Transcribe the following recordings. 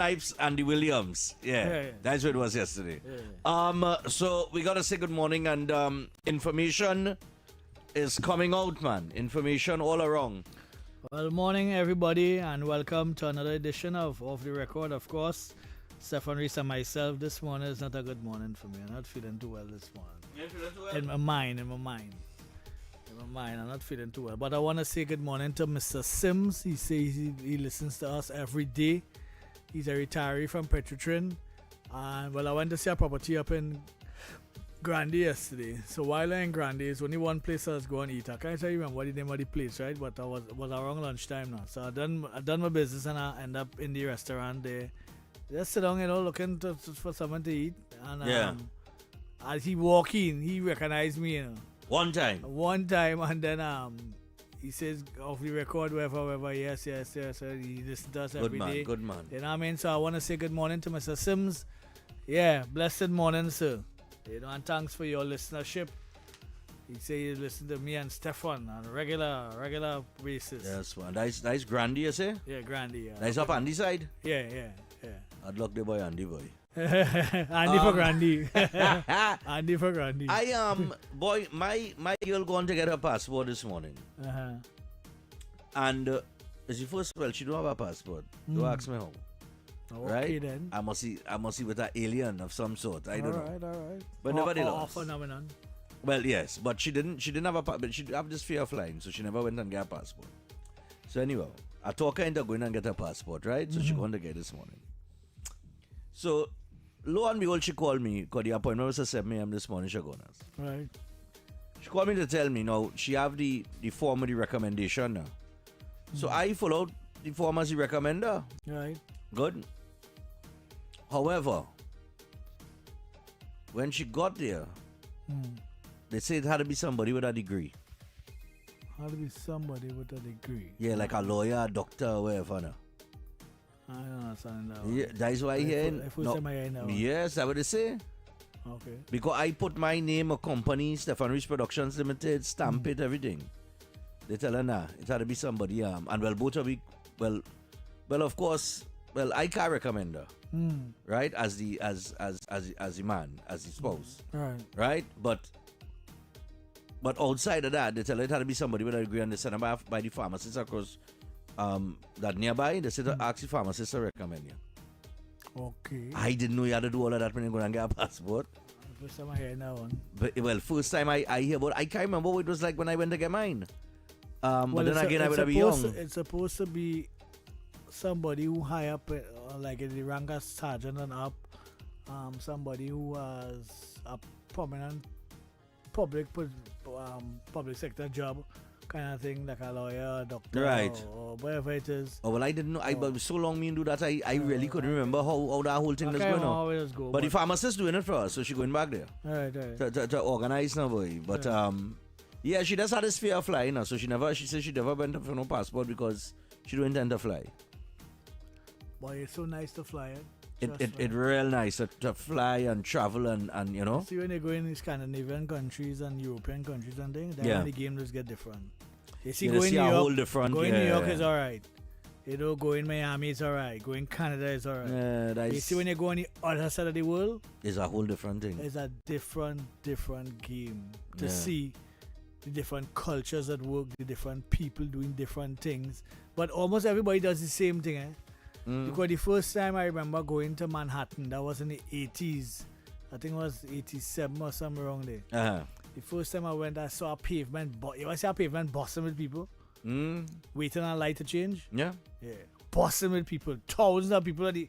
Snipes, Andy Williams. Yeah, that's what it was yesterday. So we gotta say good morning, and information is coming out, man. Information all around. Well, morning everybody, and welcome to another edition of Off the Record. Of course, Stephan and myself. This morning is not a good morning for me. I'm not feeling too well this morning. You feeling too well? In my mind, I'm not feeling too well. But I want to say good morning to Mr. Sims. He says he listens to us every day. He's a retiree from Petrotrin. And well, I went to see a property up in Grande yesterday. So while I'm in Grande, it's only one place I was going to eat. I can't remember what the name of the place, right? But I was around lunchtime now. So I done my business, and I end up in the restaurant there. Just sit down, looking for something to eat. And as he walk in, he recognized me, One time, and then he says, off the record, wherever, yes. So he listens to us every day. Good man. You know what I mean? So I want to say good morning to Mr. Sims. Yeah, blessed morning, sir. And thanks for your listenership. He say you listen to me and Stephan on a regular basis. Yes, man. That's Grande, you say? Yeah, Grande, yeah. That's up Andy side? Yeah. I'd luck the boy, Andy boy. Andy for Grande. Andy for Grande. Boy, my girl going to get her passport this morning. Uh-huh. And as first, well, she don't have a passport. Don't ask me how. Okay, right? then. I must see with an alien of some sort. I don't know. All right. But nevertheless. Or phenomenon. Well, yes, but she didn't have a but she have this fear of flying, so she never went and get a passport. So anyhow, I talk her into going and get her passport, right? So she going to get this morning. So lo and behold, she called me because the appointment was at 7 a.m. this morning. She going us. Right. She called me to tell me now she have the form of the recommendation now. So I follow the form as the recommender. Right. Good. However, when she got there, they said it had to be somebody with a degree. Had to be somebody with a degree. Yeah, like a lawyer, a doctor, or whatever. No? I don't understand that. Yeah, that's why here. Yes, that's what they say. Okay. Because I put my name, a company, Stephan and Mr Productions Limited, stamp it, everything. They tell her, nah, it had to be somebody. And well, both of we, well, of course, well, I can't recommend her. Right, as the man, as the spouse, right, but outside of that, they tell her it had to be somebody with a degree, and they send her by the pharmacist across that nearby. They said to ask the pharmacist to recommend you. Okay. I didn't know you had to do all of that when you go and get a passport. First time I hear that one. But well, first time I hear, but I can't remember what it was like when I went to get mine. But then again, I would be young. It's supposed to be somebody who high up, like in the rank as sergeant and up, somebody who was a prominent public sector job kind of thing, like a lawyer, a doctor, right, or whatever it is. Oh well, I didn't know. But so long me do that, I really couldn't remember how that whole thing was going on. But the pharmacist doing it for us, so she going back there. Right. To organize now, boy. But yeah, she does have this fear of flying now, so she said she never went for no passport because she don't intend to fly. Boy, it's so nice to fly. It's real nice to fly and travel and you know. See, when you go in Scandinavian countries and European countries and things, then the game just get different. You see, going New York is alright. You know, going Miami is alright. Going Canada is alright. Yeah, you see, when you go on the other side of the world, it's a whole different thing. It's a different game to see the different cultures at work, the different people doing different things. But almost everybody does the same thing, Because the first time I remember going to Manhattan, that was in the 80s. I think it was 87 or something around there. Uh-huh. The first time I went, I saw a pavement. You ever see a pavement busting with people? Waiting on a light to change? Yeah. Busting with people. Thousands of people at the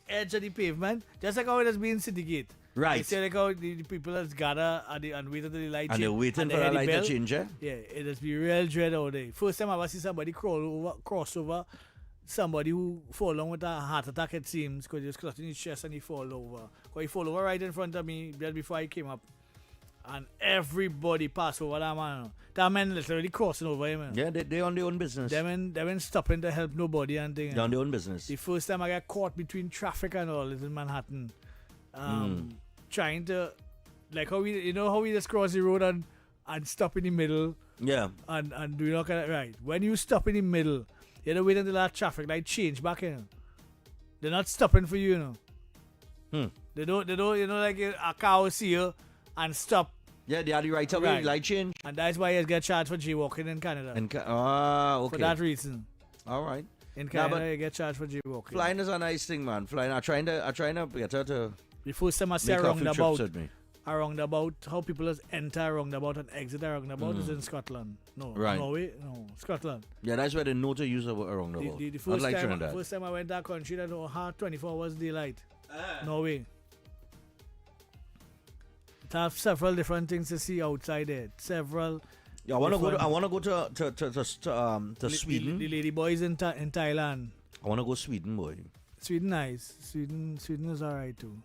edge of the pavement. Just like how it has been in City Gate. Right. You see like how the people that's gather and wait until the light change. And they're waiting for the light to change, Yeah, it has been real dread all day. First time I ever see somebody cross over somebody who fall on with a heart attack, it seems, because he was clutching his chest and he fall over. Because he fall over right in front of me just before I came up. And everybody passed over that man. That man literally crossing over him. Yeah, they on their own business. They ain't stopping to help nobody and thing. They on their own business. The first time I got caught between traffic and all is in Manhattan. Trying to, like how we just cross the road and stop in the middle. Yeah. And do not kind of, right. When you stop in the middle, you don't wait until that traffic light change back in. They're not stopping for you, you know. Hmm. They don't, you know, like a car will see you and stop. Yeah, they are the right away Right. light change. And that's why you get charged for jaywalking in Canada. Okay. For that reason. All right. In Nah, Canada, but you get charged for jaywalking. Flying is a nice thing, man. Flying. I'm trying to get her to The first time I see make a a few trips roundabout, with me. how people just enter a roundabout and exit a roundabout is in Scotland. No, Right. Norway, no, Scotland. Yeah, that's where they know to use a roundabout. The Not first, like time, Trinidad. first time I went to that country, that had 24 hours daylight. Norway. It have several different things to see outside there. Several. Yeah, I want to go. different- I want to go to Sweden. The lady boys in Thailand. I want to go Sweden, boy. Sweden nice. Sweden is alright too.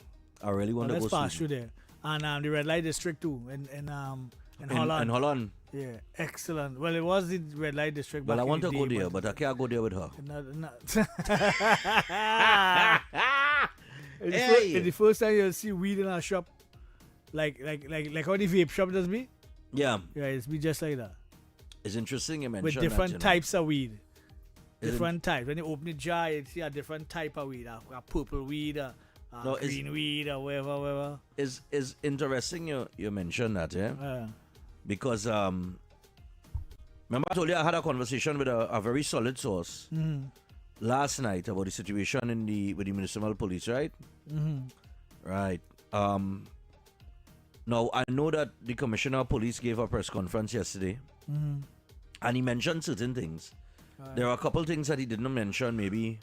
I really want But to go let's pass Sweden. through there. And the red light district too in Holland. In Holland. Yeah, excellent. Well, it was the red light district. Well, back I in want the to go day, there, but I can't go there with her. It's the first time you'll see weed in our shop, like how the vape shop does be. Yeah, Yeah, it's be just like that it's interesting you mentioned with different that, types of weed. Isn't- Different types. When you open the jar, you see a different type of weed. A purple weed, a No, it's- green weed, or whatever. Is interesting you mentioned that, yeah? Yeah. Because remember I told you I had a conversation with a very solid source last night about the situation with the municipal police, right? Right. Now I know that the commissioner of police gave a press conference yesterday, and he mentioned certain things. There are a couple things that he didn't mention. Maybe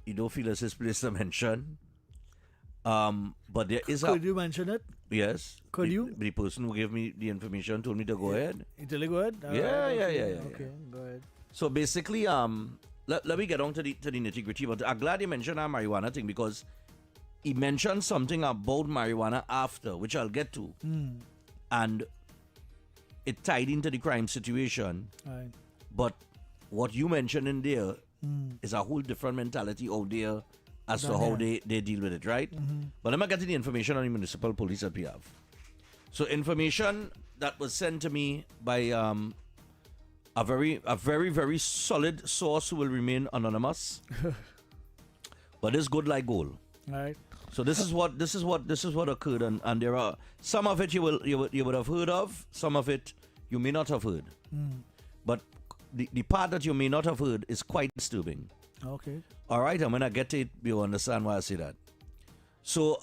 you don't feel it's his place to mention. But there is Could you mention it? yes. Could you? The person who gave me the information told me to go ahead. Italy, go ahead. Yeah. Okay, go ahead. So basically, let me get on to the nitty gritty. But I'm glad you mentioned our marijuana thing because he mentioned something about marijuana after, which I'll get to, and it tied into the crime situation. Right. But what you mentioned in there is a whole different mentality out there as to how they deal with it, right? But let me get to the information on the municipal police that we have. So information that was sent to me by a very, very solid source who will remain anonymous. But it's good like gold. Right. So this is what occurred, and there are some of it you would have heard of, some of it you may not have heard. But the part that you may not have heard is quite disturbing. Okay. All right, I'm gonna get to it. You understand why I say that. So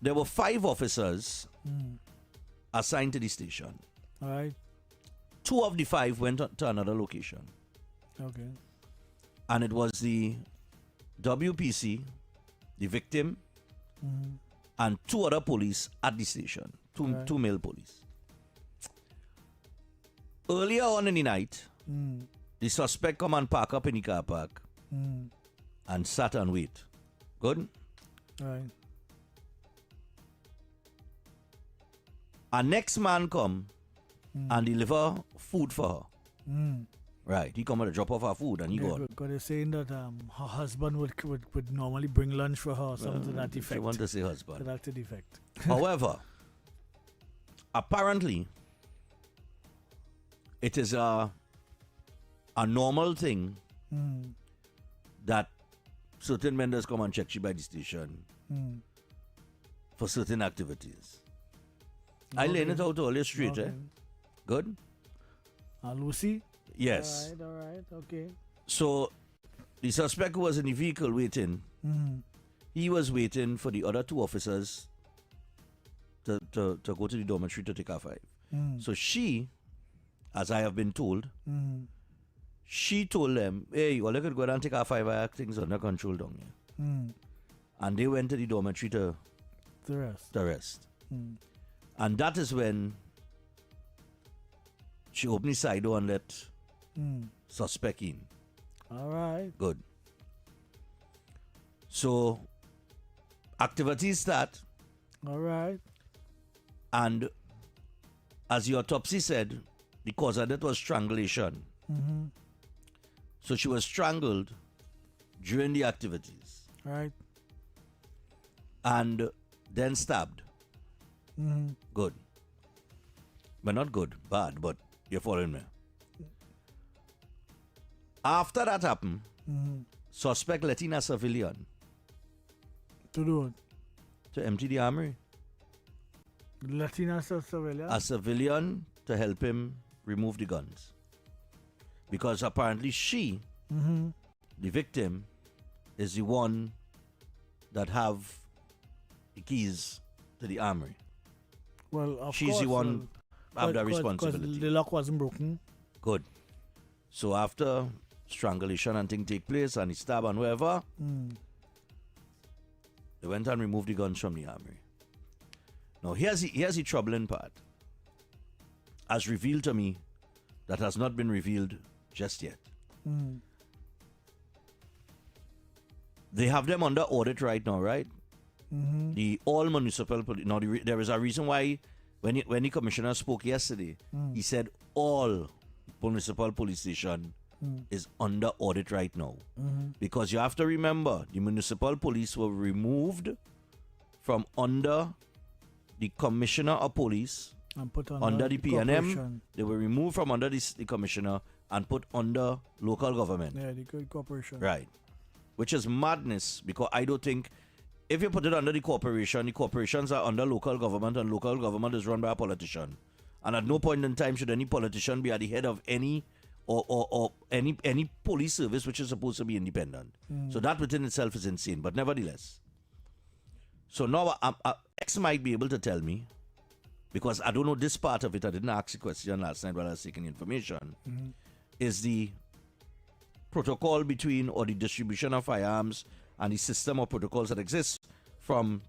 there were 5 officers assigned to the station. All right. 2 of the 5 went to another location, Okay. and it was the WPC, the victim, and 2 other police at the station. Right. 2 male police. Earlier on in the night, the suspect come and park up in the car park and sat and wait. Good? Right. A next man come and deliver food for her. Right. He come and drop off her food and he gone. Because they're saying that her husband would normally bring lunch for her or something to that If effect. you want to say To husband. that effect. However, apparently, it is a normal thing that certain vendors come and check you by the station for certain activities. I laid it out all your straight, eh? Good? Lucy? Yes. All right, okay. So, the suspect who was in the vehicle waiting, he was waiting for the other 2 officers to go to the dormitory to take her 5. So she, as I have been told, she told them, hey, you all could go down and take our 5 hour things under control down here. And they went to the dormitory to The rest. rest. And that is when she opened the side door and let suspect in. All right. Good. So, activities start, All right. and as the autopsy said, the cause of death was strangulation. So she was strangled during the activities Right. and then stabbed. Good. But not good, bad, but you're following me. After that happened, suspect let in a civilian To do it. to empty the armory. Latina civilian. A civilian to help him remove the guns. Because apparently she, Mm-hmm. the victim, is the one that have the keys to the armory. Well, of She's course. the one have the responsibility. Because the lock wasn't broken. Good. So after strangulation and thing take place and he stab and whatever, they went and removed the guns from the armory. Now here's the troubling part. As revealed to me, that has not been revealed just yet. They have them under audit right now, right? Mm-hmm. The all municipal police. Now there is a reason why when the commissioner spoke yesterday, he said all municipal police station is under audit right now. Because you have to remember, the municipal police were removed from under the commissioner of police, And put under the PNM. corporation. They were removed from under the commissioner and put under local government. Yeah, the good corporation. Right. Which is madness, because I don't think if you put it under the corporations are under local government, and local government is run by a politician. And at no point in time should any politician be at the head of any or any police service which is supposed to be independent. So that within itself is insane. But nevertheless. So now X might be able to tell me, because I don't know this part of it. I didn't ask the question last night while I was taking information. Is the protocol between, or the distribution of firearms and the system of protocols that exists from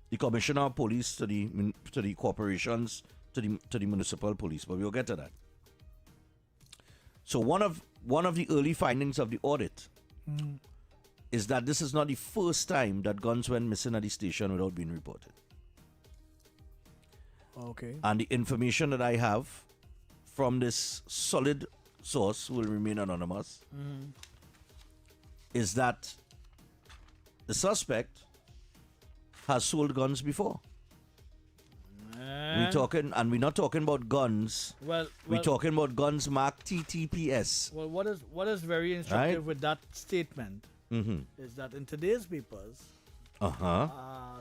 the commissioner of police to the corporations to the municipal police. But we'll get to that. So one of the early findings of the audit is that this is not the first time that guns went missing at the station without being reported. Okay. And the information that I have from this solid source, who will remain anonymous, is that the suspect has sold guns before. We're not talking about guns. We're talking about guns marked TTPS. Well, what is very instructive with that statement is that in today's papers,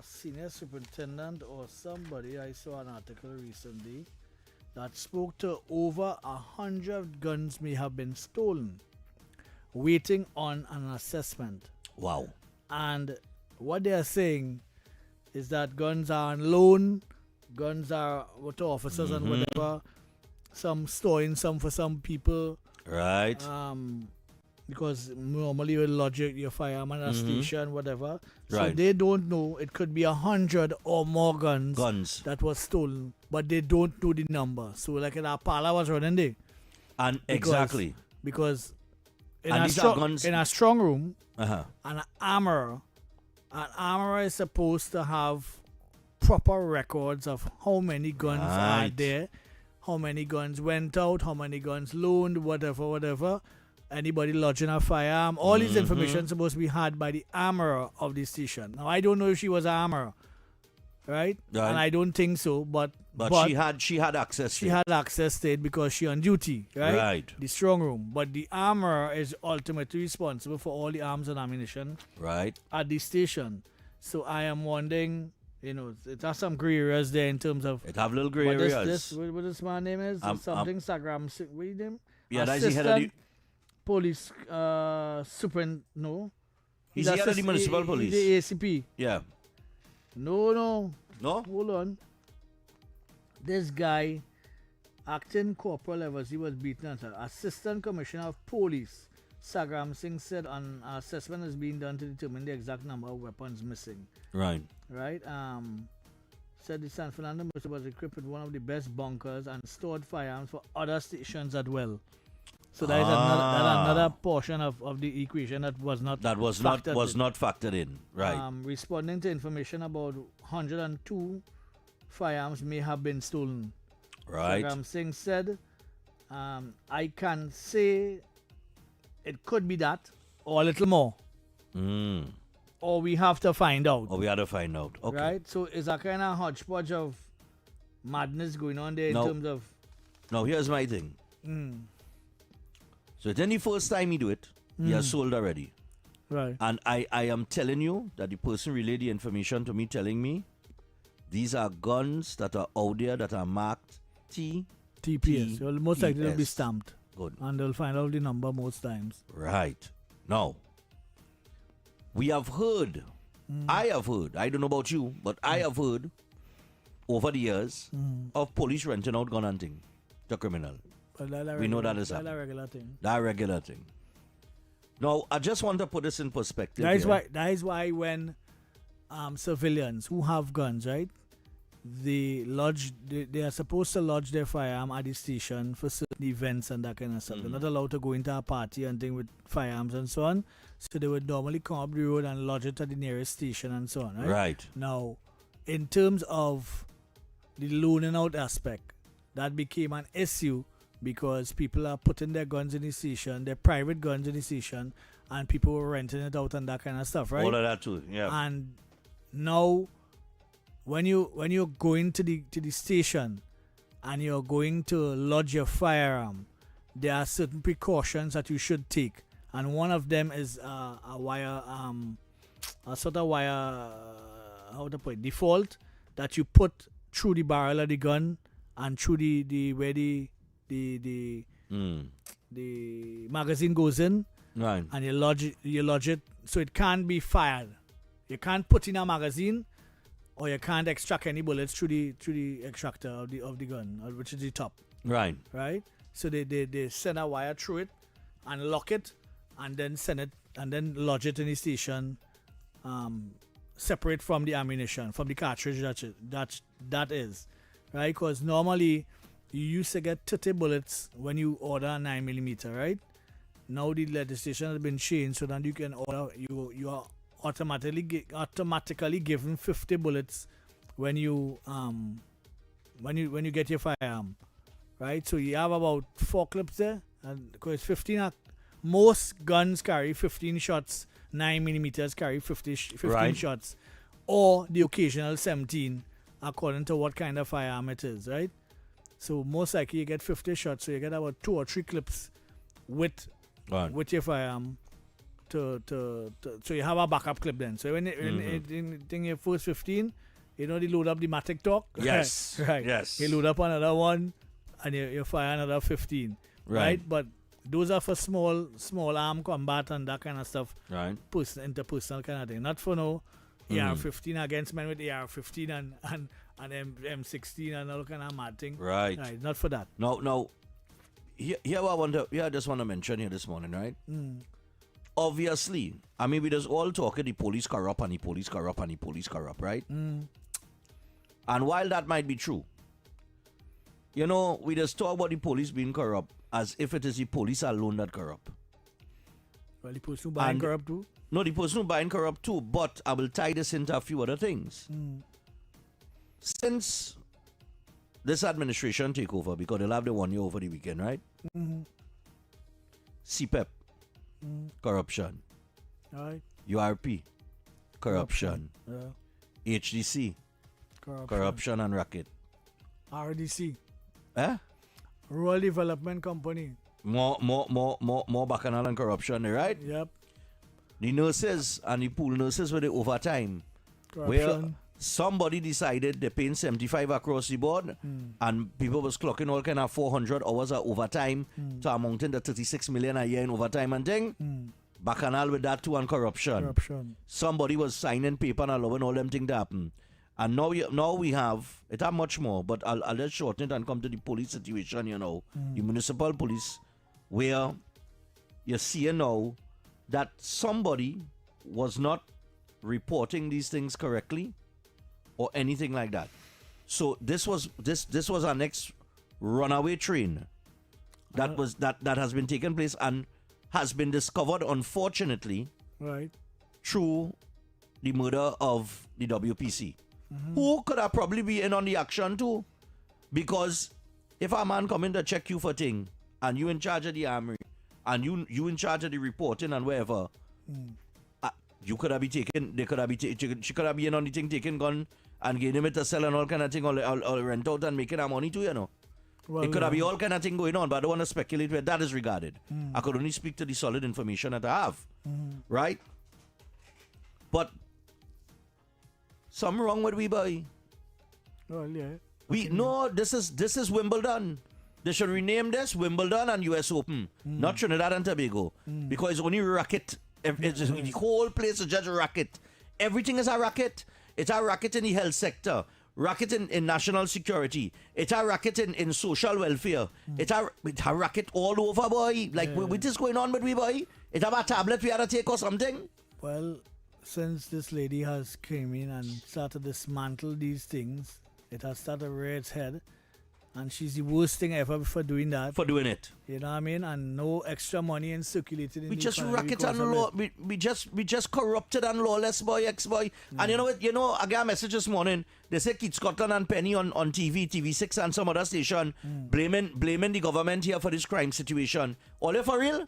senior superintendent or somebody, I saw an article recently that spoke to over 100 guns may have been stolen, waiting on an assessment. Wow. And what they are saying is that guns are on loan, guns are to officers and whatever, some storing some for some people. Right. Because normally you lodge your firearm at a station, whatever. So Right. they don't know. It could be 100 or more guns that was stolen, but they don't know the number. So like in our parlor was running there. And exactly. Because in And these are guns. a strong room, Uh-huh. an armorer is supposed to have proper records of how many guns are Right. there, how many guns went out, how many guns loaned, whatever. Anybody lodging a firearm, all these information supposed to be had by the armorer of the station. Now I don't know if she was an armorer, right? Right. And I don't think so, but she had access. she had access to it because she on duty, right? Right. The strong room, but the armorer is ultimately responsible for all the arms and ammunition Right. at the station. So I am wondering, it has some gray areas there in terms of It have little gray what areas. what this man's name is? Something Instagram. What is name? Yeah, that's the head of the. Police no. He's the head of the municipal police. The ACP. Yeah. No. No? Hold on. This guy, acting corporal levels, he was beaten as an assistant commissioner of police. Sagram Singh said an assessment is being done to determine the exact number of weapons missing. Right. Right? Said the San Fernando Municipal was equipped with one of the best bunkers and stored firearms for other stations as well. So that is another portion of the equation that was not factored in. Right. Responding to information about 102 firearms may have been stolen. Right. Sagram Singh said, I can say it could be that or a little more. Or we have to find out. Okay. Right? So it's a kind of hodgepodge of madness going on there in terms of... Now, here's my thing. So, it's the first time he do it, he has sold already. Right. And I am telling you that the person relayed the information to me, telling me these are guns that are out there that are marked TPS. Well, most likely they'll be stamped. Good. And they'll find out the number most times. Right. Now, we have heard, I have heard, I don't know about you, but I have heard over the years of police renting out gun hunting to criminal. Well, We know that is a happening. regular thing. That regular thing. Now, I just want to put this in perspective. That is why when civilians who have guns, right, they are supposed to lodge their firearm at the station for certain events and that kind of stuff. They're not allowed to go into a party and thing with firearms and so on. So they would normally come up the road and lodge it at the nearest station and so on, right? Right. Now, in terms of the loaning out aspect, that became an issue because people are putting their guns in the station, their private guns in the station, and people were renting it out and that kind of stuff, right? All of that too, yeah. And now, when you're going to the station and you're going to lodge your firearm, there are certain precautions that you should take, and one of them is a wire, a sort of wire, how to put it, default that you put through the barrel of the gun and through the where the magazine goes in, Right. and you lodge it so it can't be fired. You can't put in a magazine, or you can't extract any bullets through the extractor of the gun, which is the top. Right. Right. So they send a wire through it and lock it, and then send it and then lodge it in the station, separate from the ammunition, from the cartridge that is, right? Because normally you used to get 30 bullets when you order a 9mm, right? Now the legislation has been changed so that you can order, you are automatically given 50 bullets when you get your firearm, right? So you have about 4 clips there, and because 15 most guns carry 15 shots, 9mm carry 15 Right. shots, or the occasional 17 according to what kind of firearm it is, right? So most likely you get 50 shots, so you get about 2 or 3 clips with Right. your firearm to so you have a backup clip then. So when in your first 15, you know, they load up the Matic Talk. Yes. Right. Yes. You load up another one and you fire another 15. Right. But those are for small arm combat and that kind of stuff. Right. Interpersonal kind of thing. Not for no AR-15 against men with AR-15 and M16 and all kind of mad thing. Right. Right. Not for that. Now, here I just want to mention here this morning, right? Obviously, I mean, we just all talking the police corrupt and the police corrupt and the police corrupt, right? And while that might be true, you know, we just talk about the police being corrupt as if it is the police alone that corrupt. Well, the person who buying corrupt too. No, the person who buying corrupt too, but I will tie this into a few other things. Since this administration take over, because they'll have the 1 year over the weekend, right? CPEP, corruption. All right. URP, corruption. HDC, corruption and racket. RDC, Eh? Rural Development Company. More bacchanal and corruption, right? Yep. The nurses and the pool nurses with the overtime. Where Corruption. somebody decided they're paying 75 across the board and people was clocking all kind of 400 hours of overtime to amounting to 36 million a year in overtime and thing. Bacchanal with that too and corruption. Somebody was signing paper and allowing all them things to happen. And now we have, it have much more, but I'll just shorten it and come to the police situation, you know. The municipal police, where you're seeing now that somebody was not reporting these things correctly or anything like that. So this was our next runaway train that has been taking place and has been discovered, unfortunately, Right. through the murder of the WPC. Who could have probably be in on the action too? Because if a man come in to check you for thing and you in charge of the armory and you in charge of the reporting and wherever, you could have been taken. They could have been. She could have been in on the thing, taking gun and getting him to sell and all kind of thing, or rent out and making our money too. You know, Well, it could have been all kind of thing going on. But I don't want to speculate where that is regarded. I could only speak to the solid information that I have. Right. But something wrong with we, boy. Well, yeah. This is Wimbledon. They should rename this Wimbledon and US Open, not Trinidad and Tobago, because it's only racket. The whole place is just a racket. Everything is a racket. It's a racket in the health sector, racket in national security. It's a racket in social welfare. It's a racket all over, boy. Like, what is going on with we, boy? It's a tablet we had to take or something. Well, since this lady has came in and started to dismantle these things, it has started to rear its head. And she's the worst thing ever for doing that. For doing it. You know what I mean? And no extra money in circulated in We the just economy racket because and of law. it. We just corrupted and lawless, boy, ex-boy. And you know what? I got a message this morning. They say Keith Scotland and Penny on TV, TV6 and some other station, blaming the government here for this crime situation. All you for real?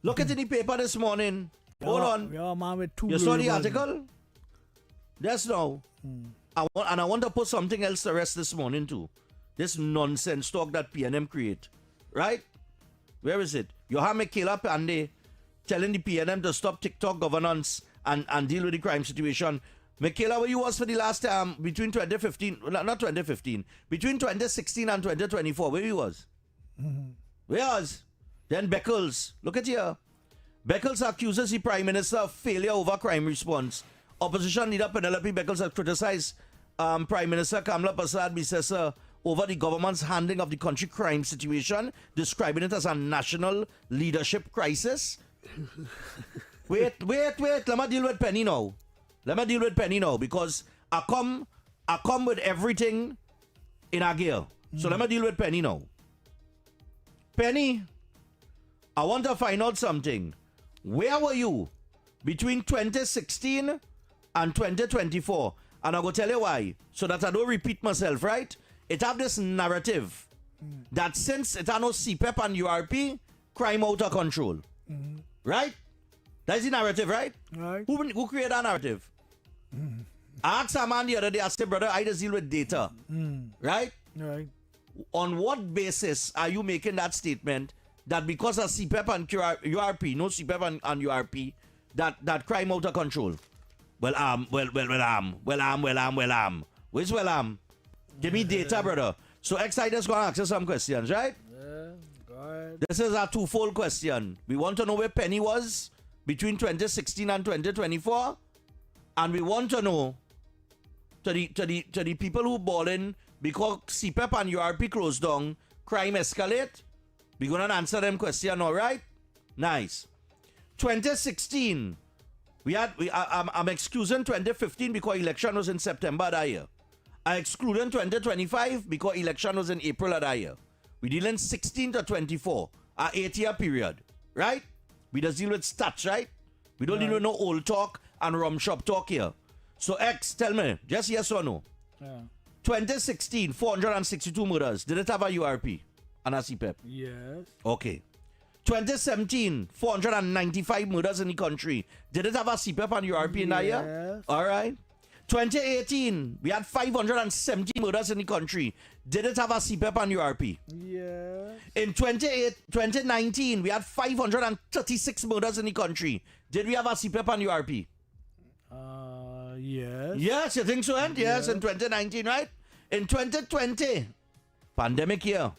Look at the paper this morning. Hold on. Yeah, man, with two You saw the labels. article? Yes, now. I want to put something else to rest this morning too. This nonsense talk that PNM create. Right? Where is it? You have Michaela Pandey telling the PNM to stop TikTok governance and deal with the crime situation. Michaela, where you was for the last time between 2015, not 2015, between 2016 and 2024, where you was? Where was? Then Beckles, look at here. Beckles accuses the Prime Minister of failure over crime response. Opposition leader Penelope Beckles has criticized Prime Minister Kamla Prasad Bisesa over the government's handling of the country crime situation, describing it as a national leadership crisis. Wait. Let me deal with Penny now. Because I come with everything in a gear. So let me deal with Penny now. Penny, I want to find out something. Where were you between 2016 and 2024? And I'm going to tell you why. So that I don't repeat myself, right? It have this narrative that since it had no CPEP and URP, crime out of control. Right? That's the narrative, right? Right. Who created that narrative? I asked a man the other day, I said, brother, I just deal with data. Right? Right. On what basis are you making that statement that because of CPEP and URP, no CPEP and URP, that crime out of control? Where's Give me data, brother. So X-Siders going to ask you some questions, right? Yeah, go ahead. This is a twofold question. We want to know where Penny was between 2016 and 2024. And we want to know to the people who balling because CPEP and URP closed down, crime escalate. We're going to answer them question, all right? Nice. 2016, I'm excusing 2015 because election was in September that year. I excluding 2025 because election was in April of that year. We deal in 16 to 24, a 8-year period, right? We just deal with stats, right? We don't deal with no old talk and rum shop talk here. So X, tell me, just yes or no? Yeah. 2016, 462 murders. Did it have a URP and a CPEP? Yes. Okay. 2017, 495 murders in the country. Did it have a CPEP and URP in that year? Yes. All right. 2018, we had 570 murders in the country. Did it have a CPEP and URP? Yes. In 2019, we had 536 murders in the country. Did we have a CPEP and URP? Yes. Yes, you think so, Ant? Yes, in 2019, right? In 2020, pandemic year.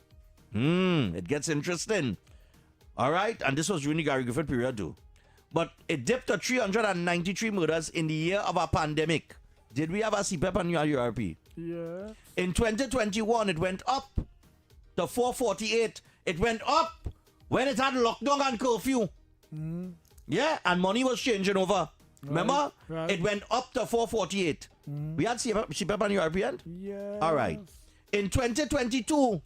It gets interesting. All right, and this was during the Gary Griffith period too. But it dipped to 393 murders in the year of a pandemic. Did we have a CPEP and URP? Yeah. In 2021, it went up to 448. It went up when it had lockdown and curfew. Yeah, and money was changing over. Remember? Right. It went up to 448. We had CPEP and URP, and? Yes. All right. In 2022,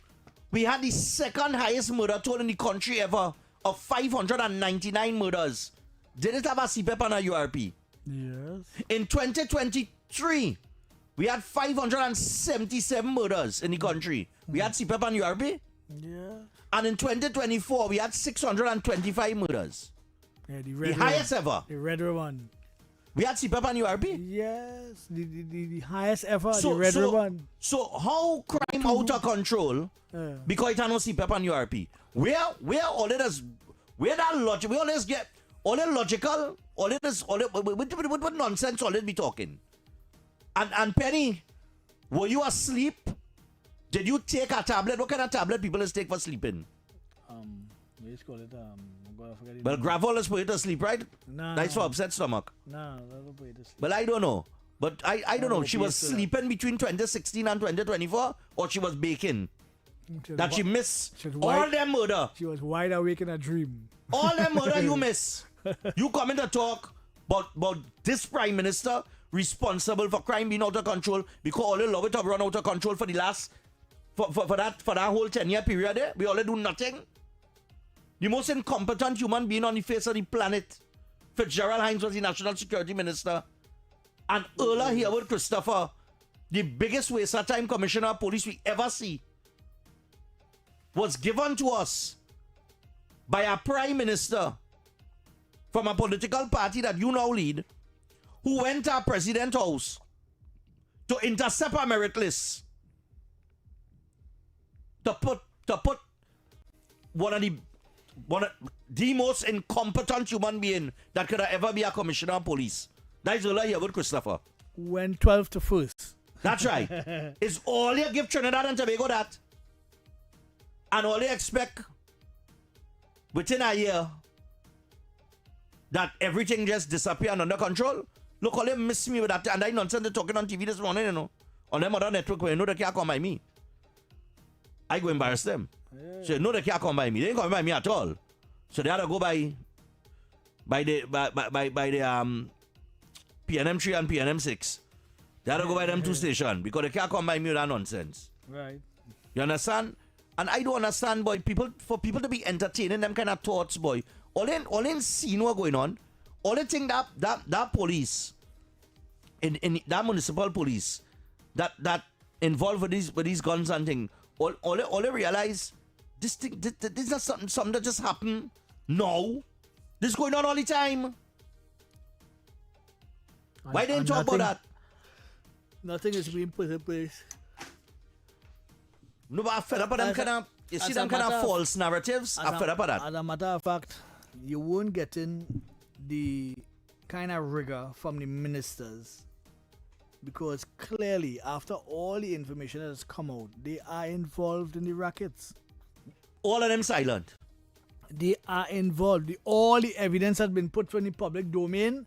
we had the second highest murder toll in the country ever of 599 murders. Did it have a CPEP and a URP? Yes. In 2023, we had 577 murders in the country. We had CPEP and URP. Yeah. And in 2024, we had 625 murders. Yeah, The highest ever. The red one. We had CPEP and URP. Yes. The highest ever. So, the red one. So how crime out of control because it had no CPEP and URP? Where all it is, where that logic, we always get all the logical all it is, what nonsense all it be talking? And Penny, were you asleep? Did you take a tablet? What kind of tablet people take for sleeping? What is call it? God, I forget it. Well, Gravol is for you to sleep, right? Nah, That's for upset stomach. Nah, that's for you to sleep. Well, I don't know. But I don't know. She was opiates, sleeping between 2016 and 2024, or she was baking. That she missed all them murder. She was wide awake in a dream. All them murder you miss. You come in to talk about this prime minister responsible for crime being out of control because all the love it have run out of control for the last for that whole 10-year period there. We all do nothing. The most incompetent human being on the face of the planet. Fitzgerald Hines was the national security minister. And Erla here with Christopher, the biggest waste of time commissioner of police we ever see, was given to us by a prime minister from a political party that you now lead, who went to our president's house to intercept our merit list, to put one of the most incompetent human being that could ever be a commissioner of police. That's all here with Christopher. Went 12 to first. That's right. It's all you give Trinidad and Tobago that. And all you expect within a year that everything just disappear and under control. Look, all them miss me with that. And I nonsense they're talking on TV this morning, you know. On them other network where you know they can't come by me. I go embarrass them. Yeah. So you know they can't come by me. They ain't come by me at all. So they had to go by the PNM3 and PNM6. They had to go by them two stations because they can't come by me with that nonsense. Right. You understand? And I don't understand, boy, for people to be entertaining them kind of thoughts, boy. All in seeing what going on, all they think that police, in that municipal police, that involved with these guns and thing, all they realize, this is not something that just happened. No. This is going on all the time. Why didn't you talk about that? Nothing is being put in place. No, but I'm fed up with them kind of, you see them kind of false narratives? I'm fed up with that. As a matter of fact, you won't get in the kind of rigor from the ministers because clearly, after all the information that has come out, they are involved in the rackets. All of them silent. They are involved. All the evidence has been put from the public domain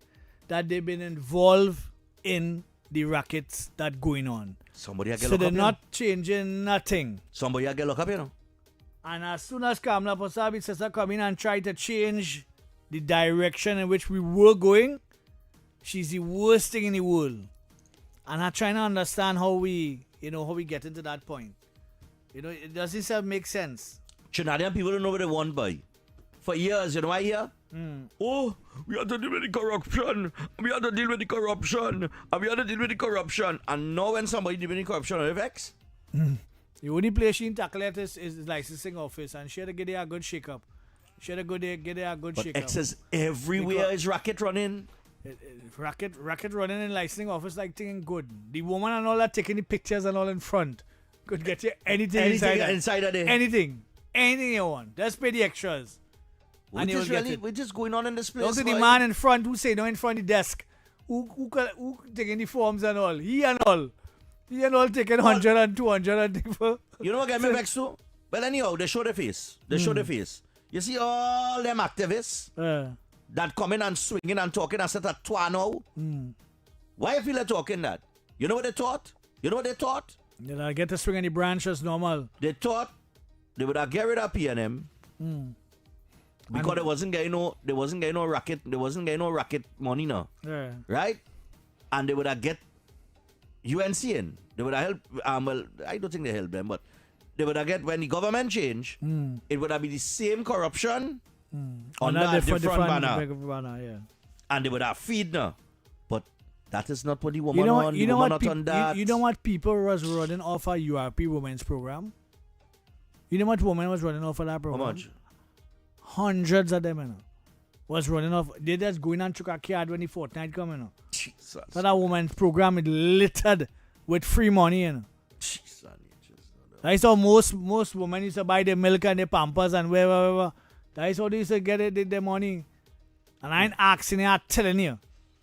that they've been involved in the rackets that going on. Somebody get so they're not changing nothing. Somebody get locked up, you know. And as soon as Kamala Pasabi says come in and try to change the direction in which we were going, she's the worst thing in the world. And I'm trying to understand how we get into that point. It doesn't make sense. Trinidadian people don't know what they want, boy. For years, you know why here? Oh, we have to deal with the corruption. We have to deal with the corruption. And we have to deal with the corruption. And now when somebody deal with the corruption, it affects. The only place she tackle it is the licensing office, and she had to get there a good shake-up. She had to get there a good shake-up. But excess everywhere is racket running. Racket running in licensing office like thing good. The woman and all that taking the pictures and all in front could get you anything inside of there. Anything you want. Just pay the extras. We're just going on in this place. Look at the man in front who say no in front of the desk. Who taking the forms and all. He and all taking 100 and 200 and thing for. You know what get me vexed too? Well, anyhow, they show their face. You see all them activists that come in and swinging and talking and set a twa now. Why you feel like talking that? You know what they thought? I get to swing any branches normal. They thought they would have get rid of PNM. Because they wasn't getting no racket money now. Yeah. Right? And they would have get UNC in. They would have helped, well, I don't think they helped them, but they would have get, when the government change, it would have been the same corruption on a different banner. Yeah. And they would have feed now. But that is not what the woman on. You know what people was running off a URP women's program? You know what woman was running off of that program? How much? Hundreds of them, was running off. They just going and took a card when the fortnight come, Jesus. So that woman's program is littered with free money, Jesus. That's how most women used to buy their milk and their pampers and whatever. That's how they used to get their money. And I ain't asking you, I'm telling you.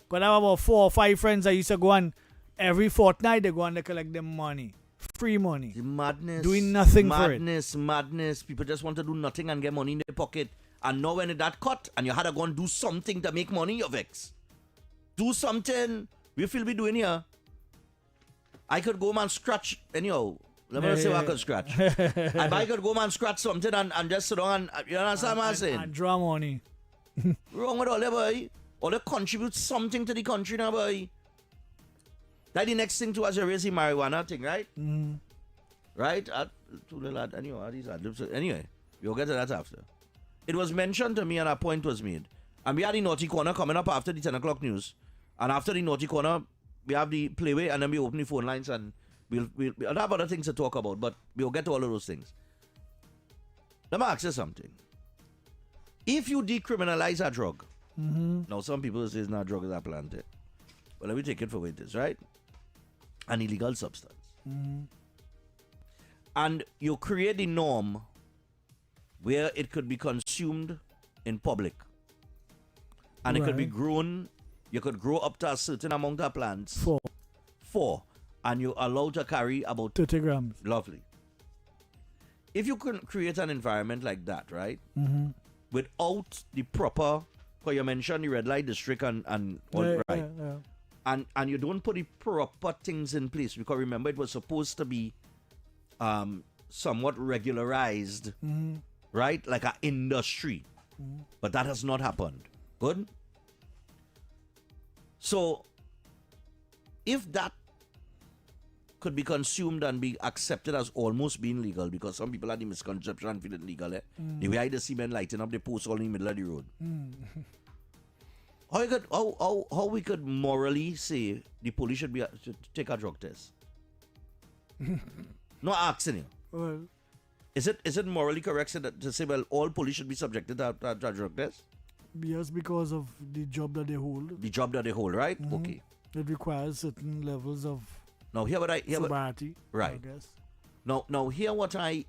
Because I have about 4 or 5 friends that used to go and every fortnight they go and they collect them money. Free money. The madness. Doing nothing for it. Madness. People just want to do nothing and get money in their pocket. And now when that cut and you had to go and do something to make money, you vex. Do something. We feel we doing here. I could go and scratch anyhow. Let me say what I could scratch. If I could go and scratch something and just sit down and you understand what I'm saying? And draw money. Wrong with all that, boy. Or they contribute something to the country now, boy. That the next thing to us, you raise the marijuana thing, right? Mm. Right? Anyway, we'll get to that after. It was mentioned to me and a point was made. And we had the Naughty Corner coming up after the 10 o'clock news. And after the Naughty Corner, we have the playway and then we open the phone lines and we'll have other things to talk about, but we'll get to all of those things. Let me ask you something. If you decriminalize a drug, now some people say it's not a drug, it's a plant. But let me take it for what it is, right? An illegal substance. And you create the norm where it could be consumed in public. And it could be grown, you could grow up to a certain amount of plants. 4. And you're allowed to carry about 30 grams. Lovely. If you can create an environment like that, right? Without the proper, because you mentioned the red light district and right. And you don't put the proper things in place, because remember it was supposed to be somewhat regularized, right? Like an industry. But that has not happened. Good? So, if that could be consumed and be accepted as almost being legal, because some people had the misconception and feel it legal, the way I see men lighting up the posts all in the middle of the road. How we could morally say the police should take a drug test? No, asking you. Well, is it morally correct to say, well, all police should be subjected to a drug test? Yes, because of the job that they hold. The job that they hold, right? Okay. It requires certain levels of now hear what I hear sobriety, right. I guess. Now hear what I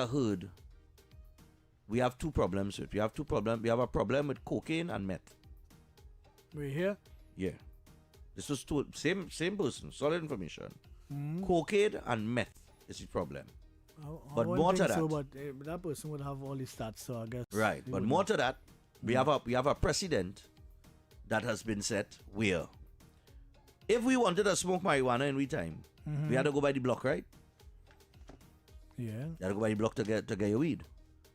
heard. We have 2 problems with. We have a problem with cocaine and meth. We here? Yeah. This was same person, solid information. Cocaine and meth is the problem. But more to that. So, but that person would have all his stats, so I guess. Right. But more to that, we have a precedent that has been set where if we wanted to smoke marijuana in we time, we had to go by the block, right? Yeah. You had to go by the block to get your weed.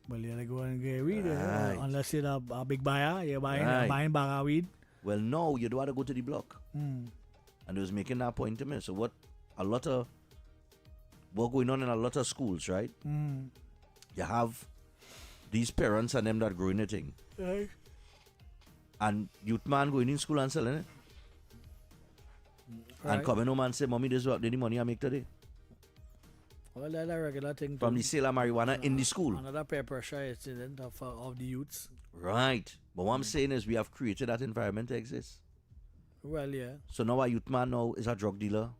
Well, you had to go and get weed, Right. unless you're a big buyer, you're buying Right. bag of weed. Well, no, you don't have to go to the block. And it was making that point to me. So a lot of work going on in a lot of schools, right? You have these parents and them that growing a thing. Right. And youth man going in school and selling it. And coming home and say, Mommy, this is what the money I make today. Well, that's a regular thing. From the sale of marijuana in the school. Another peer pressure incident of the youths. Right. But what I'm saying is we have created that environment to exist. Well, yeah. So now a youth man now is a drug dealer.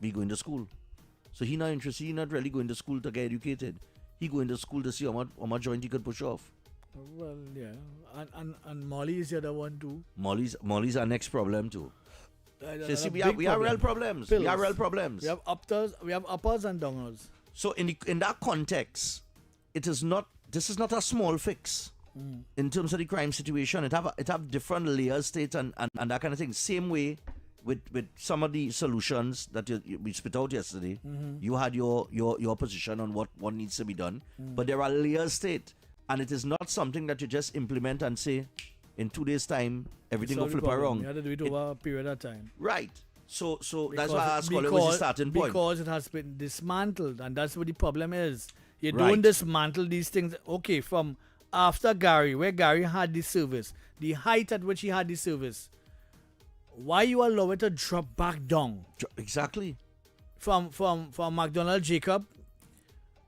Be going to school. So he not interested. He not really going to school to get educated. He going to school to see how much joint he could push off. Well, yeah. And Molly is the other one too. Molly's our next problem too. So see, we have real problems. Pills. We have real problems. We have uppers and downers. So in that context, this is not a small fix in terms of the crime situation. It have different layers, state and that kind of thing. Same way with some of the solutions that we spit out yesterday. You had your position on what needs to be done, but there are layers, state, and it is not something that you just implement and say in 2 days time everything will flip around. You have to do it over a period of time. Right. So that's why I asked what was the starting point. Because it has been dismantled, and that's what the problem is. You Right. don't dismantle these things. Okay, from after Gary, where Gary had the service, the height at which he had the service, why you allow it to drop back down? Exactly. From McDonald Jacob,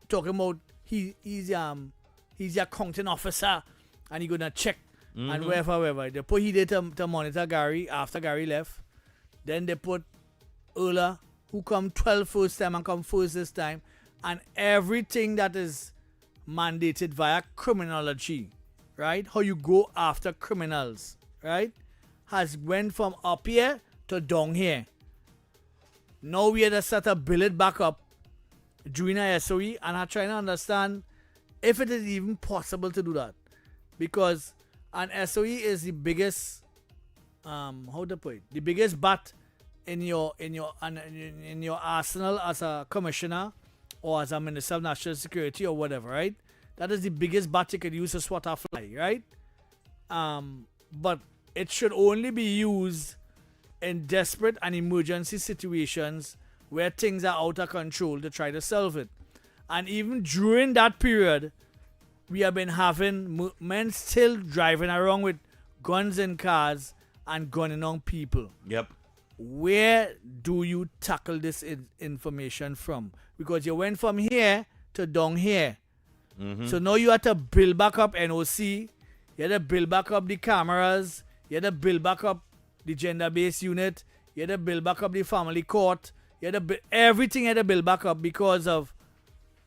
talking about he's your accounting officer, and he gonna check and wherever. They put he did to monitor Gary after Gary left. Then they put Ola, who come 12 first time and come first this time, and everything that is mandated via criminology, right? How you go after criminals, right, has went from up here to down here. Now we had to start to build it back up during our SOE, and I'm trying to understand if it is even possible to do that. Because an SOE is the biggest, how to put it, the biggest bat in your arsenal as a commissioner or as a minister of national security or whatever, right? That is the biggest bat you could use to swat a fly, right? But it should only be used in desperate and emergency situations where things are out of control to try to solve it. And even during that period, we have been having men still driving around with guns in cars and gunning on people. Yep. Where do you tackle this information from? Because you went from here to down here. Mm-hmm. So now you have to build back up NOC. You have to build back up the cameras. You have to build back up the gender-based unit. You have to build back up the family court. You have to everything you have to build back up because of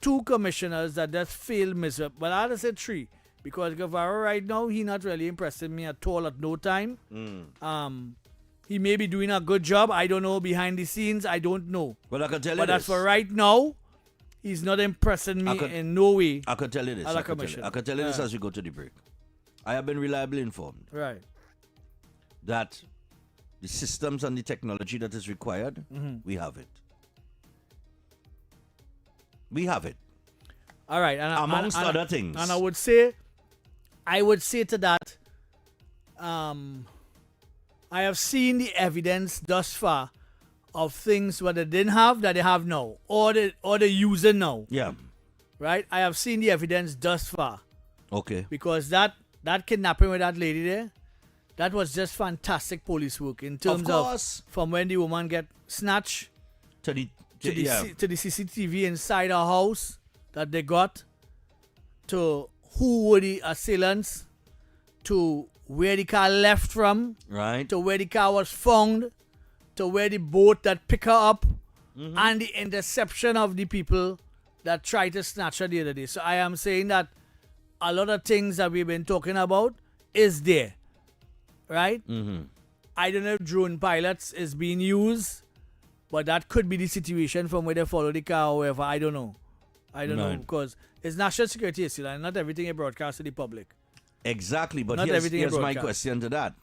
2 commissioners that just failed miserably. But I had to say 3. Because Guevara right now, he not really impressing me at all at no time. He may be doing a good job. I don't know behind the scenes. I don't know. Well, I can tell you but this. as for right now, he's not impressing me in no way. I can tell you this. I can tell you this as we go to the break. I have been reliably informed. Right. That the systems and the technology that is required, we have it. We have it. All right. Amongst other things. And I would say to that, I have seen the evidence thus far of things what they didn't have that they have now, or they using now. Yeah. Right? I have seen the evidence thus far. Okay. Because that kidnapping with that lady there, that was just fantastic police work in terms of from when the woman get snatched to the CCTV inside her house that they got, to who were the assailants, to where the car left from, right, to where the car was found, to where the boat that picked her up, and the interception of the people that tried to snatch her the other day. So I am saying that a lot of things that we've been talking about is there, right? I don't know if drone pilots is being used, but that could be the situation from where they follow the car or whatever. I don't know. I don't know, because it's national security issue and not everything is broadcast to the public. Exactly, but here's my question to that.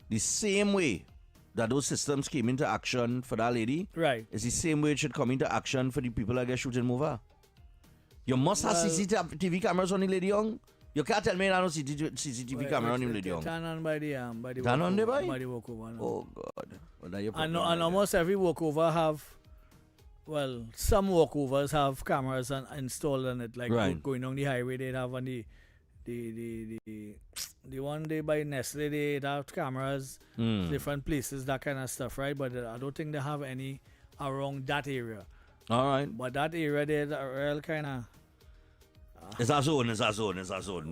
The same way that those systems came into action for that lady, right, is the same way it should come into action for the people that get shooting over. You must have CCTV cameras on the lady young. You can't tell me I don't see CCTV camera on him lady young. Turn on by the walkover. Oh God. And almost every walkover have, well, some walkovers have cameras installed on it, like going on the highway. They have on the one day by Nestle, they have cameras, different places, that kind of stuff, right? But I don't think they have any around that area. All right. But that area, they're real kind of. It's a zone.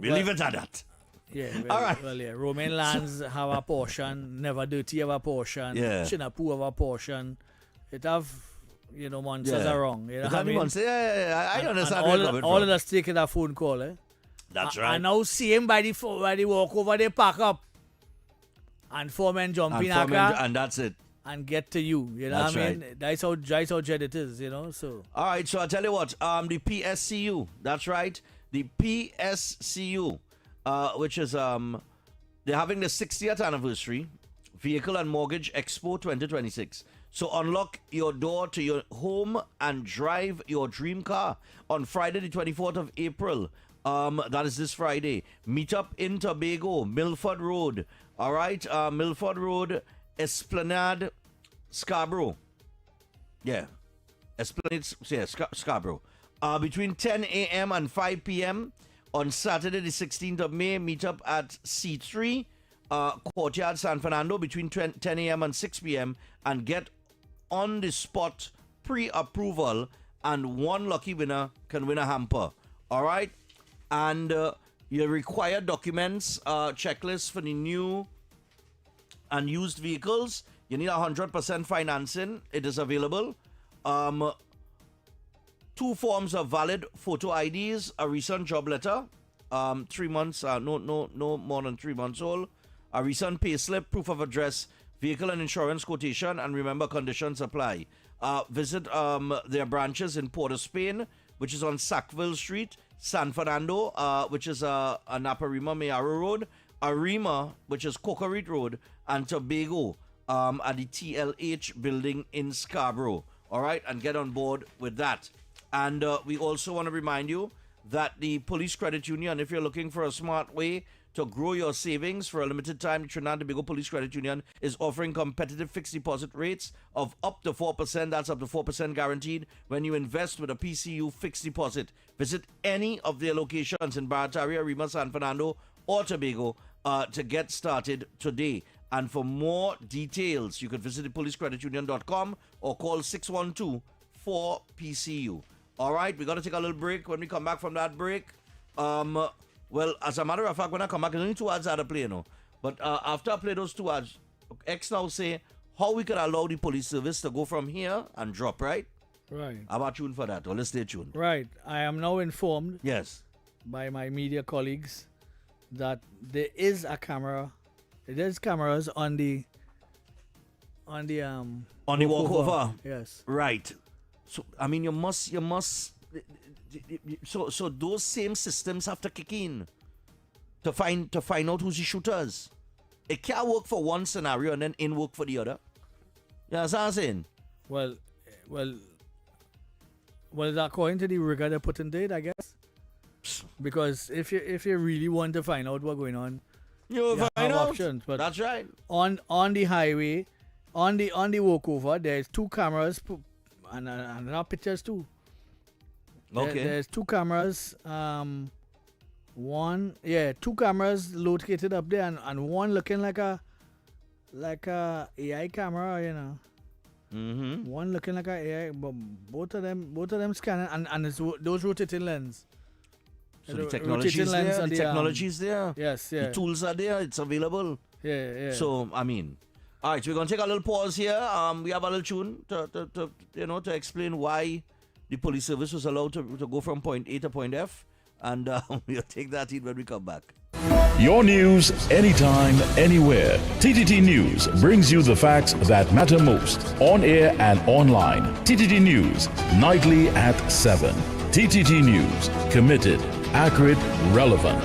We leave it at that. Yeah. Well, all right. Well, yeah. Roman lands have a portion. Never Dirty have a portion. Yeah. Chinapu have a portion. It have, monsters are wrong. You know what I mean? I understand. All of us taking that phone call, eh? That's right. And now see him by the walkover, they pack up. And 4 men jump in a car. And that's it. And get to you. You know that's what I mean? Right. That's how jet it is, so. All right, so I'll tell you what. The PSCU, that's right. The PSCU, which is, they're having the 60th anniversary Vehicle and Mortgage Expo 2026. So unlock your door to your home and drive your dream car on Friday the 24th of April. That is this Friday. Meet up in Tobago, Milford Road. All right, Milford Road, Esplanade, Scarborough. Yeah, Esplanade, Scarborough. Between 10 a.m. and 5 p.m. on Saturday the 16th of May. Meet up at C3 Courtyard, San Fernando, between 10 a.m. and 6 p.m. and get on the spot pre-approval, and one lucky winner can win a hamper. All right, and your required documents, checklist for the new and used vehicles. You need 100% financing. It is available. 2 forms of valid photo IDs, a recent job letter, 3 months, no more than 3 months old, a recent payslip, proof of address, vehicle and insurance quotation, and remember, conditions apply. Visit their branches in Port of Spain, which is on Sackville Street, San Fernando, which is on Naparima Mayaro Road, Arima, which is Cocorite Road, and Tobago at the TLH building in Scarborough. All right, and get on board with that. And we also want to remind you that the Police Credit Union, if you're looking for a smart way to grow your savings for a limited time, Trinidad and Tobago Police Credit Union is offering competitive fixed deposit rates of up to 4%. That's up to 4% guaranteed when you invest with a PCU fixed deposit. Visit any of their locations in Barataria, Arima, San Fernando, or Tobago to get started today. And for more details, you can visit policecreditunion.com or call 612-4PCU. All right, we got to take a little break. When we come back from that break, well, as a matter of fact, when I come back, there's only 2 ads I had to play, But after I play those 2 ads, X now say how we can allow the police service to go from here and drop, right? Right. How about tuned for that? Or let's stay tuned. Right. I am now informed Yes. by my media colleagues that there is a camera. There's cameras on the walkover. Yes. Right. So I mean, you must. So those same systems have to kick in to find out who's the shooters. It can't work for one scenario and then in work for the other. You know what I'm saying? Well, according to the rigor they put in date, I guess. Because if you really want to find out what's going on, you have find out. options. But that's right. On the highway, on the walkover, there's 2 cameras and there are pictures too. Okay. There's 2 cameras. 2 cameras located up there, and one looking like a AI camera, you know. Mm-hmm. One looking like a AI, but both of them scanning, and it's those rotating lens. So the technology is there. The technology is there. Yes, yeah. The tools are there. It's available. Yeah. So I mean, all right. So we're gonna take a little pause here. We have a little tune to explain why the police service was allowed to go from point A to point F, and we'll take that in when we come back. Your news, anytime, anywhere. TTT News brings you the facts that matter most, on air and online. TTT News, nightly at 7. TTT News, committed, accurate, relevant.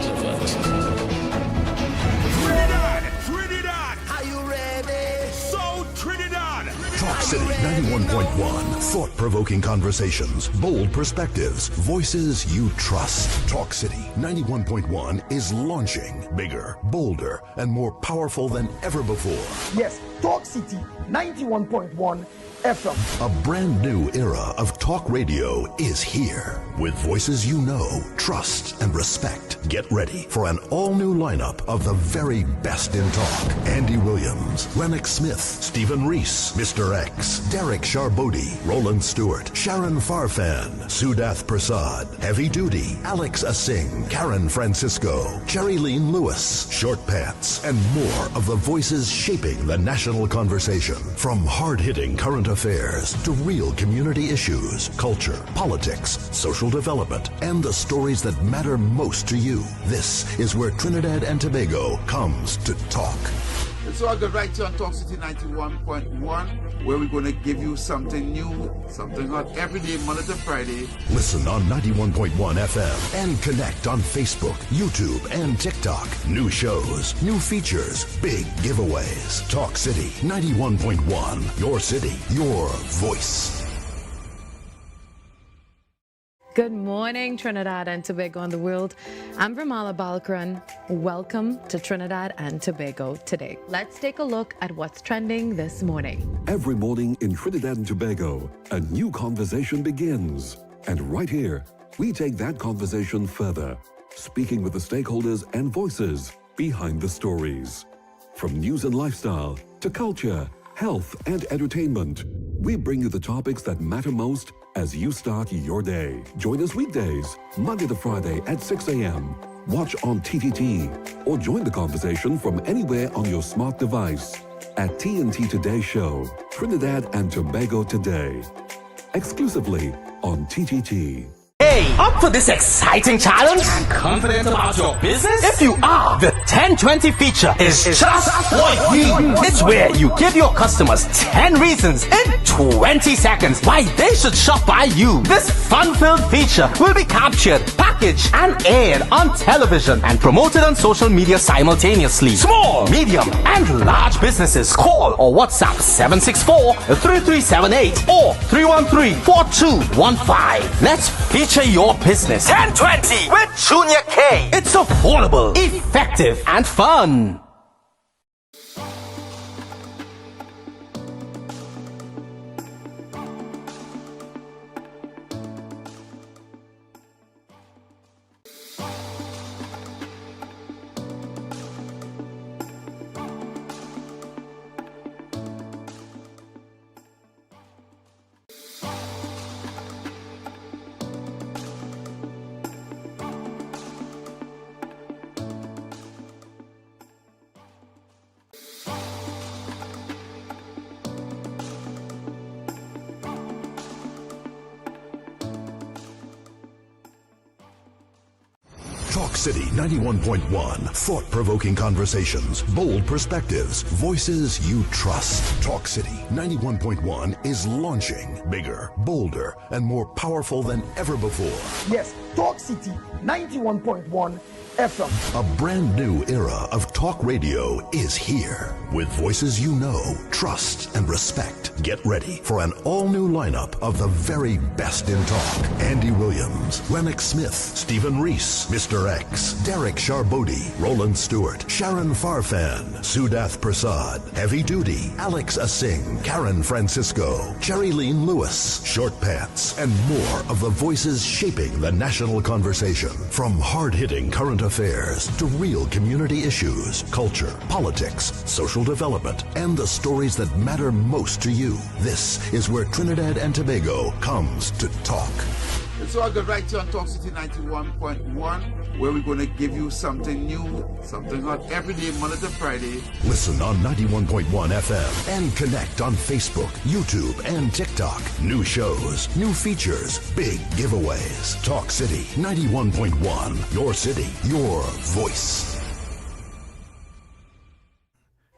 Trinidad! Are you ready? So Trinidad! Talk City 91.1. Thought-provoking conversations, bold perspectives, voices you trust. Talk City 91.1 is launching bigger, bolder, and more powerful than ever before. Yes, Talk City 91.1 FM. A brand new era of talk radio is here. With voices you know, trust, and respect. Get ready for an all-new lineup of the very best in talk. Andy Williams, Lennox Smith, Stephen Reese, Mr. X, Derek Charbodi, Roland Stewart, Sharon Farfan, Sudath Prasad, Heavy Duty, Alex Asing, Karen Francisco, Cherry-Leen Lewis, Short Pants, and more of the voices shaping the national conversation. From hard-hitting current affairs to real community issues, culture, politics, social development, and the stories that matter most to you. This is where Trinidad and Tobago comes to talk. So I go right here on Talk City 91.1, where we're going to give you something new, something hot every day, Monday to Friday. Listen on 91.1 FM and connect on Facebook, YouTube, and TikTok. New shows, new features, big giveaways. Talk City 91.1, your city, your voice. Good morning, Trinidad and Tobago and the world. I'm Ramala Balkaran. Welcome to Trinidad and Tobago today. Let's take a look at what's trending this morning. Every morning in Trinidad and Tobago, a new conversation begins. And right here, we take that conversation further, speaking with the stakeholders and voices behind the stories. From news and lifestyle to culture, health, and entertainment, we bring you the topics that matter most as you start your day. Join us weekdays, Monday to Friday at 6 a.m. Watch on TTT or join the conversation from anywhere on your smart device at TNT Today Show, Trinidad and Tobago Today. Exclusively on TTT. Hey, Hey, up for this exciting challenge? And confident about your business? If you are, the 1020 feature is just for you. It's where you give your customers 10 reasons in 20 seconds why they should shop by you. This fun-filled feature will be captured, packaged, and aired on television and promoted on social media simultaneously. Small, medium, and large businesses call or WhatsApp 764-3378 or 313-4215. Let's feature your business. 1020 with Junior K. It's affordable, effective, and fun. Talk City 91.1. Thought-provoking conversations, bold perspectives, voices you trust. Talk City 91.1 is launching bigger, bolder, and more powerful than ever before. Yes, Talk City 91.1 FM. A brand new era of talk radio is here. With voices you know, trust, and respect. Get ready for an all-new lineup of the very best in talk. Andy Williams, Lennox Smith, Stephen Reese, Mr. X, Derek Charbodi, Roland Stewart, Sharon Farfan, Sudath Prasad, Heavy Duty, Alex Asing, Karen Francisco, Cherry-Leen Lewis, Short Pants, and more of the voices shaping the national conversation. From hard-hitting current affairs to real community issues, culture, politics, social development, and the stories that matter most to you. This is where Trinidad and Tobago comes to talk. It's all good right here on Talk City 91.1, where we're going to give you something new, something hot every day, Monday to Friday. Listen on 91.1 FM and connect on Facebook, YouTube, and TikTok. New shows, new features, big giveaways. Talk City 91.1. Your city, your voice.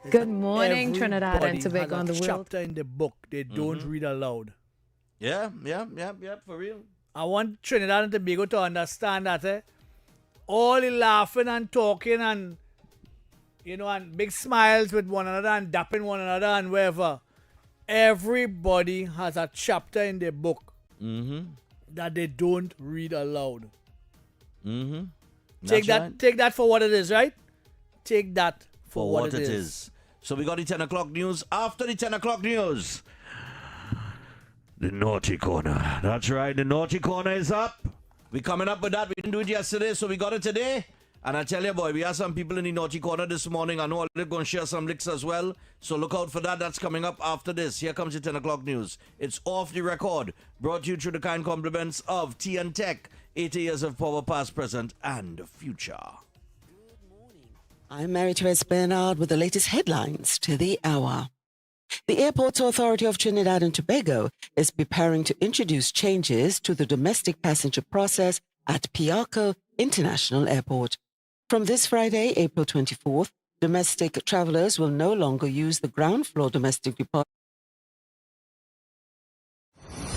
Good morning, Trinidad and Tobago on the world. Chapter in the book they don't read aloud. Yeah, for real. I want Trinidad and Tobago to understand that all the laughing and talking and and big smiles with one another and dapping one another and wherever. Everybody has a chapter in their book that they don't read aloud. Take that for what it is, right? Take that for what it is. So we got the 10 o'clock news. After the 10 o'clock news, the naughty corner. That's right, the naughty corner is up. We coming up with that. We didn't do it yesterday, so we got it today. And I tell you, boy, we have some people in the naughty corner this morning. I know they're going to share some licks as well. So look out for that. That's coming up after this. Here comes the 10 o'clock news. It's off the record. Brought to you through the kind compliments of TN Tech. 80 years of power, past, present, and future. I'm Mary-Therese Bernard with the latest headlines to the hour. The Airports Authority of Trinidad and Tobago is preparing to introduce changes to the domestic passenger process at Piarco International Airport. From this Friday, April 24th, domestic travelers will no longer use the ground floor domestic department.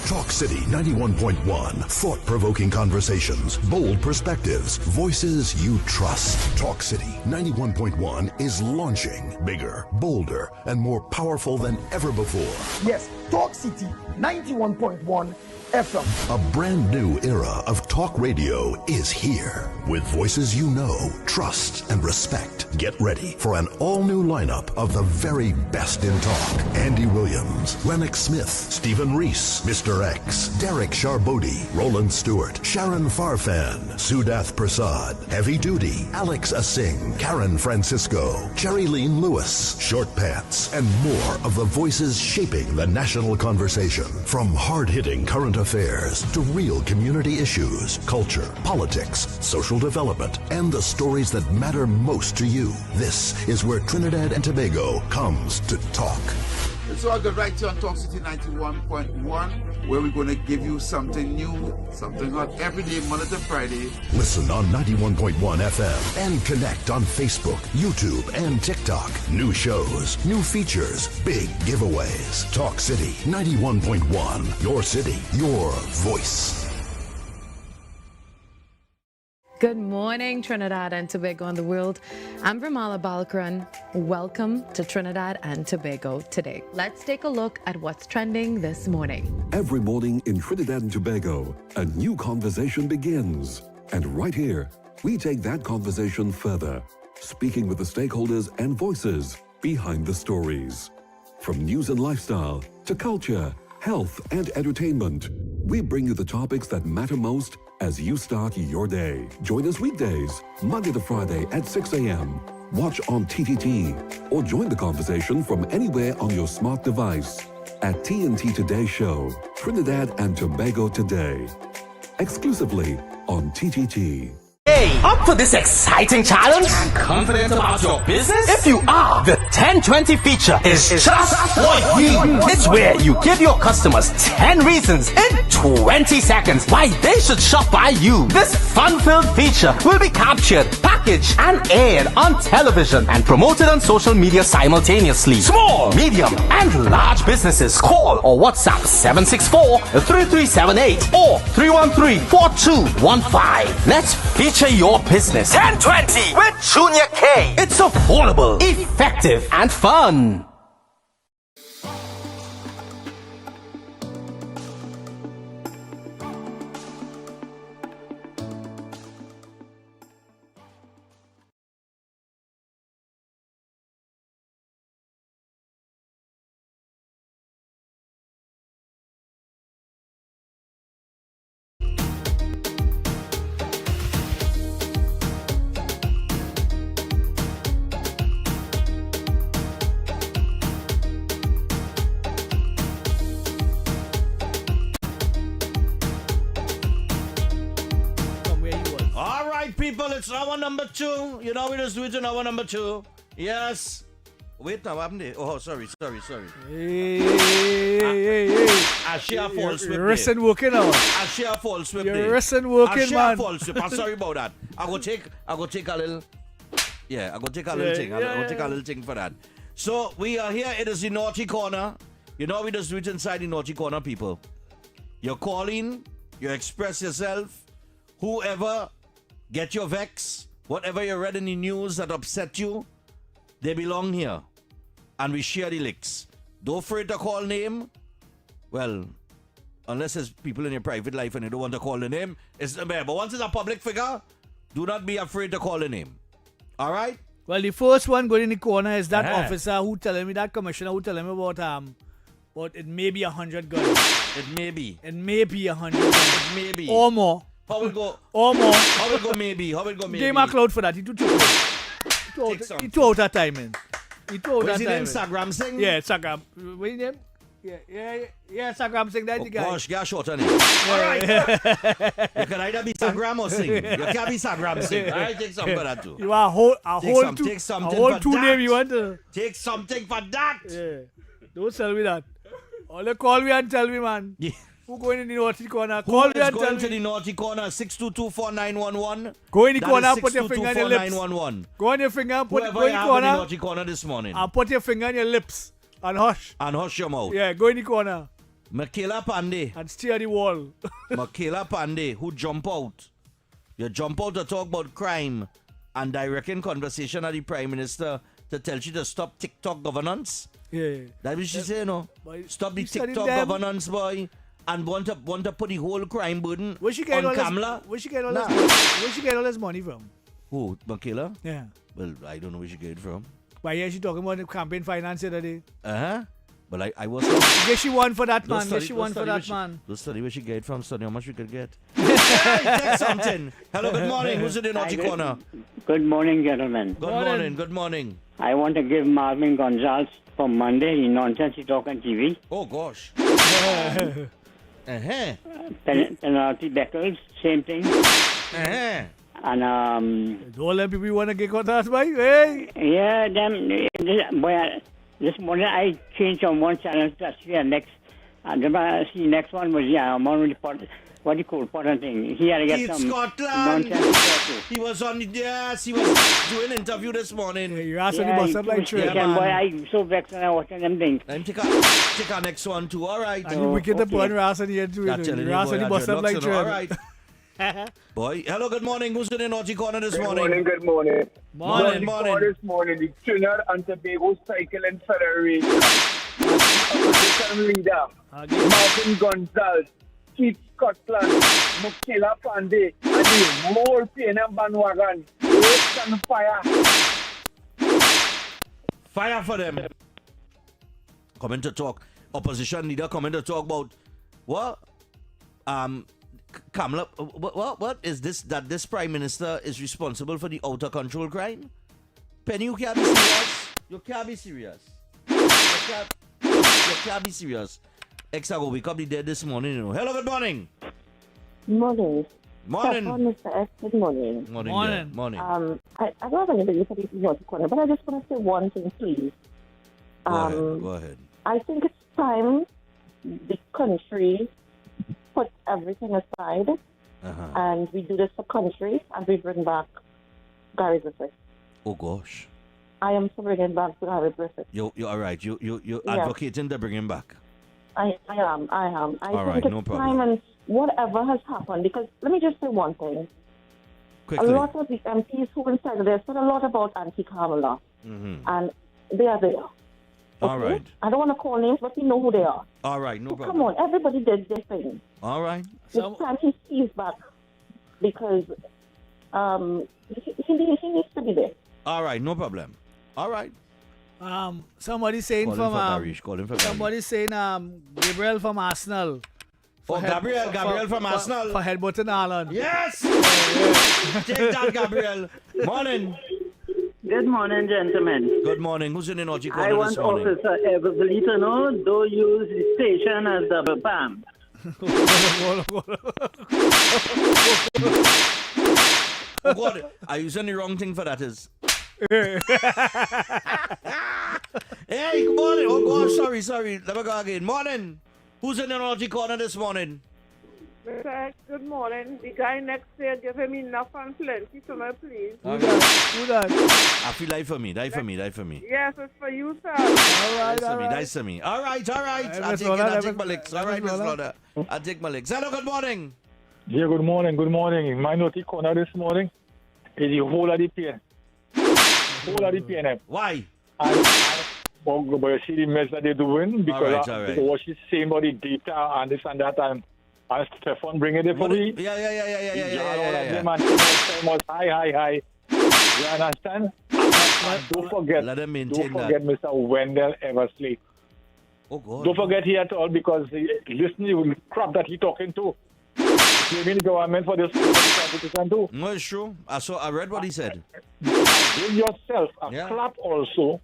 Talk City 91.1. Thought-provoking conversations, bold perspectives, voices you trust. Talk City 91.1 is launching bigger, bolder, and more powerful than ever before. Yes, Talk City 91.1 FM. A brand new era of talk radio is here. With voices you know, trust, and respect. Get ready for an all-new lineup of the very best in talk. Andy Williams, Lennox Smith, Stephen Reese, Mr. X, Derek Charbodi, Roland Stewart, Sharon Farfan, Sudath Prasad, Heavy Duty, Alex Asing, Karen Francisco, Cherry-Leen Lewis, Short Pants, and more of the voices shaping the national conversation. From hard-hitting current affairs to real community issues, culture, politics, social development, and the stories that matter most to you. This is where Trinidad and Tobago comes to talk. It's all good right here on Talk City 91.1, where we're going to give you something new, something hot every day, Monday to Friday. Listen on 91.1 FM and connect on Facebook, YouTube, and TikTok. New shows, new features, big giveaways. Talk City 91.1. Your city, your voice. Good morning, Trinidad and Tobago and the world. I'm Ramala Balkaran. Welcome to Trinidad and Tobago today. Let's take a look at what's trending this morning. Every morning in Trinidad and Tobago, a new conversation begins. And right here, we take that conversation further, speaking with the stakeholders and voices behind the stories. From news and lifestyle to culture, health, and entertainment, we bring you the topics that matter most as you start your day. Join us weekdays, Monday to Friday at 6 a.m. Watch on TTT or join the conversation from anywhere on your smart device at TNT Today Show, Trinidad and Tobago Today. Exclusively on TTT. Hey, up for this exciting challenge? And confident about your business? If you are, the 1020 feature is just for you. It's where you give your customers 10 reasons in 20 seconds why they should shop by you. This fun-filled feature will be captured, packaged, and aired on television and promoted on social media simultaneously. Small, medium, and large businesses call or WhatsApp 764-3378 or 313-4215. Let's feature your business. 1020 with Junior K. It's affordable, effective, and fun. People, it's hour number 2. You know we just do it in hour number 2. Yes. Wait now, what happened there? Oh, sorry. Hey. I share false whip. Your wrist ain't working out. I share false whip. Your wrist ain't working, man. False whip. I'm sorry about that. I go take a little. Yeah, I go take a little thing. I go take a little thing for that. So we are here. It is the Naughty Corner. You know we just do it inside the Naughty Corner, people. You call in, you express yourself. Whoever. Get your vex, whatever you read in the news that upset you, they belong here. And we share the licks. Don't afraid to call name. Well, unless it's people in your private life and you don't want to call the name, it's not bad. But once it's a public figure, do not be afraid to call the name. All right? Well, the first one going in the corner is that officer who telling me, that commissioner who telling me about it may be 100 guns. It may be. It may be 100 guns. It may be. Or more. How will go? Or more. How will go maybe? Give him a cloud for that. He too out of timing. He too out of timing. Is it Instagram thing? Yeah, Instagram. What's his name? Yeah, Instagram thing. That's the guy. Gosh, get short on it. Alright. You can either be Instagram or sing. You can't be Instagram sing. Alright, take some for that too. You want a whole two name you want to. Take something for that. Yeah. Don't tell me that. Only call me and tell me, man. Yeah. Who going in the naughty corner? Call me and tell me. To the naughty corner? 6224-911. Go in the corner, put your finger on your lips. 911. Go on your finger, go in the corner. Naughty corner this morning. And put your finger on your lips and hush. And hush your mouth. Yeah, go in the corner. Michaela Pandey. And stare at the wall. Michaela Pandey, who jump out. You jump out to talk about crime and directing conversation at the Prime Minister to tell you to stop TikTok governance. Yeah. That's what she say, no? Stop the TikTok governance, boy. And want to put the whole crime burden on Kamala. Where she get all this money from? Who? Michaela? Yeah. Well, I don't know where she get it from. But yeah, she talking about the campaign finance the other day. But I was... Yes, she won for that man. Yes, she won for that man. Don't study where she get it from. Study how much we could get. Take something. Hello, good morning. Who's in the naughty corner? Good morning, gentlemen. Good morning. I want to give Marvin Gonzalez for Monday. He nonsense he talk on TV. Oh, gosh. Penalty Beckles, same thing. And all them people want to get caught out by, hey? Yeah, them. Boy, This morning I changed from one channel to the next. And the next one was, I'm on report. What do you call important thing? He had to get some Scotland. nonsense. He was on, yes, he was doing an interview this morning. You asked when he bust up like trade. Boy, I'm so vexed when I watching them things. Then take our next one too, all right. And you wicked the boy and Ross and he had to Not telling you, Ross boy, and he bust up like all trade. right. Boy, hello, good morning. Who's in the naughty corner this Good morning? Good morning. Morning. This morning, the Trinidad and Tobago Cycling Federation leader, Martin Gonzalez, Keith Scotland, Mukila Pandey, and the more pain and bandwagon. Ocean fire. Fire for them. Coming to talk. Opposition leader coming to talk about what? Kamala, what is this? That this Prime Minister is responsible for the outer control crime? Penny, you can't be serious. You can't be serious. You can't be serious. Exago, wake up the dead this morning, you know. Hello, good morning. Morning. Morning. Stephan and Mr X, good morning. Morning. Yeah. Morning. I don't have anybody for this naughty corner, but I just want to say one thing, please. Go ahead. I think it's time the country put everything aside and we do this for country and we bring back Gary Griffith. Oh gosh. I am for bringing back Gary Griffith. You're all right. You advocating to bring him back. I am. All I right, think it's no problem. time, and whatever has happened, because let me just say one thing. Quickly. A lot of the MPs who inside there said a lot about anti-Kamala, and they are there. All right. I don't want to call names, but we know who they are. All right, no problem. Come on, everybody did their thing. All right. It's time he sees back, because he needs to be there. All right, no problem. All right. Somebody saying Call him for somebody saying Gabriel from Arsenal. Gabriel from Arsenal. For headbutting Ireland. Yes! Take that, Gabriel. Morning. Good morning, gentlemen. Good morning. Who's in the naughty corner I want this morning? Officer Everly to know, don't use the station as double pump. Oh God, are you using the wrong thing for that is? Hey, good morning. Oh God, sorry. Let me go again. Morning. Who's in the naughty corner this morning? Mr. X, good morning. The guy next day give him enough and plenty for me, please. Who that? I feel die for me. Yes, it's for you, sir. Nice to me. All right. I'll take my licks. All right, Miss Lauder. I'll take my licks. Hello, good morning. Yeah, good morning. My naughty corner this morning is the whole of the pain. Why? But you see the mess that they're doing because all right. what she's saying about the data and this and that and Stephan bringing it for me. Yeah. Man, was high. You understand? And don't forget Mr. Wendell Eversley. Oh God. Don't forget he at all because listen to the crap that he talking to. Blaming the government for this too. No, it's true. I read what he said. Give yourself a clap also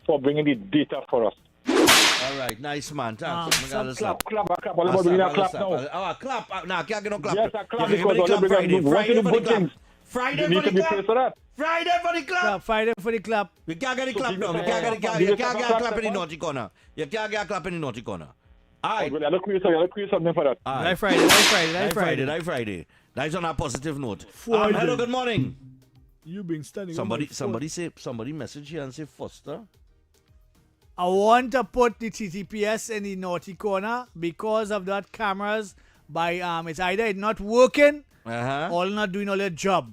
for bringing the data for us. All right, nice man. Thanks. Clap. All about doing a clap now. Clap. Nah, can't get no clap. Yes, a clap because all the Friday for the clap. Friday for the clap. Friday for the clap. Friday for the clap. We can't get a clap now. You can't get a clap in the naughty corner. You can't get a clap in the naughty corner. All right. I'll create something for that. Nice Friday. Nice on a positive note. Hello, good morning. You've been standing. Somebody message here and say Foster. I want to put the TTPS in the naughty corner because of that cameras by it's either it's not working or not doing all their job.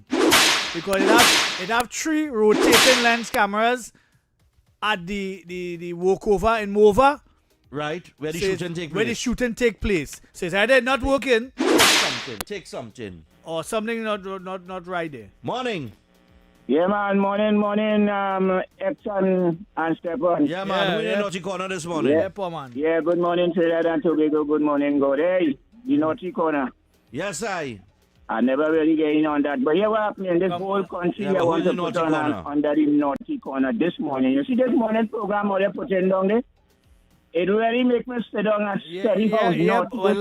Because it have 3 rotating lens cameras at the walkover in Mova. Right, where the shooting take place. So it's either not working. Take something. Or something not right there. Morning. Yeah, man. Morning, X and Stephan. Yeah, man. We're in the naughty corner this morning. Yeah, poor man. Yeah, good morning, Trinidad and Tobago. Good morning, God. Hey, the naughty corner. Yes, I never really getting on that. But yeah, what happened in this whole country, I want to put on under the naughty corner this morning. You see this morning program how they put in down there? It really make me sit down and study how naughty no.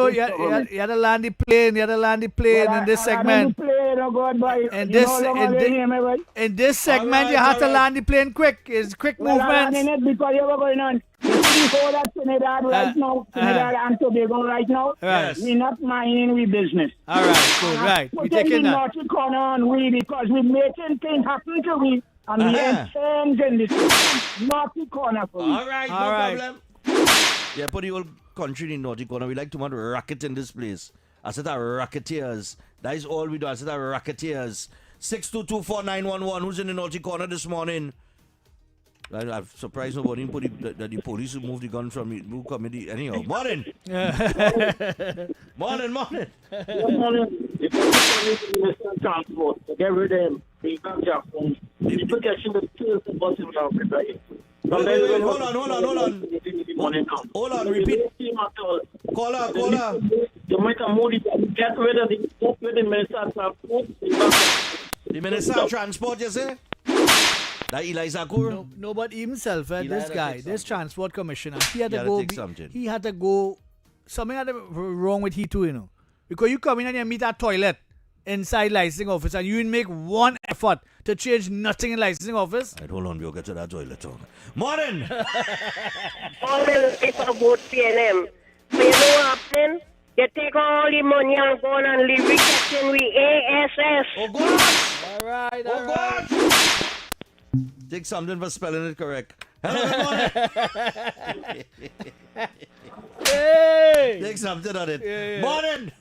You had to land the plane. In this segment. no good, boy. And You this, no longer and they hear me, boy. in this segment, you have to land the plane quick. It's quick Well, I'm movements. landing it because you were going on. You see the whole of Trinidad right now, Trinidad and Tobago right now. Yes. We're not minding we business. All right, good, right. We Putting taking the that. naughty corner on we because we're making things happen to we and we ain't changing the system. Naughty corner for we. All right, no problem. Yeah, put the whole country in naughty corner. We like too much racket in this place. I said that racketeers. That is all we do. I said that racketeers. 6224911. Who's in the naughty corner this morning? I'm surprised nobody put that the police who moved the gun from me. Who committee? Anyhow, morning. morning. Morning. If you Mr. Transport, get rid of him. He can't jump from. People catching the pills and bottom now. Wait, hold on. Hold on, repeat. Caller. You make a moody. Get rid of the Minister of Transport. The Minister of Transport, you say? That Eliza Kur? No, but himself, this guy, this transport commissioner, he had to go. Something had wrong with he too, you know. Because you come in and you meet a toilet inside licensing office and you make one effort to change nothing in licensing office. Right, hold on, we'll get to that toilet talk. Morning! Morning, it's about PNM. So you know what happening? You take all the money and go on and leave rejection with ASS. Oh, God! All right. God! Take something for spelling it correct. Hello, good morning. Hey! Take something on it. Morning!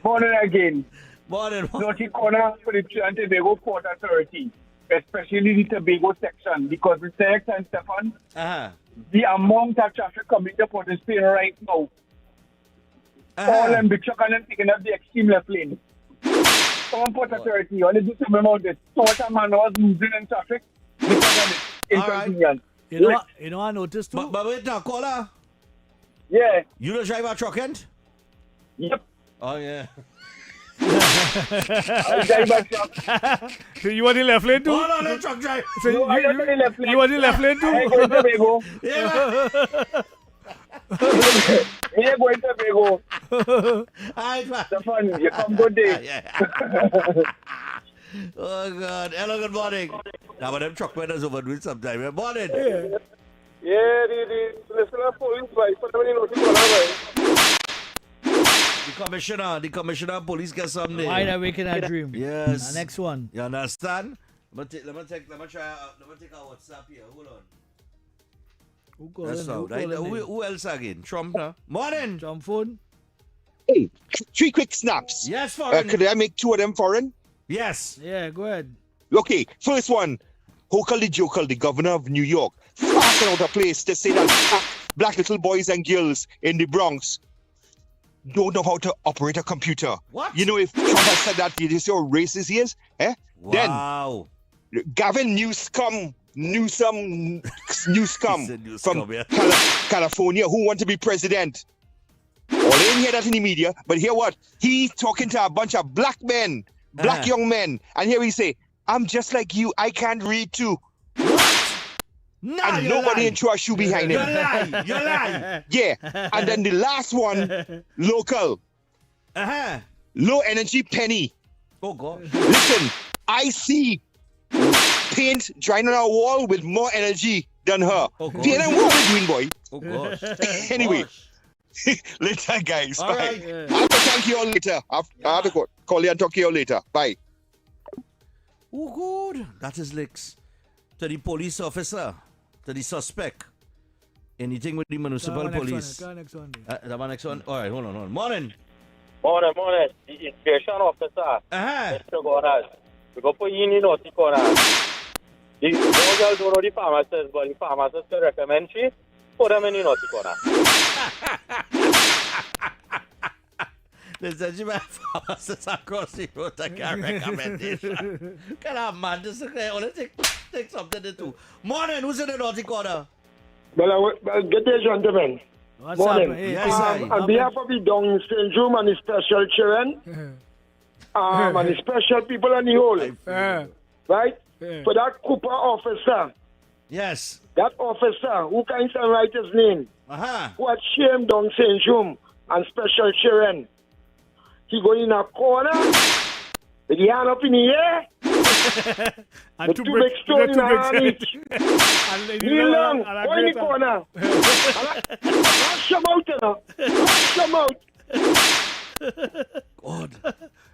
Morning again. Morning. Naughty corner for the Trinidad and Tobago Port Authority, especially the Tobago section, because the X and Stephan, the amount of traffic coming to Port of Spain right now, all them big truck and them picking up the extreme left lane. Some Port Authority, only do some amount of sort of man was losing in traffic because of the inconvenience. You know I noticed too. But wait now, caller. Yeah. You don't drive a truck end? Yep. Oh, yeah. I drive a truck. So you want the left lane too? Oh, no, let truck drive. So no, I don't the left lane. You want the left lane too? I go to Tobago. Yeah. Me going to Tobago. Alright, Stephan, you come good day. Oh, God. Hello, good morning. Now, but them truck vendors overdo it sometime. Good morning. Yeah, the Municipal police, right? For them, you know, The commissioner of police get something. Why are waking a dream? Yes. The next one. You understand? Let me take our WhatsApp here. Hold on. Who else again? Trump now. Morning. Trump phone. Hey, 3 quick snaps. Yes, foreign. Could I make 2 of them foreign? Yes. Yeah, go ahead. Okay, first one. Hochul the Jokel, the governor of New York, passing out a place to say that black little boys and girls in the Bronx don't know how to operate a computer. What? You know, if Trump had said that, you see how racist he is? Wow. Then, Gavin Newsom from California, who want to be president. Well, they didn't hear that in the media, but hear what? He's talking to a bunch of black men, black young men, and here he say, I'm just like you, I can't read too. No, and nobody in a shoe behind him. You're lying. Yeah. And then the last one, local. Low energy Penny. Oh, God. Listen, I see paint drying on our wall with more energy than her. Oh, God. PNM, what are you doing, boy? Oh, gosh. Anyway. Later, guys. All Bye. right. I have to thank you all later. I have to call you and talk to you all later. Bye. Oh, good. That is licks. To the police officer, to the suspect. Anything with the municipal police. Next one. That one next one? All right, hold on. Morning. Morning. The inspection officer. Mr. Gonas. We go put you in naughty corner. The girls don't know the pharmacist, but the pharmacist can recommend she put them in the naughty corner. Listen, you pharmacists across the road that can recommendation. Can I man this only take something to do. Morning, who's in the naughty corner? Well, good day, gentlemen. What's Morning. up? Hey, On behalf of the Down syndrome and the special children, and the special people on the whole, right? For that Cooper officer. Yes. That officer, who can't write his name, who had shame Down syndrome and special children. He go in a corner With the hand up in the air. And the two big stone in the hand each. Kneel down. Go in the corner. Rush them out, you know. Rush them out. God.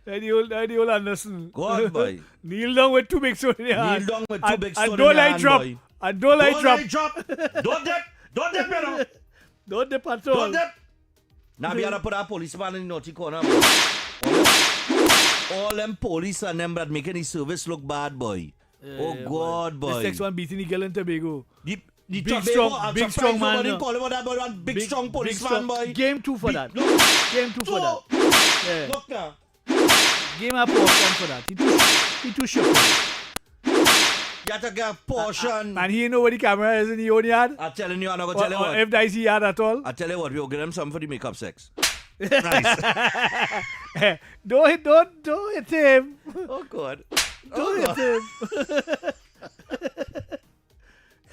The old Anderson. God, boy. Kneel down with two big stones in your hand. Kneel down with two big stones in And don't your like hand, drop. boy. And don't like drop. Don't dip. Don't dip, you know. Don't dip at all. Don't dip. Now we have to put a policeman in the naughty corner, boy. All them police and them that making the service look bad, boy. Oh, God, boy. This next one beating the girl in Tobago. The big Tobago, big strong man. Call him that, boy. One big strong policeman, boy. Game 2 for that. Game 2 for that. Yeah. Look now. Game a portion for that. He too sharp. You have to get a portion. And he know where the camera is in the own yard? I'm telling you, I'm not going to tell you what. If that's the yard at all? I tell you what, we'll get them something for the makeup sex. Nice. Don't hit him. Oh, God. Don't hit him.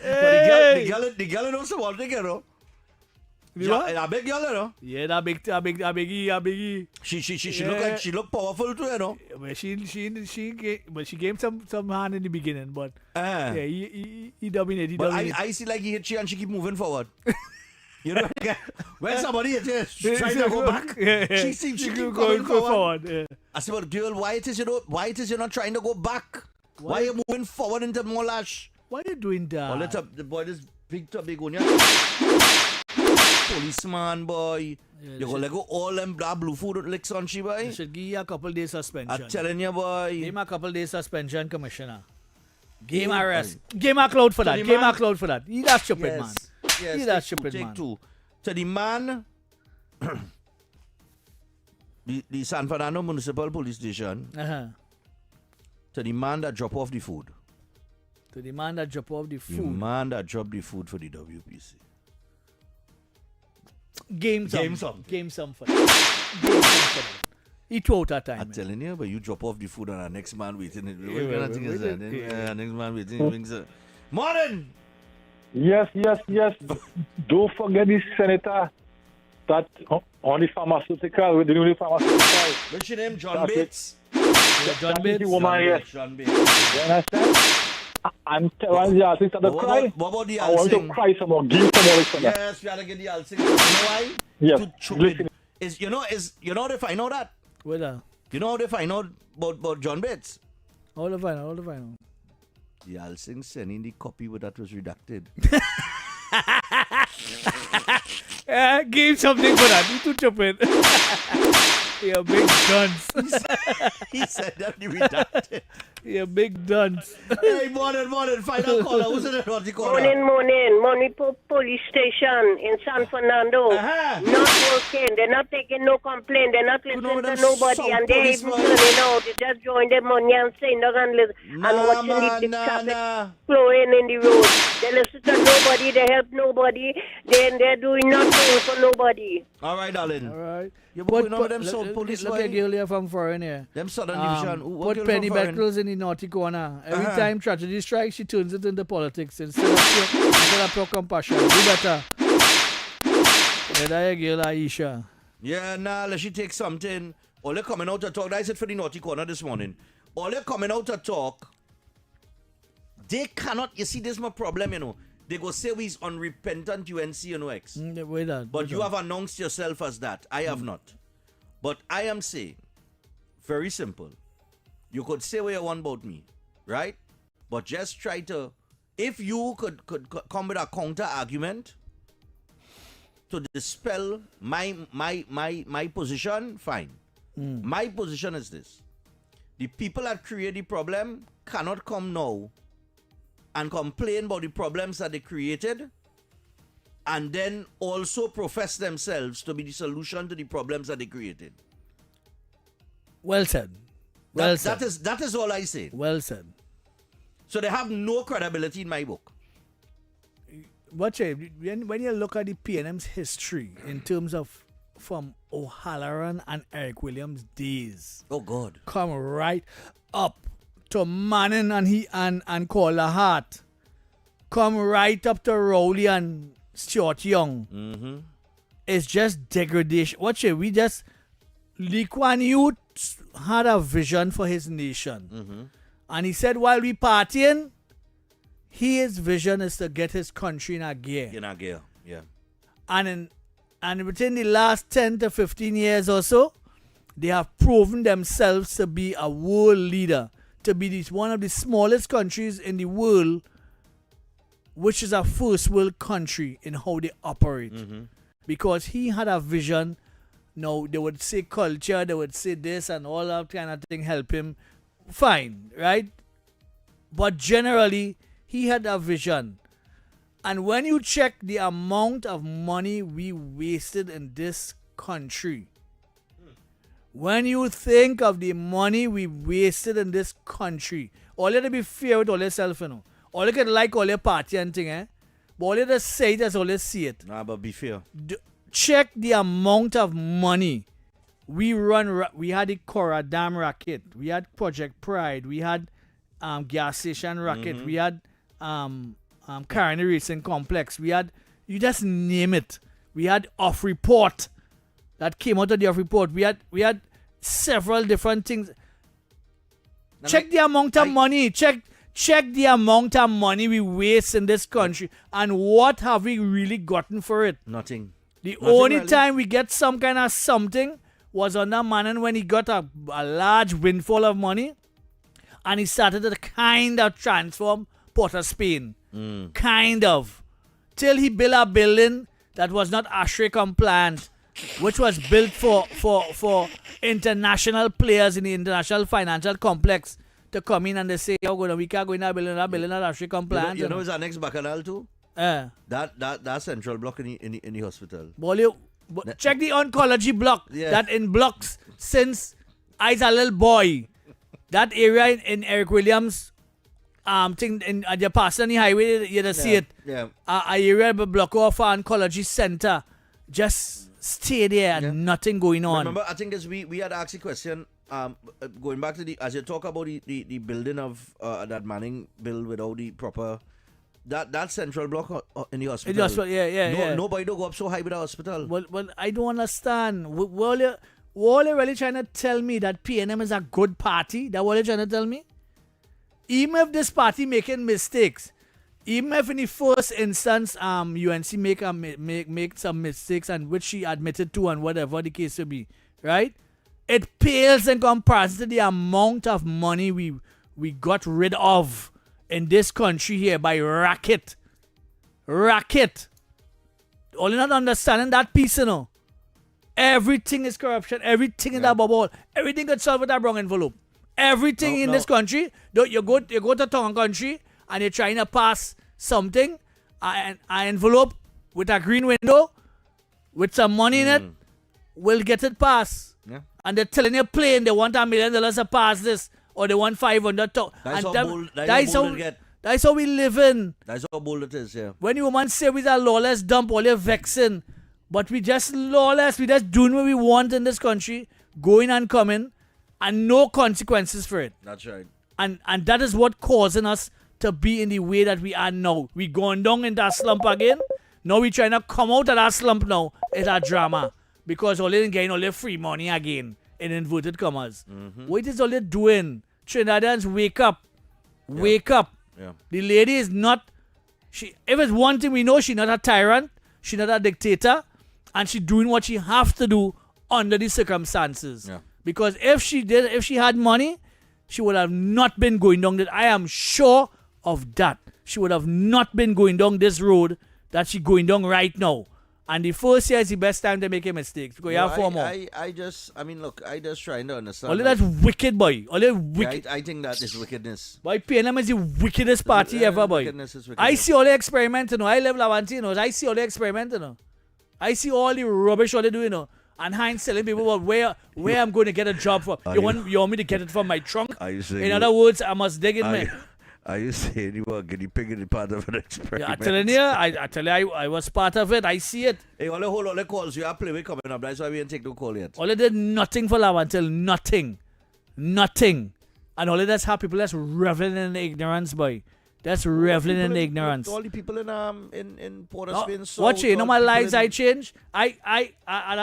But the girl knows what to get, no? What? A big girl, you know? Yeah, that biggie. She look powerful too, you know? But she gave some hand in the beginning, but yeah, he dominated. But I see like he hit you and she keep moving forward. You know, when somebody hits her, she's trying to go back. She seems she keep going forward. Yeah. I said, but girl, why it is you not trying to go back? Why are you moving forward into more lash? Why are you doing that? Oh, let's up the boy, this big on ya. Policeman boy. Yeah, you gonna let go all them blue food licks on she boy? They should give you a couple days suspension. I'm telling you, boy. Give him a couple days suspension, Commissioner. Give him arrest. Give him a cloud for that. Give him a cloud for that. He's that stupid man. Yes, he's that stupid man. Take two. To the man, the San Fernando Municipal Police Station, to the man that drop off the food. To the man that drop off the food. The man that drop the food for the WPC. Game some for that. He threw out that time. I'm telling you, but you drop off the food and our next man waiting. Next man waiting. Morning! Yes. Don't forget the senator that on the pharmaceutical, with the new pharmaceutical. What's your name? John Bates? John Bates? John Bates. You understand? And when the Alsing started to cry, what about the I want to cry some more, give some more for that. Yes, we had to get the Alsing. You know why? Yes. You know they find out that? Whether? You know how they find out about John Bates? How they find out? The Alsing sending the copy where that was redacted. Give something for that. You too stupid. You're big dunce. He said that he redacted. You're big dunce. Hey, morning. Final caller. Who's in the caller? Morning. Municipal Police Station in San Fernando. Not working. They're not taking no complaint. They're not listening to nobody. And they're even turning out. They just join their money and saying they're going to listen. And watching the traffic flowing in the road. They listen to nobody. They help nobody. They're doing nothing for nobody. All right, darling. All right. You put them South Police. Look at girl here from foreign here. Them Southern Division. Put Penny Beckles in the naughty corner. Every time tragedy strikes, she turns it into politics instead of pure compassion. Do better. Yeah, that girl Aisha. Yeah, let she take something. All they're coming out to talk. That's it for the naughty corner this morning. All they're coming out to talk. They cannot. You see, this is my problem, you know. They go say we's unrepentant UNC, you know, X. But you have announced yourself as that. I have not. But I am saying, very simple. You could say what you want about me, right? But just try to, if you could come with a counter argument to dispel my position, fine. My position is this. The people that create the problem cannot come now and complain about the problems that they created and then also profess themselves to be the solution to the problems that they created. Well said. That is all I say. Well said. So they have no credibility in my book. But when you look at the PNM's history in terms of from O'Halloran and Eric Williams' days. Oh God. Come right up to Manning and Caller Hart. Come right up to Rowley and Stuart Young. Mm-hmm. It's just degradation. We just Lee Kuan Yew had a vision for his nation. And he said while we partying, his vision is to get his country in a gear. In a gear, yeah. And within the last 10 to 15 years or so, they have proven themselves to be a world leader, to be one of the smallest countries in the world, which is a first world country in how they operate. Because he had a vision. Now, they would say culture, they would say this and all that kind of thing help him. Fine, right? But generally, he had a vision. And when you check the amount of money we wasted in this country, when you think of the money we wasted in this country, all you to be fair with all yourself, you know. All you can like all your party and thing, eh? But all you just say it as all you see it. Nah, but be fair. Check the amount of money we run. We had the Cora Dam racket. We had Project Pride. We had gas station racket. We had Carney Racing Complex. We had, you just name it. We had off report that came out of the off report. We had several different things. Check the amount of money. Check the amount of money we waste in this country, and what have we really gotten for it? Nothing. The only time we get some kind of something was under Manon when he got a large windfall of money, and he started to kind of transform Port of Spain. Kind of. Till he built a building that was not ASHRAE compliant, which was built for international players in the international financial complex to come in and they say, oh, we can't go in a building that ASHRAE compliant. You know it's our next bacchanal too? That central block in the hospital. Check the oncology block. That in blocks since I was a little boy. That area in Eric Williams thing in the pass on the highway, you see it. Yeah. A area of a block of an oncology center. Just stay there and nothing going on. Remember, I think as we had asked a question, going back to as you talk about the building of that Manning build without the proper that central block in the hospital. In the hospital, yeah. Nobody don't go up so high with the hospital. Well, I don't understand. What you really trying to tell me that PNM is a good party? That what you trying to tell me? Even if this party making mistakes, even if in the first instance UNC make some mistakes and which she admitted to and whatever the case will be, right? It pales in comparison to the amount of money we got rid of in this country here by racket. Only not understanding that piece, you know. Everything is corruption. Everything in that bubble. Everything gets solved with that wrong envelope. Everything in this country. You go to town country and you're trying to pass something, an envelope with a green window with some money in it, will get it passed. Yeah. And they're telling you plain they want $1 million to pass this, or they want 500. That's how we live in. That's how bold it is, yeah. When you man say we're a lawless dump, all you're vexing. But we just lawless. We just doing what we want in this country, going and coming, and no consequences for it. That's right. And that is what causing us to be in the way that we are now. We going down in that slump again. Now we trying to come out of that slump now. It's a drama. Because all they getting all their free money again, in inverted commas. What is all they doing? Trinidadians, wake up. Wake up. Yeah. The lady is not... If it's one thing we know, she's not a tyrant. She's not a dictator. And she's doing what she have to do under the circumstances. Yeah. Because if she had money, she would have not been going down that. I am sure of that. She would have not been going down this road that she's going down right now. And the first year is the best time to make a mistake. Because you have 4 more. I just trying to understand. All that's wicked, boy. All that wicked. I think that is wickedness. Boy, PNM is the wickedest party ever, boy. Wickedness is wickedness. I see all the experiment, you know. I live Lavantino. I see all the experiment, you know. I see all the rubbish all they do, you know. And Heinz telling people about where I'm going to get a job from. You want me to get it from my trunk? In other words, I must dig in me. Are you saying you were guinea pig in part of an experiment? Yeah, I tell you, I was part of it. I see it. Hey, all the calls you have play with coming up. That's why we didn't take no call yet. All they did nothing for Lavantil. Nothing. And all that's how people that's reveling in ignorance, boy. That's reveling in ignorance. All the people in Port of Spain. Watch it. You know my lives I changed. I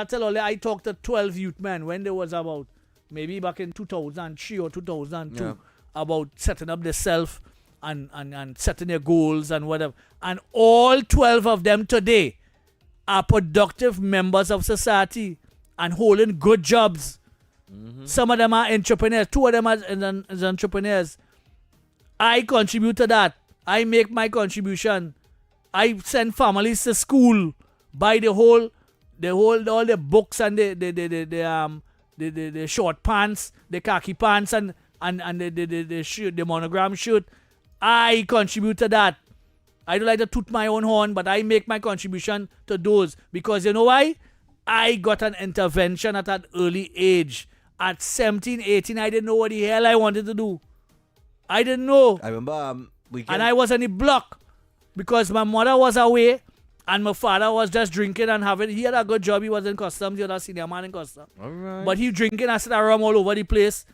tell all I talked to 12 youth men when there was about maybe back in 2003 or 2002, about setting up themselves and setting their goals and whatever. And all 12 of them today are productive members of society and holding good jobs. Some of them are entrepreneurs. 2 of them are entrepreneurs. I contribute to that. I make my contribution. I send families to school, buy all the books and the short pants, the khaki pants and the monogram shirt. I contribute to that. I don't like to toot my own horn, but I make my contribution to those because you know why? I got an intervention at an early age. At 17, 18, I didn't know what the hell I wanted to do. I didn't know. I remember and I was on the block because my mother was away and my father was just drinking and having. He had a good job. He was in customs. He was a senior man in customs. All right. But he drinking and sitting around all over the place.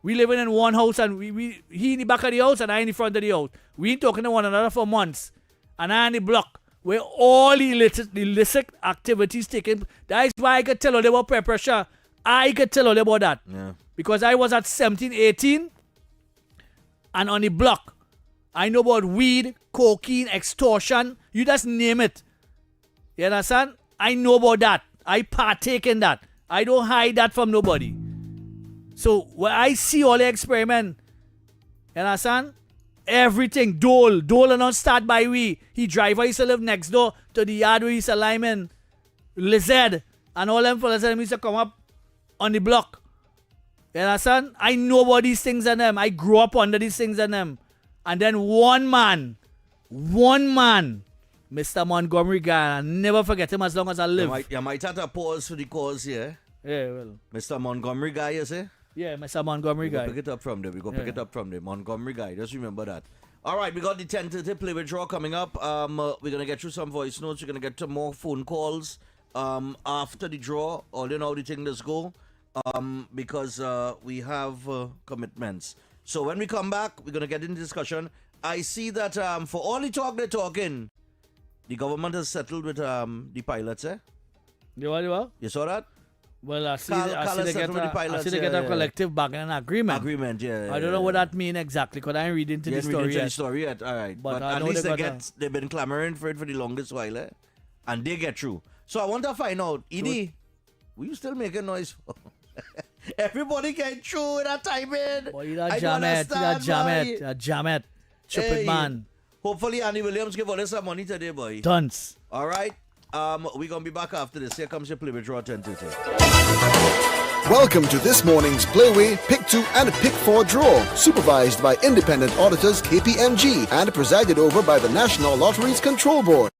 We living in one house and he in the back of the house and I in the front of the house. We ain't talking to one another for months. And I on the block where all the illicit activities taking. That's why I could tell you about peer pressure. I could tell you about that. Yeah. Because I was at 17, 18 and on the block. I know about weed, cocaine, extortion. You just name it. You understand? I know about that. I partake in that. I don't hide that from nobody. So when I see all the experiment, you understand? Everything, Dole and not start by we. He driver used to live next door to the yard where he used to lineman. Lizard and all them fellas used to come up on the block. You understand? I know about these things and them. I grew up under these things and them. And then one man, Mr. Montgomery guy, I'll never forget him as long as I live. You might have to pause for the cause here. Yeah, well. Mr. Montgomery guy, you say? Yeah, Mr. Montgomery guy. Pick it up from there. We go pick it up from there. Montgomery guy. Just remember that. All right, we got the tentative play with draw coming up. We're going to get through some voice notes. We're going to get to more phone calls after the draw. All in all, the thing does go because we have commitments. So when we come back, we're going to get into discussion. I see that for all the talk they're talking, the government has settled with the pilots, eh? You what? You saw that? Well, I see they get a collective bargaining agreement. I don't know what that means exactly because I ain't reading to the story yet. All right. But at least they've been clamoring for it for the longest while, eh? And they get through. So I want to find out, Edie, were you still making noise? Everybody get through that timing. Boy, you jam it. Stupid man. Hopefully Andy Williams give us some money today, boy. Tons. All right. We're going to be back after this. Here comes your play with draw 10 today. Welcome to this morning's Playway Pick 2 and Pick 4 draw, supervised by independent auditors KPMG and presided over by the National Lotteries Control Board.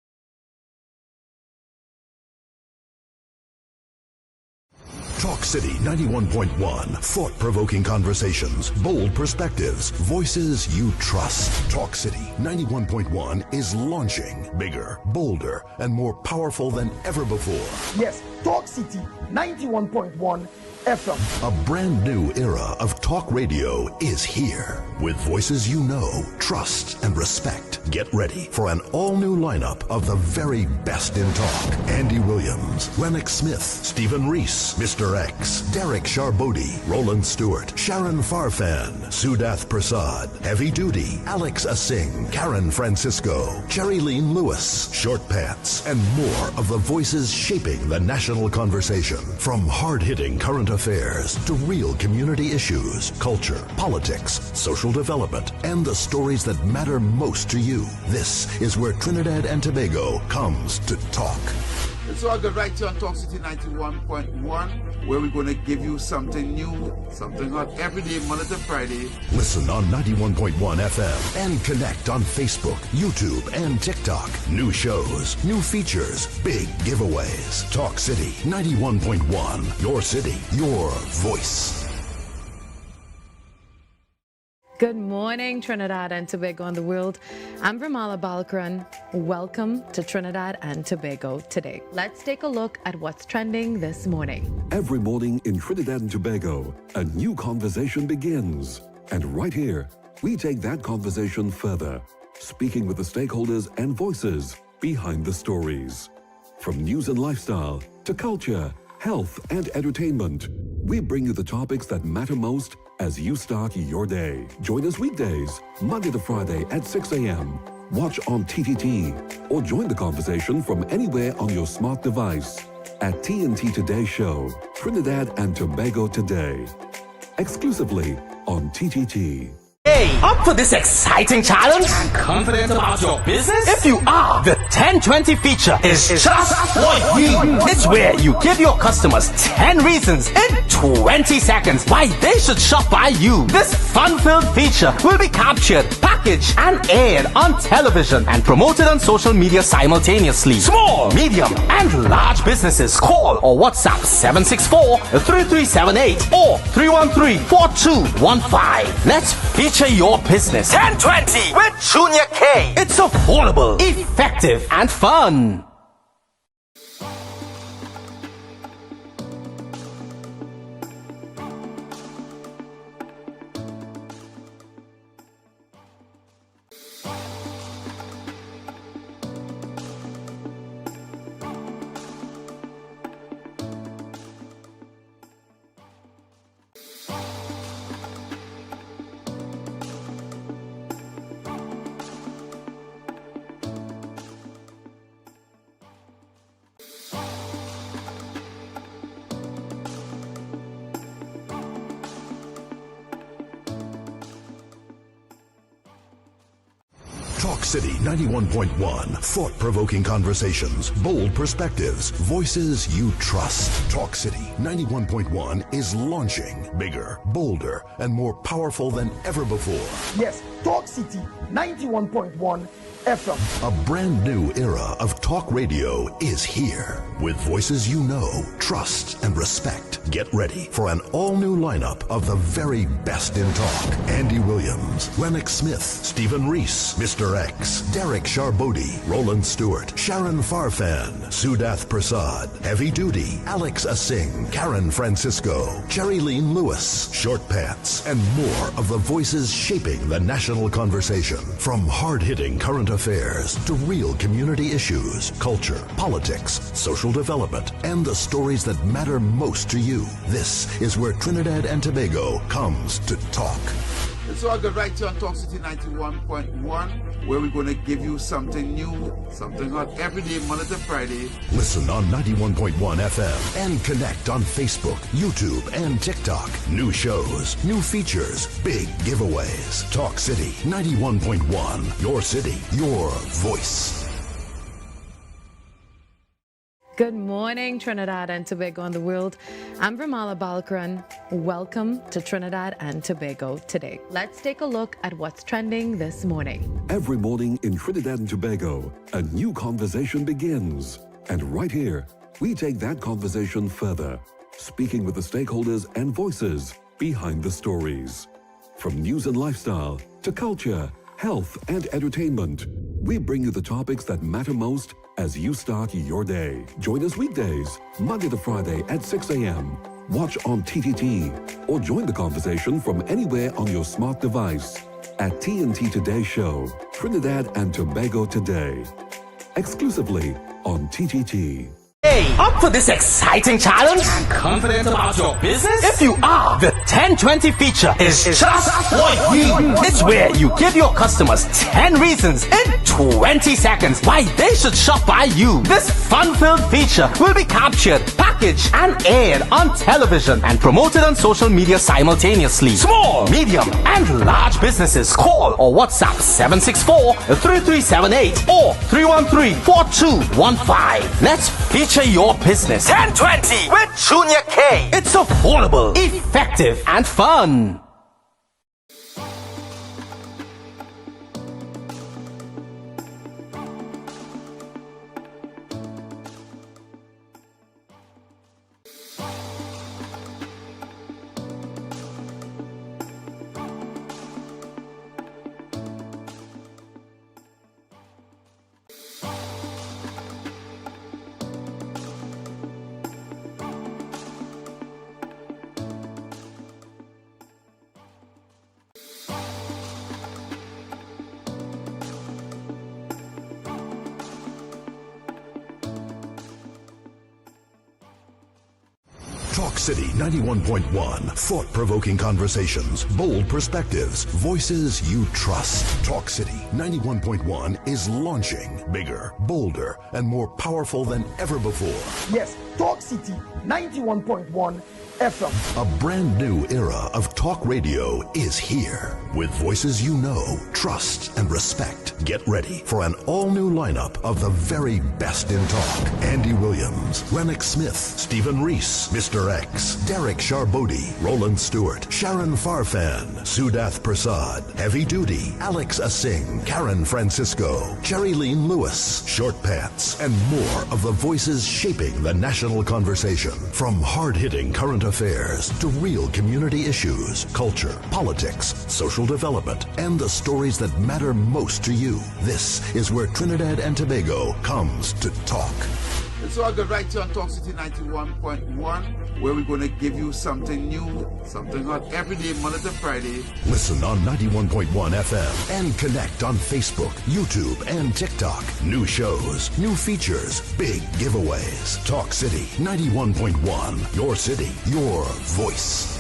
Talk City 91.1. Thought-provoking conversations, bold perspectives, voices you trust. Talk City 91.1 is launching bigger, bolder, and more powerful than ever before. Yes, Talk City 91.1 FM. A brand new era of talk radio is here. With voices you know, trust, and respect. Get ready for an all-new lineup of the very best in talk. Andy Williams, Lennox Smith, Stephen Reese, Mr. X, Derek Charbodi, Roland Stewart, Sharon Farfan, Sudath Prasad, Heavy Duty, Alex Asing, Karen Francisco, Cherry Lean Lewis, Short Pants, and more of the voices shaping the national conversation. From hard-hitting current affairs to real community issues, culture, politics, social development, and the stories that matter most to you. This is where Trinidad and Tobago comes to talk. It's all good right here on Talk City 91.1, where we're going to give you something new, something hot every day, Monday to Friday. Listen on 91.1 FM and connect on Facebook, YouTube, and TikTok. New shows, new features, big giveaways. Talk City 91.1. Your city, your voice. Good morning, Trinidad and Tobago and the world. I'm Ramala Balkaran. Welcome to Trinidad and Tobago today. Let's take a look at what's trending this morning. Every morning in Trinidad and Tobago, a new conversation begins. And right here, we take that conversation further, speaking with the stakeholders and voices behind the stories. From news and lifestyle to culture, health and entertainment, we bring you the topics that matter most as you start your day. Join us weekdays, Monday to Friday at 6 a.m. Watch on TTT or join the conversation from anywhere on your smart device at TNT Today Show, Trinidad and Tobago Today. Exclusively on TTT. Hey, up for this exciting challenge? Confident about your business? If you are, the 1020 feature is just for you. It's where you give your customers 10 reasons in 20 seconds why they should shop by you. This fun-filled feature will be captured, packaged, and aired on television and promoted on social media simultaneously. Small, medium, and large businesses call or WhatsApp 764-3378 or 313-4215. Let's feature your business. 1020 with Junior K. It's affordable, effective, and fun. Talk City 91.1. Thought-provoking conversations, bold perspectives, voices you trust. Talk City 91.1 is launching bigger, bolder, and more powerful than ever before. Yes, Talk City 91.1 FM. A brand new era of talk radio is here. With voices you know, trust, and respect. Get ready for an all-new lineup of the very best in talk. Andy Williams, Lennox Smith, Stephen Reese, Mr. X, Derek Charbodi, Roland Stewart, Sharon Farfan, Sudath Prasad, Heavy Duty, Alex Asing, Karen Francisco, Cherry Lean Lewis, Short Pants, and more of the voices shaping the national conversation. From hard-hitting current affairs to real community issues, culture, politics, social development, and the stories that matter most to you. This is where Trinidad and Tobago comes to talk. It's all good right here on Talk City 91.1, where we're going to give you something new, something hot every day, Monday to Friday. Listen on 91.1 FM and connect on Facebook, YouTube, and TikTok. New shows, new features, big giveaways. Talk City 91.1. Your city, your voice. Good morning, Trinidad and Tobago and the world. I'm Ramala Balkaran. Welcome to Trinidad and Tobago today. Let's take a look at what's trending this morning. Every morning in Trinidad and Tobago, a new conversation begins. And right here, we take that conversation further, speaking with the stakeholders and voices behind the stories. From news and lifestyle to culture, health, and entertainment, we bring you the topics that matter most as you start your day. Join us weekdays, Monday to Friday at 6 a.m. Watch on TTT or join the conversation from anywhere on your smart device at TNT Today Show, Trinidad and Tobago Today. Exclusively on TTT. Hey, up for this exciting challenge? Confident about your business? If you are, the 1020 feature is just for you. It's where you give your customers 10 reasons in 20 seconds why they should shop by you. This fun-filled feature will be captured, packaged, and aired on television and promoted on social media simultaneously. Small, medium, and large businesses call or WhatsApp 764-3378 or 313-4215. Let's feature your business. 1020 with Junior K. It's affordable, effective, and fun. Talk City 91.1. Thought-provoking conversations, bold perspectives, voices you trust. Talk City 91.1 is launching bigger, bolder, and more powerful than ever before. Yes, Talk City 91.1 FM. A brand new era of talk radio is here. With voices you know, trust, and respect. Get ready for an all-new lineup of the very best in talk. Andy Williams, Lennox Smith, Stephen Reese, Mr. X, Derek Charbodi, Roland Stewart, Sharon Farfan, Sudath Prasad, Heavy Duty, Alex Asing, Karen Francisco, Cherry-Leen Lewis, Short Pants, and more of the voices shaping the national conversation. From hard-hitting current affairs to real community issues, culture, politics, social development, and the stories that matter most to you. This is where Trinidad and Tobago comes to talk. It's all good right here on Talk City 91.1, where we're going to give you something new, something hot every day, Monday to Friday. Listen on 91.1 FM and connect on Facebook, YouTube, and TikTok. New shows, new features, big giveaways. Talk City 91.1. Your city, your voice.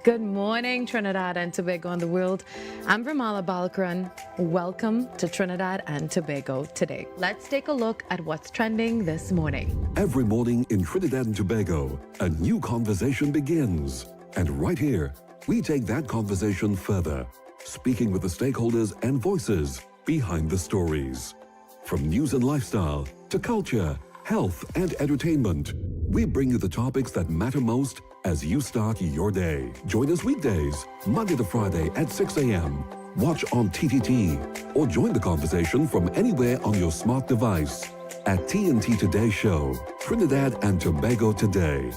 Good morning, Trinidad and Tobago and the world. I'm Ramala Balkaran. Welcome to Trinidad and Tobago today. Let's take a look at what's trending this morning. Every morning in Trinidad and Tobago, a new conversation begins. And right here, we take that conversation further, speaking with the stakeholders and voices behind the stories. From news and lifestyle to culture, health, and entertainment, we bring you the topics that matter most as you start your day. Join us weekdays, Monday to Friday at 6 a.m. Watch on TTT or join the conversation from anywhere on your smart device at TNT Today Show, Trinidad and Tobago Today.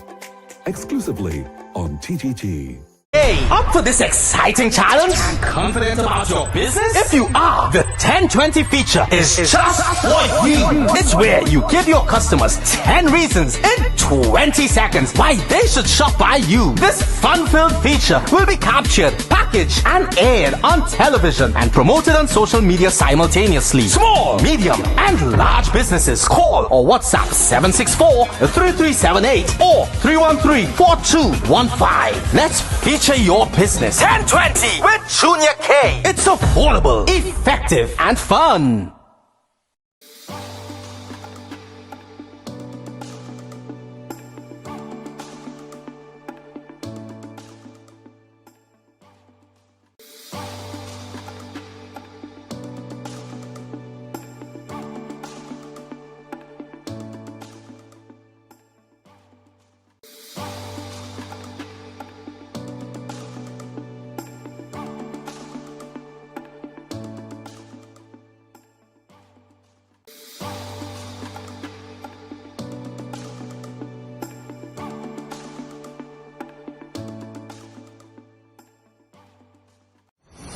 Exclusively on TTT. Hey, up for this exciting challenge? And confident about your business? If you are, the 1020 feature is just for you. It's where you give your customers 10 reasons in 20 seconds why they should shop by you. This fun-filled feature will be captured, packaged, and aired on television and promoted on social media simultaneously. Small, medium, and large businesses call or WhatsApp 764-3378 or 313-4215. Let's feature your business 1020 with Junior K. It's affordable, effective, and fun.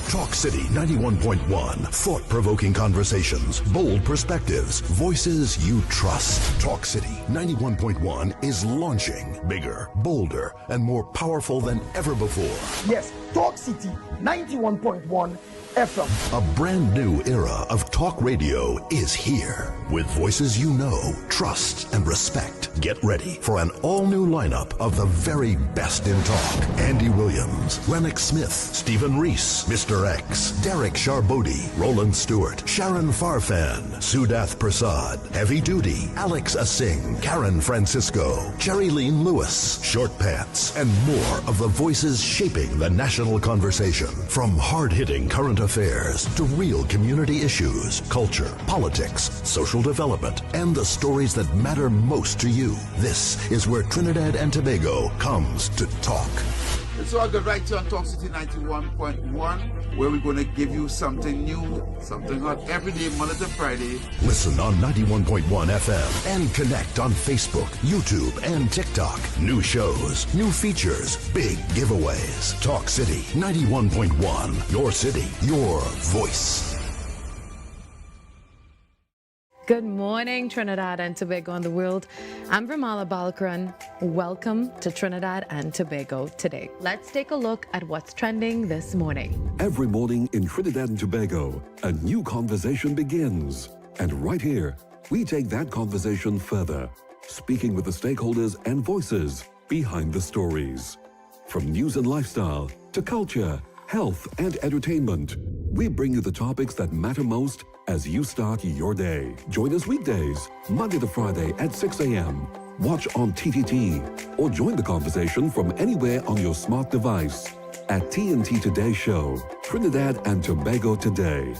Talk City 91.1. Thought-provoking conversations, bold perspectives, voices you trust. Talk City 91.1 is launching bigger, bolder, and more powerful than ever before. Yes, Talk City 91.1 FM. A brand new era of talk radio is here. With voices you know, trust, and respect. Get ready for an all-new lineup of the very best in talk. Andy Williams, Lennox Smith, Stephen Reese, Mr. X, Derek Charbodi, Roland Stewart, Sharon Farfan, Sudath Prasad, Heavy Duty, Alex Asing, Karen Francisco, Cherry-Leen Lewis, Short Pants, and more of the voices shaping the national conversation. From hard-hitting current affairs to real community issues, culture, politics, social development, and the stories that matter most to you. This is where Trinidad and Tobago comes to talk. It's all good right here on Talk City 91.1, where we're going to give you something new, something hot every day, Monday to Friday. Listen on 91.1 FM and connect on Facebook, YouTube, and TikTok. New shows, new features, big giveaways. Talk City 91.1. Your city, your voice. Good morning, Trinidad and Tobago and the world. I'm Ramala Balkaran. Welcome to Trinidad and Tobago today. Let's take a look at what's trending this morning. Every morning in Trinidad and Tobago, a new conversation begins. And right here, we take that conversation further, speaking with the stakeholders and voices behind the stories. From news and lifestyle to culture, health and entertainment, we bring you the topics that matter most as you start your day. Join us weekdays, Monday to Friday at 6 a.m. Watch on TTT or join the conversation from anywhere on your smart device at TNT Today Show, Trinidad and Tobago Today.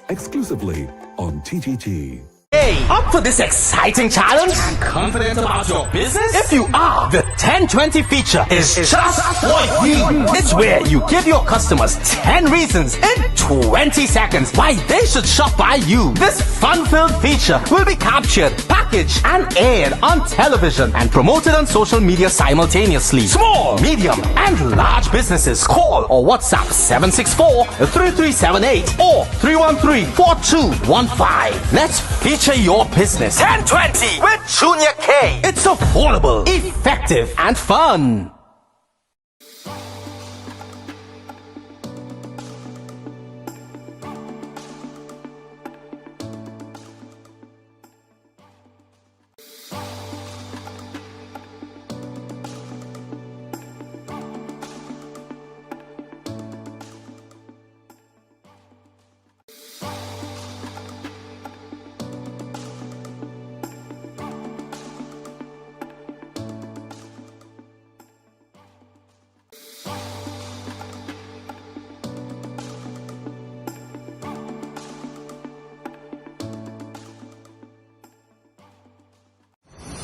Exclusively on TTT. Hey, up for this exciting challenge? And confident about your business? If you are, the 1020 feature is just what you need. It's where you give your customers 10 reasons in 20 seconds why they should shop by you. This fun-filled feature will be captured, packaged, and aired on television and promoted on social media simultaneously. Small, medium, and large businesses call or WhatsApp 764-3378 or 313-4215. Let's feature your business. 1020 with Junior K. It's affordable, effective, and fun.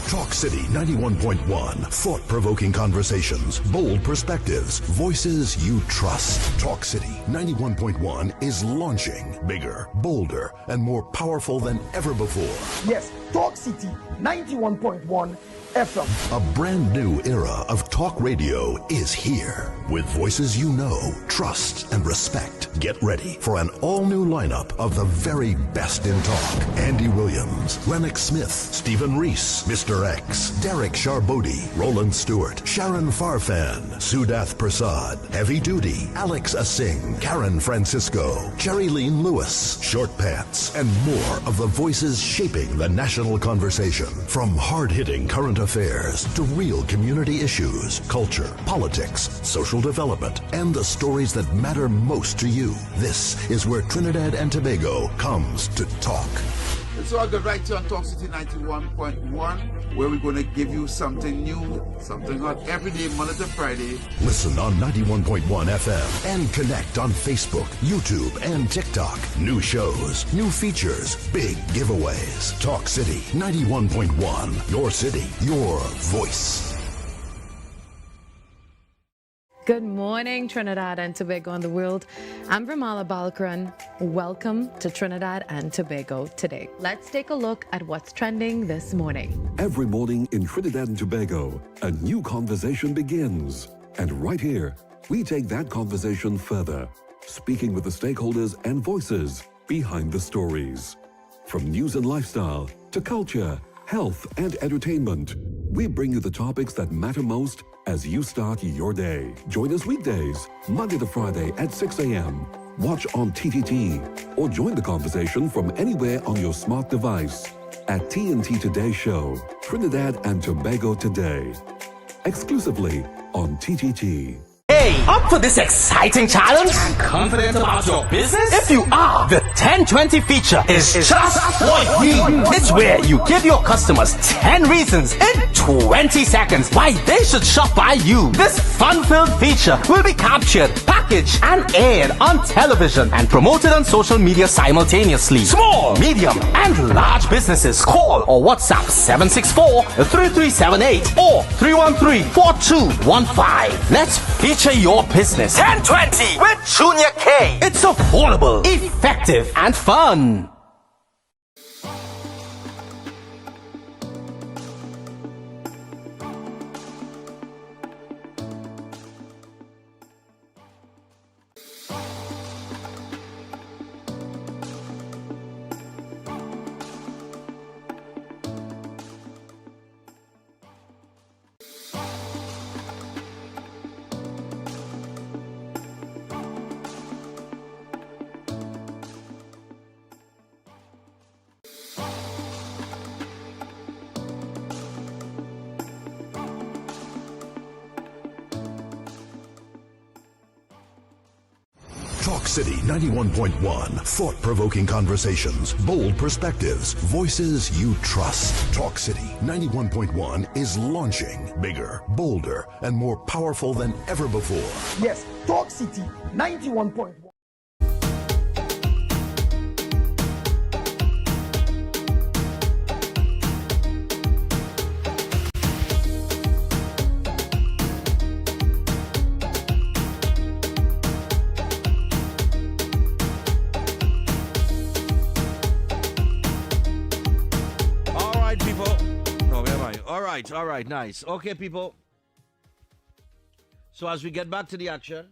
Talk City 91.1. Thought-provoking conversations, bold perspectives, voices you trust. Talk City 91.1 is launching bigger, bolder, and more powerful than ever before. Yes, Talk City 91.1 FM. A brand new era of talk radio is here. With voices you know, trust, and respect. Get ready for an all-new lineup of the very best in talk. Andy Williams, Lennox Smith, Stephen Reese, Mr. X, Derek Charbodi, Roland Stewart, Sharon Farfan, Sudath Prasad, Heavy Duty, Alex Asing, Karen Francisco, Cherry-Leen Lewis, Short Pants, and more of the voices shaping the national conversation. From hard-hitting current affairs to real community issues, culture, politics, social development, and the stories that matter most to you. This is where Trinidad and Tobago comes to talk. It's all good right here on Talk City 91.1, where we're going to give you something new, something hot every day, Monday to Friday. Listen on 91.1 FM and connect on Facebook, YouTube, and TikTok. New shows, new features, big giveaways. Talk City 91.1. Your city, your voice. Good morning, Trinidad and Tobago and the world. I'm Ramala Balkaran. Welcome to Trinidad and Tobago today. Let's take a look at what's trending this morning. Every morning in Trinidad and Tobago, a new conversation begins. And right here, we take that conversation further, speaking with the stakeholders and voices behind the stories. From news and lifestyle to culture, health, and entertainment, we bring you the topics that matter most as you start your day. Join us weekdays, Monday to Friday at 6 a.m. Watch on TTT or join the conversation from anywhere on your smart device at TNT Today Show, Trinidad and Tobago Today. Exclusively on TTT. Hey, up for this exciting challenge? And confident about your business? If you are, the 1020 feature is just what you need. It's where you give your customers 10 reasons in 20 seconds why they should shop by you. This fun-filled feature will be captured, packaged, and aired on television and promoted on social media simultaneously. Small, medium, and large businesses call or WhatsApp 764-3378 or 313-4215. Let's feature your business. 1020 with Junior K. It's affordable, effective, and fun. Talk City 91.1. Thought-provoking conversations, bold perspectives, voices you trust. Talk City 91.1 is launching bigger, bolder, and more powerful than ever before. Yes, Talk City 91.1. All right, nice. Okay, people. So as we get back to the action,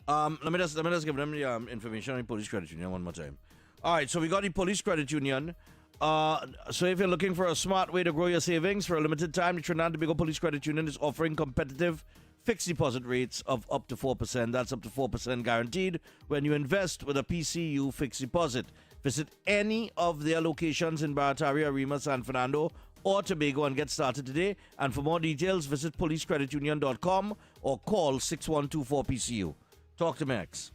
let me just give them the information on the police credit union one more time. All right, so we got the police credit union. So if you're looking for a smart way to grow your savings for a limited time, the Trinidad and Tobago Police Credit Union is offering competitive fixed deposit rates of up to 4%. That's up to 4% guaranteed when you invest with a PCU fixed deposit. Visit any of their locations in Barataria, Arima, San Fernando, or Tobago and get started today. And for more details, visit policecreditunion.com or call 6124-PCU. Talk to Max.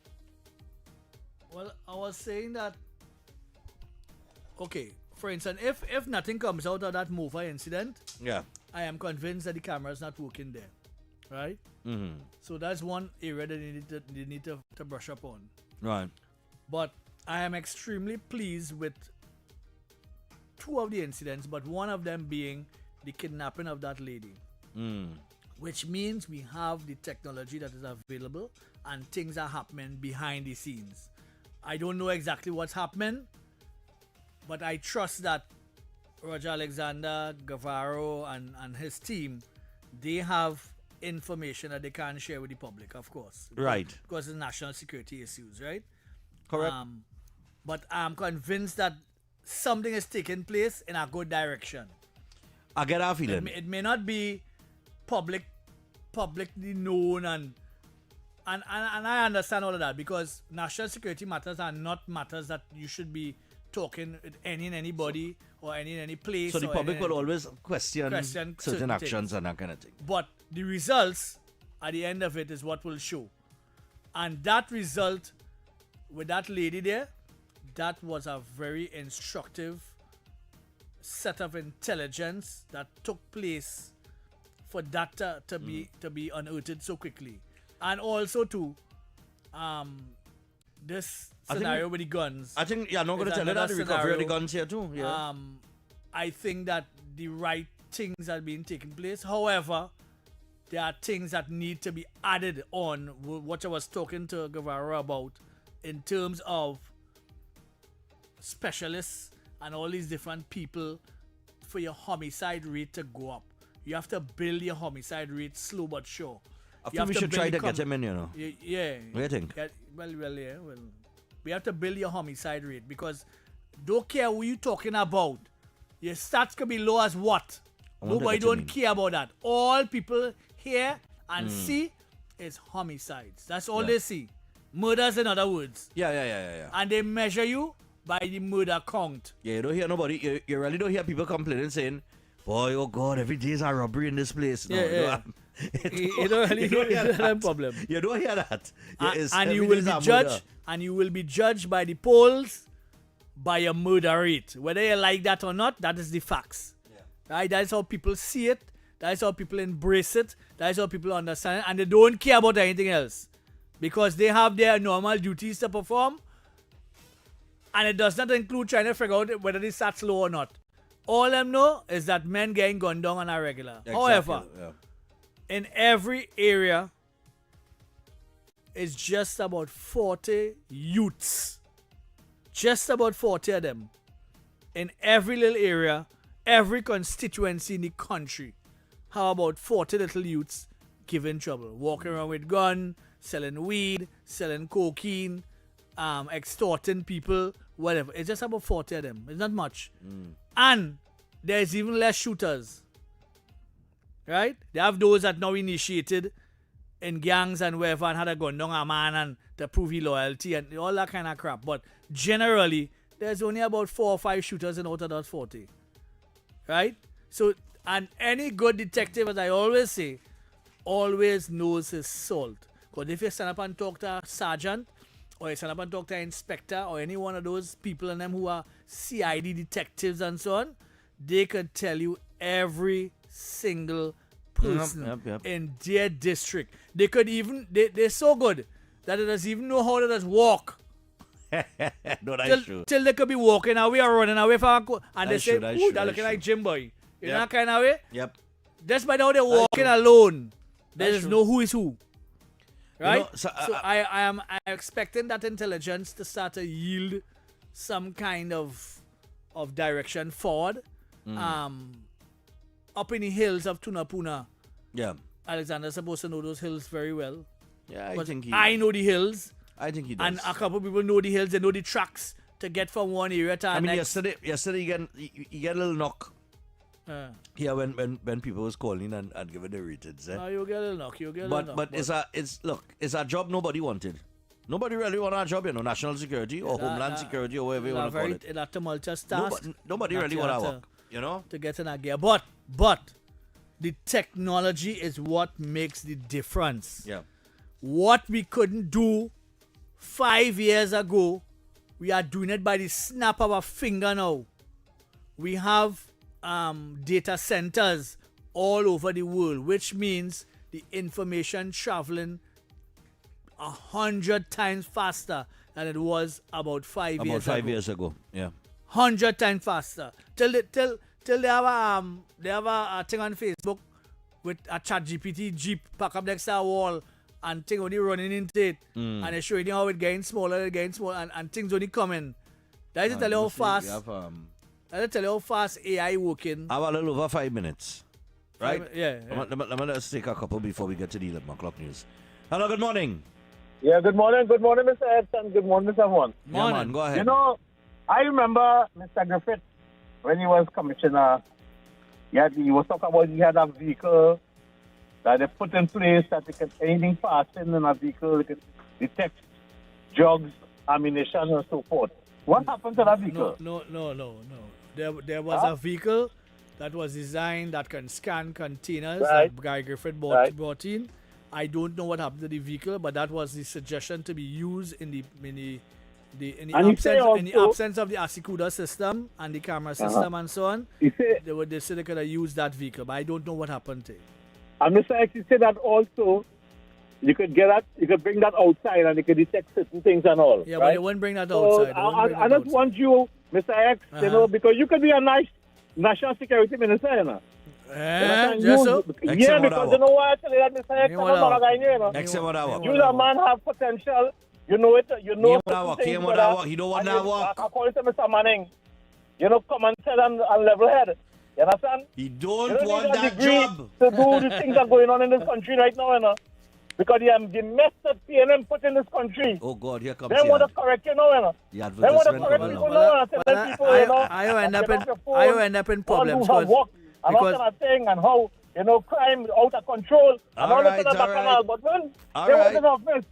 Well, I was saying that, okay, for instance, if nothing comes out of that Mofa incident, yeah, I am convinced that the camera is not working there, right? Mm-hmm. So that's one area that they need to brush up on. Right. But I am extremely pleased with two of the incidents, but one of them being the kidnapping of that lady. Which means we have the technology that is available and things are happening behind the scenes. I don't know exactly what's happening, but I trust that Roger Alexander, Guevara, and his team, they have information that they can share with the public, of course. Right. Because it's national security issues, right? Correct. But I'm convinced that something is taking place in a good direction. I get our feeling. It may not be publicly known and I understand all of that because national security matters are not matters that you should be talking with anybody or any place. So the public will always question certain actions things. And that kind of thing. But the results at the end of it is what will show. And that result with that lady there, that was a very instructive set of intelligence that took place for that to be unearthed so quickly. And also too, this scenario with the guns. I think I'm not going to tell you that the recovery of the guns here too. Yeah. I think that the right things are being taken place. However, there are things that need to be added on what I was talking to Guevara about in terms of specialists and all these different people for your homicide rate to go up. You have to build your homicide rate slow but sure. I think we should try to get him in, you know. Yeah. What do you think? Yeah, well. We have to build your homicide rate because don't care who you talking about. Your stats can be low as what? Nobody don't care about that. All people hear and see is homicides. That's all they see. Murders, in other words. Yeah. And they measure you by the murder count. Yeah, you don't hear nobody. You really don't hear people complaining saying, "Boy, oh God, every day is a robbery in this place." No, you don't hear that problem. You don't hear that. And you will be judged. And you will be judged by the polls by your murder rate. Whether you like that or not, that is the facts. Yeah. Right? That is how people see it. That is how people embrace it. That is how people understand it. And they don't care about anything else. Because they have their normal duties to perform. And it does not include trying to figure out whether the stats low or not. All them know is that men getting gunned down on a regular. Exactly. However, in every area, it's just about 40 youths. Just about 40 of them. In every little area, every constituency in the country. How about 40 little youths giving trouble? Walking around with gun, selling weed, selling cocaine, extorting people, whatever. It's just about 40 of them. It's not much. And there's even less shooters. Right? They have those that now initiated in gangs and wherever and had a gun down a man and to prove his loyalty and all that kind of crap. But generally, there's only about 4 or 5 shooters in out of that 40. Right? So, and any good detective, as I always say, always knows his salt. Because if you stand up and talk to a sergeant, or you stand up and talk to an inspector, or any one of those people in them who are CID detectives and so on, they could tell you every single person in their district. They could even, they're so good that they doesn't even know how to just walk. No, that's true. Till they could be walking away or running away from and That's they say, true, that's ooh, true, they're that's looking true. like Jim Boy. You know Yep. that kind of way? Yep. Just by now they're walking true. alone. That's There's true. no who is who. Right? You know, so, I'm expecting that intelligence to start to yield some kind of direction forward. Up in the hills of Tunapuna. Yeah. Alexander's supposed to know those hills very well. Yeah, I But think he... I know the hills. I think he does. And a couple people know the hills. They know the tracks to get from one area to the I mean, next. yesterday you get a little knock here when people was calling and giving the ratings. No, you get a little knock. You get a little knock. But it's a job nobody wanted. Nobody really want our job, national security or homeland security or whatever you want to call it. It's a tumultuous task. Nobody really want to work, to get in a gear. But the technology is what makes the difference. Yeah. What we couldn't do 5 years ago, we are doing it by the snap of a finger now. We have data centers all over the world, which means the information traveling 100 times faster than it was about 5 years ago. About 5 years ago, yeah. 100 times faster. Till they have a thing on Facebook with a ChatGPT Jeep pack up next to a wall and thing only running into it. And they're showing you how it's getting smaller and things only coming. That is to tell you how fast. That tell you how fast AI working. I have a little over 5 minutes. Right? Yeah. Let me just take a couple before we get to the 11 o'clock news. Hello, good morning. Yeah, good morning. Good morning, Mr. X, and good morning, Mr. Everyone. Yeah, man, go ahead. You know, I remember Mr. Griffith when he was commissioner. He was talking about he had a vehicle that they put in place that anything passing in a vehicle, they could detect drugs, ammunition, and so forth. What happened to that vehicle? No. There was a vehicle that was designed that can scan containers Right. that Guy Griffith brought in. I don't know what happened to the vehicle, but that was the suggestion to be used in the absence of the Asikuda system and the camera system and so on. They said they could have used that vehicle, but I don't know what happened to it. And Mr. X, you said that also you could bring that outside and you could detect certain things and all. Yeah, right? but they wouldn't bring that outside. I just want you, Mr. X, because you could be a nice national security minister, you know. Just so? Yeah, because you know why I tell you that, Mr. X, I'm not a guy, you know. You the man have potential. You know it. You know He don't want that work. According to Mr. Manning, common sense and level head. You understand? He don't want that job. To do the things that are going on in this country right now, you know. Because the mess that PNM put in this country. Oh God, here comes they want to correct you now, you know. The They want to correct people now. Tell people, you know. I end up in problems and all kind of thing and how, crime out of control and all that kind of canal. But when they was in office,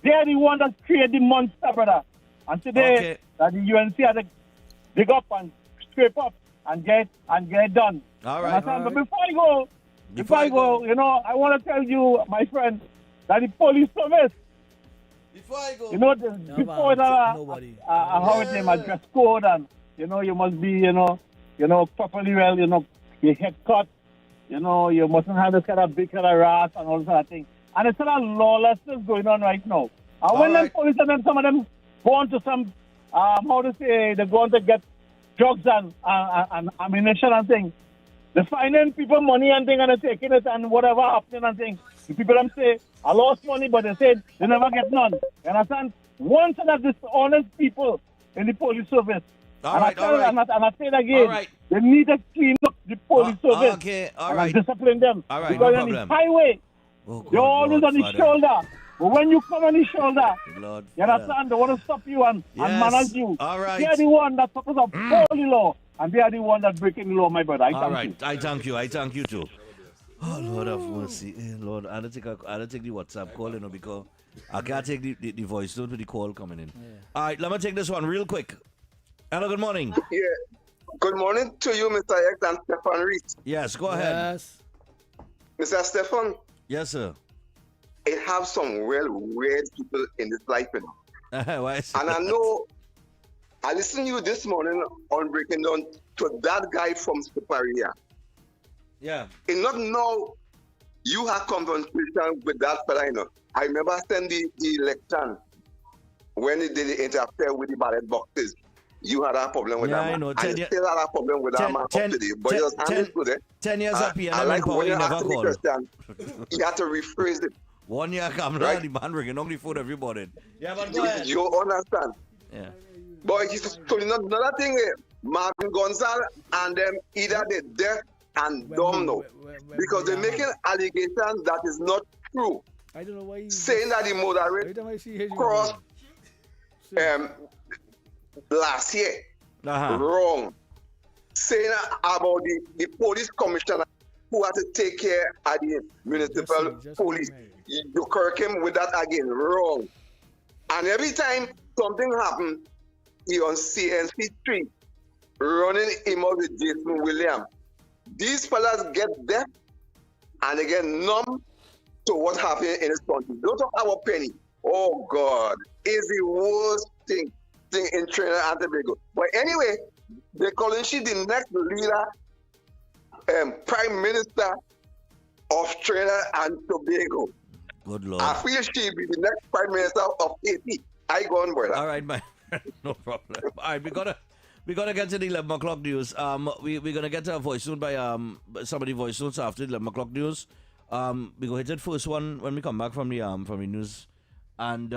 they are the one that created the monster, brother. And today, that the UNC had to dig up and scrape up and get done. All right. But before I go, I want to tell you, my friend, that the police service, before I go, before how it name, a dress code, and you must be, properly well, your head cut, you mustn't have this kind of big kind of rat and all that thing. And it's a lot of lawlessness going on right now. And when them police and some of them go on to some, they go on to get drugs and ammunition and things. They're finding people money and things and they're taking it and whatever happening and things. The people them say, I lost money, but they said they never get none. You understand? One set of dishonest people in the police service. I say it again, they need to clean up the police service and discipline them. Because on the highway, you're always on the shoulder. But when you come on the shoulder, you understand? They want to stop you and manage you. They are the one that's supposed to follow the law. And they are the one that's breaking the law, my brother. I thank you. I thank you too. Oh, Lord of mercy. Lord, I don't take the WhatsApp call, because I can't take the voice note with the call coming in. Yeah. All right, let me take this one real quick. Hello, good morning. Yeah. Good morning to you, Mr. X and Stephan Reed. Yes, go ahead. Yes. Mr. Stephan. Yes, sir. it has some real weird people in this life, you know. Why is And I know, I listened to you this morning on breaking down to that guy from Superior. Yeah. And not now, you have confrontation with that fella, you know. I remember sending the election when they did interfere with the ballot boxes. You had a problem with that man. I know. I still had a problem with that man up today. But you just understood it. 10 years up here, I like when you never ask me called. question, you have to rephrase it. 1 year come Right. the man bringing on the food every morning. Yeah, but go ahead. You understand? Yeah. But so another thing, Martin Gonzalez and them either they're deaf and dumb now. Because they're making allegations that is not true. I don't know why saying that the moderate crossed last year. Wrong. Saying about the police commissioner who had to take care of the municipal police. You correct him with that again. Wrong. And every time something happens, he on CNC Street running him out with Jason Williams. These fellas get deaf and they get numb to what happened in this country. Don't talk about penny. Oh God, is the worst thing in Trinidad and Tobago. But anyway, they're calling she the next leader, Prime Minister of Trinidad and Tobago. Good Lord. I feel she'll be the next Prime Minister of Haiti. I go on, brother. All right, man. No problem. All right, we gotta get to the 11 o'clock news. We're gonna get to a voice note by somebody voice notes after the 11 o'clock news. We go hit it first one when we come back from the news, and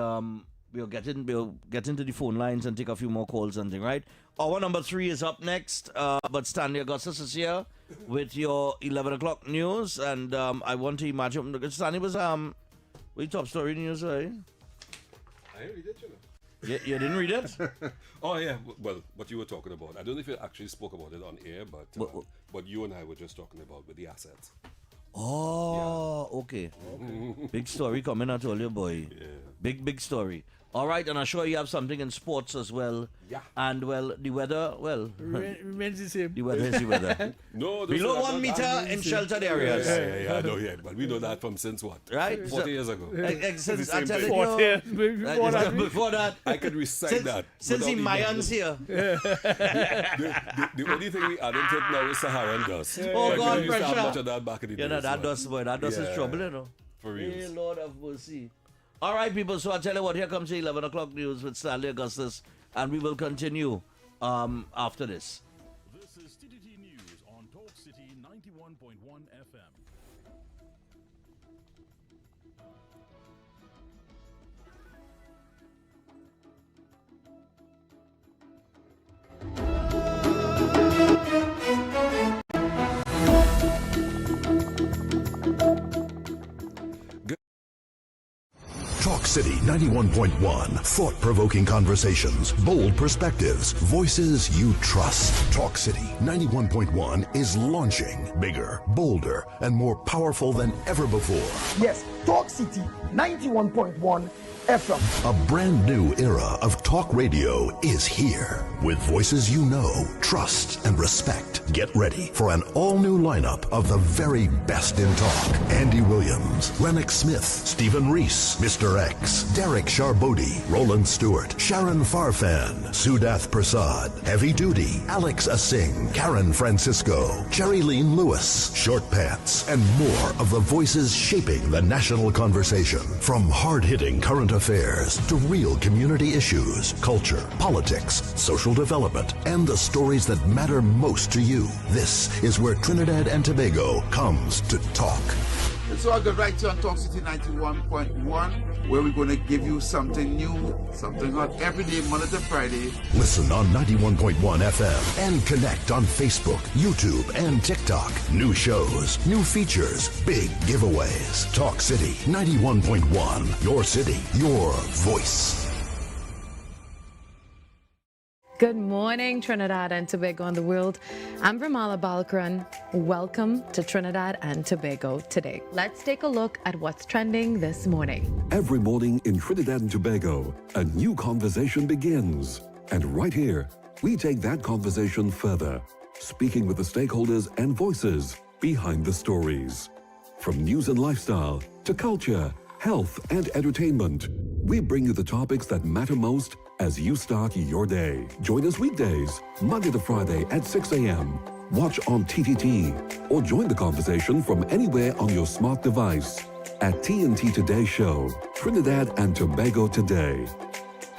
we'll get into the phone lines and take a few more calls and thing. Right. Our number 3 is up next, but Stanley Augustus is here with your 11 o'clock news, and I want to imagine Stanley was with top story news, right? I read it, you know. You didn't read it? Oh yeah, well, what you were talking about. I don't know if you actually spoke about it on air, but you and I were just talking about with the assets. Oh, yeah. Okay. Big story coming out, all your boy. Yeah. Big story. All right, and I'm sure you have something in sports as well. Yeah. And well, the weather, remains the same. The weather is the weather. No, below 1 meter in sheltered areas. Yeah, I know, yeah. But we know that from since what? Right? 40 years ago. Since I'm telling you, before that. I could recite that. Since the Mayans here. The only thing we added to it now is Saharan dust. Oh, God, we used to have pressure. much of that back in the day. You know, that dust, boy. That dust is trouble, you know. For real. Hey, Lord of mercy. All right, people, so I'll tell you what, here comes the 11 o'clock news with Stanley Augustus, and we will continue after this. This is TTT News on Talk City 91.1 FM. Talk City 91.1. Thought-provoking conversations, bold perspectives, voices you trust. Talk City 91.1 is launching bigger, bolder, and more powerful than ever before. Yes, Talk City 91.1 FM. A brand new era of talk radio is here. With voices you know, trust, and respect. Get ready for an all-new lineup of the very best in talk. Andy Williams, Lennox Smith, Stephen Reese, Mr. X, Derek Charbodi, Roland Stewart, Sharon Farfan, Sudath Prasad, Heavy Duty, Alex Asing, Karen Francisco, Cherry Lean Lewis, Short Pants, and more of the voices shaping the national conversation. From hard-hitting current affairs to real community issues, culture, politics, social development, and the stories that matter most to you. This is where Trinidad and Tobago comes to talk. So I'll go right here on Talk City 91.1, where we're going to give you something new, something hot every day, Monday to Friday. Listen on 91.1 FM and connect on Facebook, YouTube, and TikTok. New shows, new features, big giveaways. Talk City 91.1. Your city, your voice. Good morning, Trinidad and Tobago and the world. I'm Ramala Balkaran. Welcome to Trinidad and Tobago today. Let's take a look at what's trending this morning. Every morning in Trinidad and Tobago, a new conversation begins. And right here, we take that conversation further, speaking with the stakeholders and voices behind the stories. From news and lifestyle to culture, health, and entertainment. We bring you the topics that matter most as you start your day. Join us weekdays, Monday to Friday at 6 a.m. Watch on TTT or join the conversation from anywhere on your smart device at TNT Today Show, Trinidad and Tobago Today.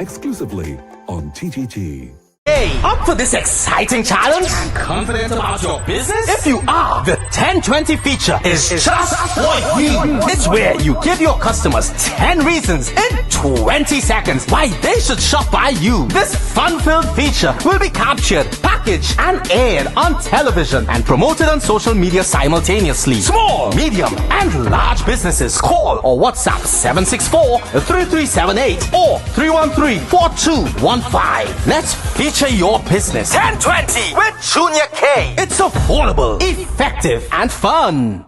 Exclusively on TTT. Hey, up for this exciting challenge? And confident about your business? If you are, the 1020 feature is just what you need. It's where you give your customers 10 reasons in 20 seconds why they should shop by you. This fun-filled feature will be captured, packaged, and aired on television and promoted on social media simultaneously. Small, medium, and large businesses call or WhatsApp 764-3378 or 313-4215. Let's feature your business. 1020 with Junior K. It's affordable, effective, and fun.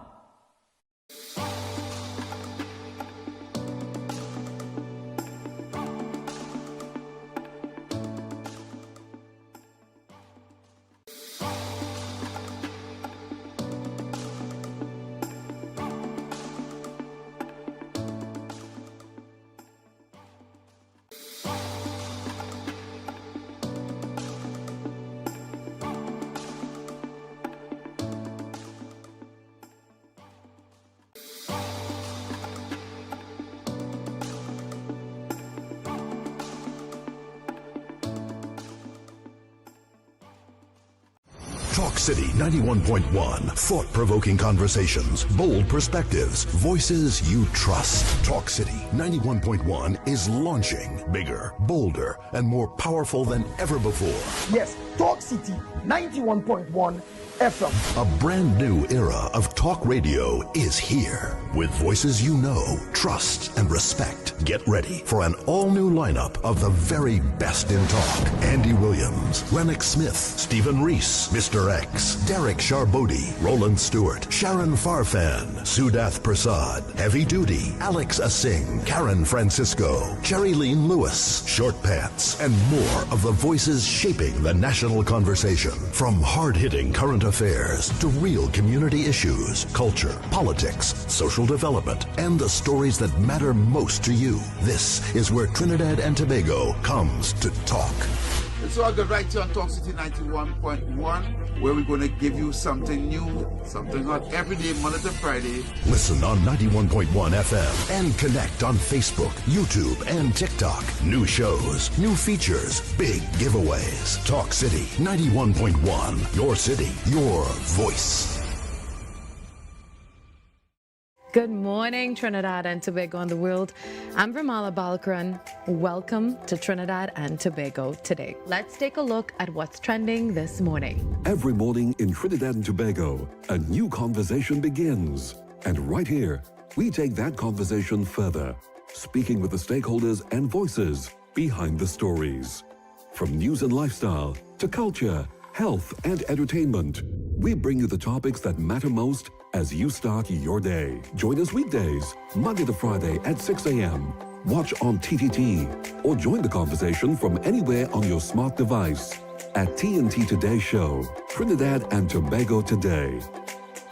Talk City 91.1. Thought-provoking conversations, bold perspectives, voices you trust. Talk City 91.1 is launching bigger, bolder, and more powerful than ever before. Yes, Talk City 91.1 FM. A brand new era of talk radio is here. With voices you know, trust, and respect. Get ready for an all-new lineup of the very best in talk. Andy Williams, Lennox Smith, Stephen Reese, Mr. X, Derek Charbodi, Roland Stewart, Sharon Farfan, Sudath Prasad, Heavy Duty, Alex Asing, Karen Francisco, Cherry Lean Lewis, Short Pants, and more of the voices shaping the national conversation. From hard-hitting current affairs to real community issues, culture, politics, social development, and the stories that matter most to you. This is where Trinidad and Tobago comes to talk. It's all good right here on Talk City 91.1, where we're going to give you something new, something hot every day, Monday to Friday. Listen on 91.1 FM and connect on Facebook, YouTube, and TikTok. New shows, new features, big giveaways. Talk City 91.1. Your city, your voice. Good morning, Trinidad and Tobago and the world. I'm Ramala Balkaran. Welcome to Trinidad and Tobago today. Let's take a look at what's trending this morning. Every morning in Trinidad and Tobago, a new conversation begins. And right here, we take that conversation further, speaking with the stakeholders and voices behind the stories. From news and lifestyle to culture, health, and entertainment, we bring you the topics that matter most as you start your day. Join us weekdays, Monday to Friday at 6 a.m. Watch on TTT or join the conversation from anywhere on your smart device at TNT Today Show, Trinidad and Tobago Today.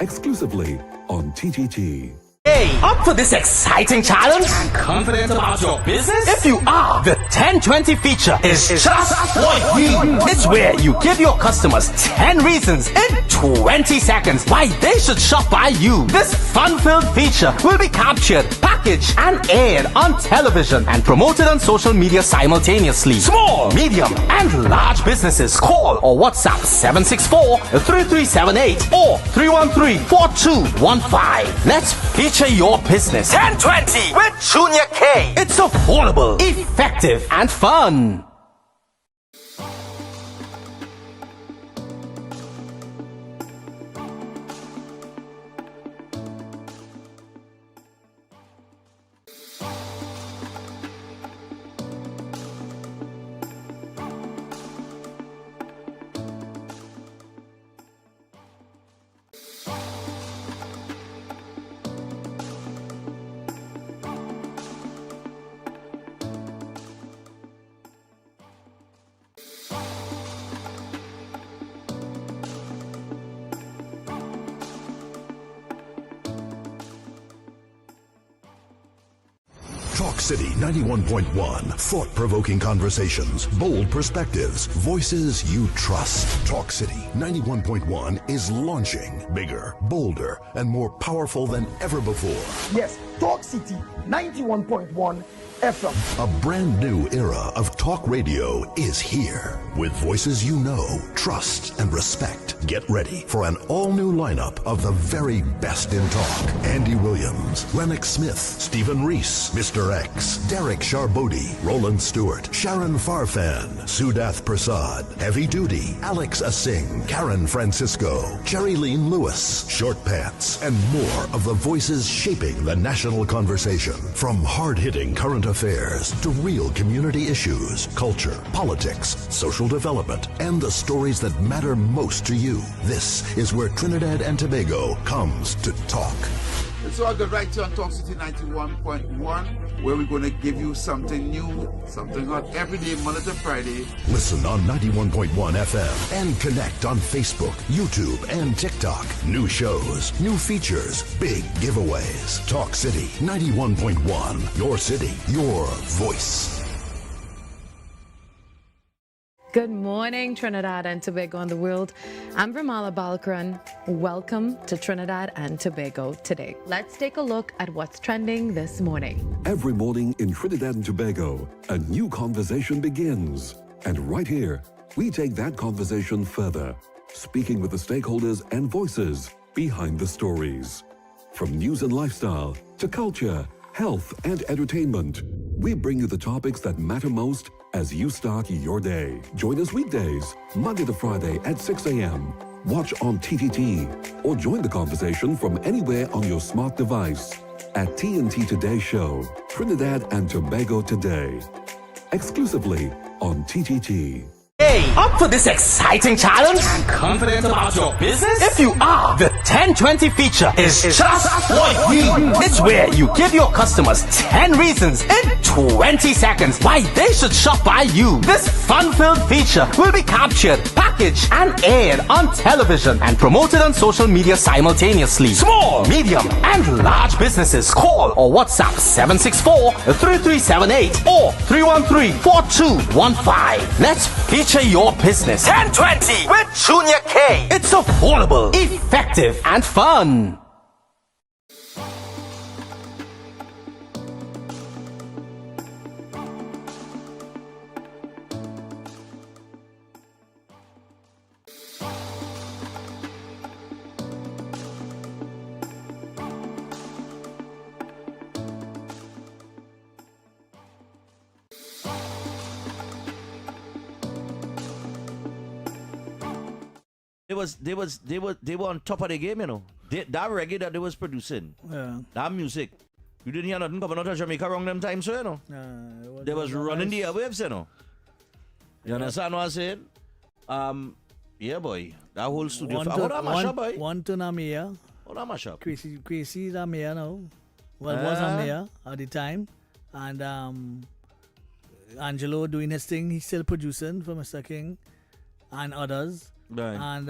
Exclusively on TTT. Hey, up for this exciting challenge? And confident about your business? If you are, the 1020 feature is just what you need. It's where you give your customers 10 reasons in 20 seconds why they should shop by you. This fun-filled feature will be captured, packaged, and aired on television and promoted on social media simultaneously. Small, medium, and large businesses call or WhatsApp 764-3378 or 313-4215. Let's feature your business. 1020 with Junior K. It's affordable, effective, and fun. Talk City 91.1. Thought-provoking conversations, bold perspectives, voices you trust. Talk City 91.1 is launching bigger, bolder, and more powerful than ever before. Yes, Talk City 91.1 FM. A brand new era of talk radio is here. With voices you know, trust, and respect. Get ready for an all-new lineup of the very best in talk. Andy Williams, Lennox Smith, Stephen Reese, Mr. X, Derek Charbodi, Roland Stewart, Sharon Farfan, Sudath Prasad, Heavy Duty, Alex Asing, Karen Francisco, Jerry Lean Lewis, Short Pants, and more of the voices shaping the national conversation. From hard-hitting current affairs to real community issues, culture, politics, social development, and the stories that matter most to you. This is where Trinidad and Tobago comes to talk. So I got right here on Talk City 91.1, where we're going to give you something new, something hot every day, Monday to Friday. Listen on 91.1 FM and connect on Facebook, YouTube, and TikTok. New shows, new features, big giveaways. Talk City 91.1. Your city, your voice. Good morning, Trinidad and Tobago and the world. I'm Ramala Balkaran. Welcome to Trinidad and Tobago today. Let's take a look at what's trending this morning. Every morning in Trinidad and Tobago, a new conversation begins. And right here, we take that conversation further, speaking with the stakeholders and voices behind the stories. From news and lifestyle to culture, health, and entertainment, we bring you the topics that matter most as you start your day. Join us weekdays, Monday to Friday at 6 a.m. Watch on TTT or join the conversation from anywhere on your smart device at TNT Today Show, Trinidad and Tobago Today. Exclusively on TTT. Hey, up for this exciting challenge and confident about your business? If you are, the 1020 feature is just for you. It's where you give your customers 10 reasons in 20 seconds why they should shop by you. This fun-filled feature will be captured, packaged, and aired on television and promoted on social media simultaneously. Small, medium, and large businesses call or WhatsApp 764-3378 or 313-4215. Let's feature your business 1020 with Junior K. It's affordable, effective, and fun. They were on top of the game, you know. That reggae that they was producing, that music, you didn't hear nothing coming out of Jamaica wrong them times, so, you know. They was running the airwaves, you know. You understand what I'm saying? Yeah, boy. That whole studio. One to Namia. What a mashup. Crazy is a mayor now. Well, was a mayor at the time. And Angelo doing his thing. He's still producing for Mr. King and others. Right. And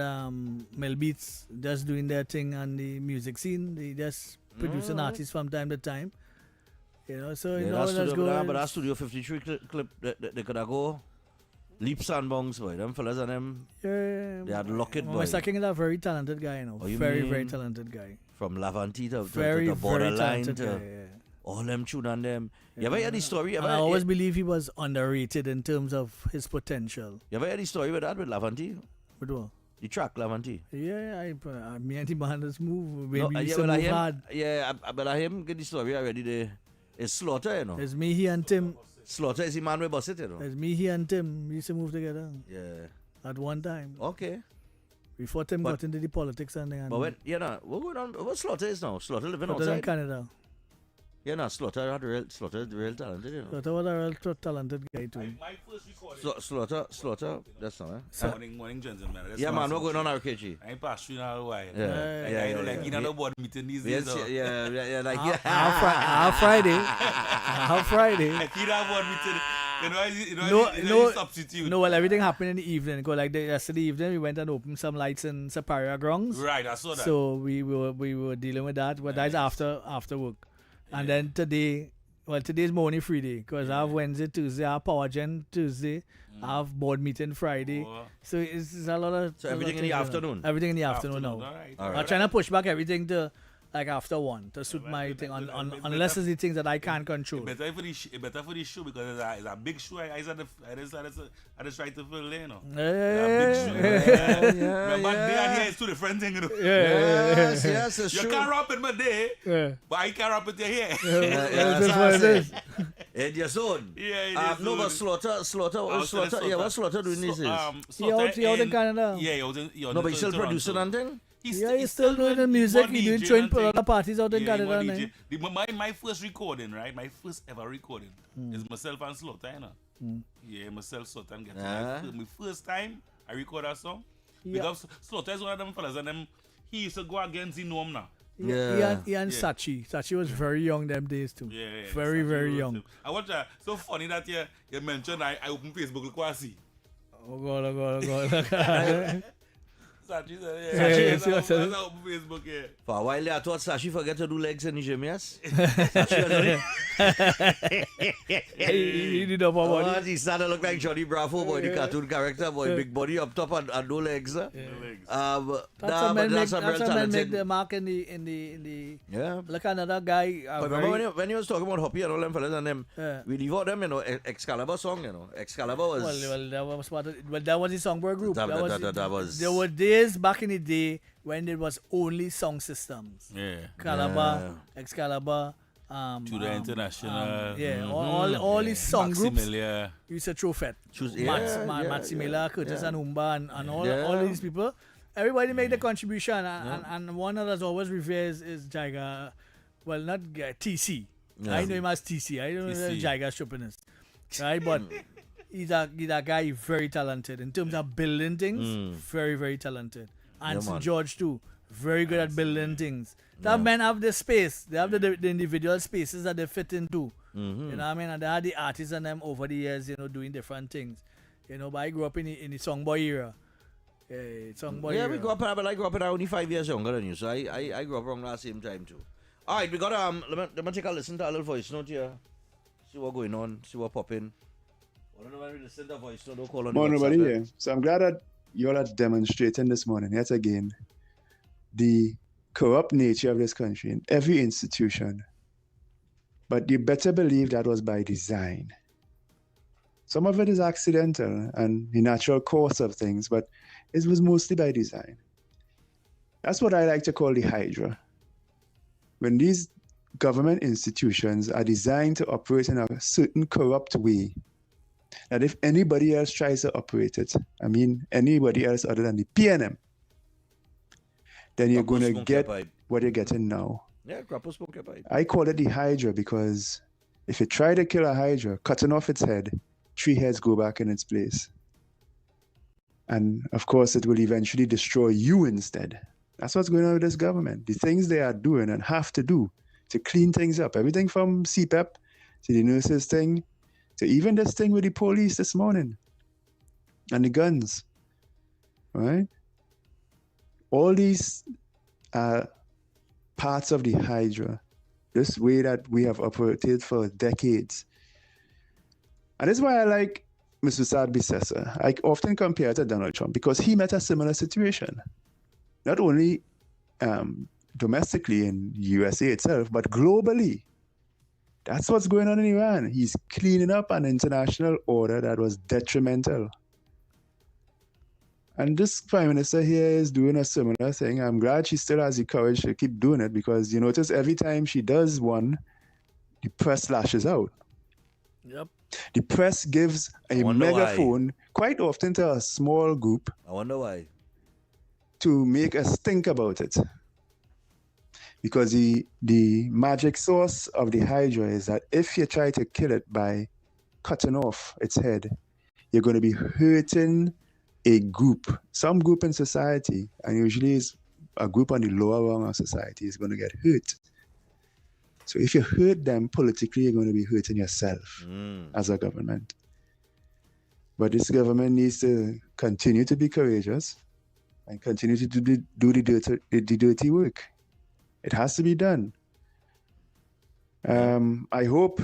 Mel Beats just doing their thing on the music scene. They just producing artists from time to time. You know, so you know that's good. But that Studio 53 clip, they could have go leaps and bounds, boy. Them fellas and them, they had lock it, boy. Mr. King is a very talented guy, you know. Very talented guy. From Lavante to very Borderline to guy, all them tune on them. You ever hear the story? I always believe he was underrated in terms of his potential. You ever hear the story with that with Lavante? With what? The track Lavante. Yeah, me and the bandits move. But I him get the story already there. It's Slaughter, you know. It's me, he and Tim. Slaughter is the man we boss it, you know. It's me, he and Tim. We used to move together. Yeah. At one time. Okay. Before Tim got into the politics and thing. But when, what going on? What Slaughter is now? Slaughter living Slaughter outside? in Canada. Yeah, Slaughter had real talented, you know. Slaughter was a real talented guy too. Slaughter, that's not, Morning, gentlemen. Yeah, man, what's going on, RKG? I ain't passed through now a while. Yeah. Like, you know, the board meeting these days. Yeah, like, Our Friday. Like, you know, board meeting. Substitute. No, well, everything happened in the evening. Like yesterday evening, we went and opened some lights in Superior Grounds. Right, I saw that. So we were dealing with that, but that's after work. And then today, Well, today's my only free day because I have Wednesday, Tuesday, I have Power Gen Tuesday, I have board meeting Friday. So it's a lot of... So everything in the afternoon? Everything in the afternoon now. All right. I'm trying to push back everything to like after 1 to suit my thing unless it's the things that I can't control. Better for the show because it's a big show. I just try to fill in, Remember day here is two different things, Yes, it's you true. can't rap it my day, but I can't rap it here. That's what it is. In your zone. Yeah, no, but Slaughter. Yeah, what Slaughter doing these days? He out in Canada. Yeah, he out in No, but he's still producing and thing? He's still doing the music. He's doing throwing other parties out in Canada. My first recording, right? My first ever recording is myself and Slaughter, Yeah, myself, Slaughter and my first time I record a song. Because Slaughter is one of them fellas and them he used to go against the norm now. He and Sachi. Sachi was very young them days too. Yeah. Very, very young. I watch so funny that you mentioned I open Facebook look what I see. Oh God. Sachi said, I open Facebook, For a while I thought Sachi forget to do legs in the gym, yes? He did up body. He started to look like Johnny Bravo, boy, the cartoon character, boy, big body up top and no legs. That's how men make the mark in the like another guy. Remember when he was talking about Hoppy and all them fellas and them, we leave out them, Excalibur song, Excalibur was... Well, that was the Songbird group. That was... There were days back in the day when there was only song systems. Calabar, Excalibur, to the international. All these song groups. You used to throw fat. Maximilla, Curtis and Humba and all these people. Everybody made the contribution and one that always reveres is Jaiga. Well, not TC. I know him as TC. I don't know Jaiga Chopinist. Right, but he's a guy very talented in terms of building things. Very, very talented. And St. George too, very good at building things. That men have the space. They have the individual spaces that they fit into. You know what I mean? And they had the artists and them over the years, doing different things. But I grew up in the Songboy era. Yeah, we grew up, but I grew up only 5 years younger than you, so I grew up around that same time too. All right, we got let me take a listen to a little voice note here. See what's going on. See what popping. I don't know when we listen to voice note. Don't call on nobody here. So I'm glad that you all are demonstrating this morning yet again the corrupt nature of this country in every institution. But you better believe that was by design. Some of it is accidental and the natural course of things, but it was mostly by design. That's what I like to call the Hydra. When these government institutions are designed to operate in a certain corrupt way, that if anybody else tries to operate it, I mean anybody else other than the PNM, then you're going to get what you're getting now. Yeah, grapple smoke your pipe. I call it the Hydra because if you try to kill a Hydra, cutting off its head, 3 heads go back in its place. And of course, it will eventually destroy you instead. That's what's going on with this government. The things they are doing and have to do to clean things up, everything from CPEP to the nurses thing, to even this thing with the police this morning and the guns, right? All these parts of the Hydra, this way that we have operated for decades. And this is why I like Mr. Sad Bissessa. I often compare to Donald Trump because he met a similar situation. Not only domestically in USA itself, but globally. That's what's going on in Iran. He's cleaning up an international order that was detrimental. And this Prime Minister here is doing a similar thing. I'm glad she still has the courage to keep doing it because you notice every time she does one, the press lashes out. Yep. The press gives a megaphone quite often to a small group. I wonder why. To make us think about it. Because the magic source of the Hydra is that if you try to kill it by cutting off its head, you're going to be hurting a group, some group in society, and usually it's a group on the lower rung of society is going to get hurt. So if you hurt them politically, you're going to be hurting yourself as a government. But this government needs to continue to be courageous and continue to do the dirty work. It has to be done. I hope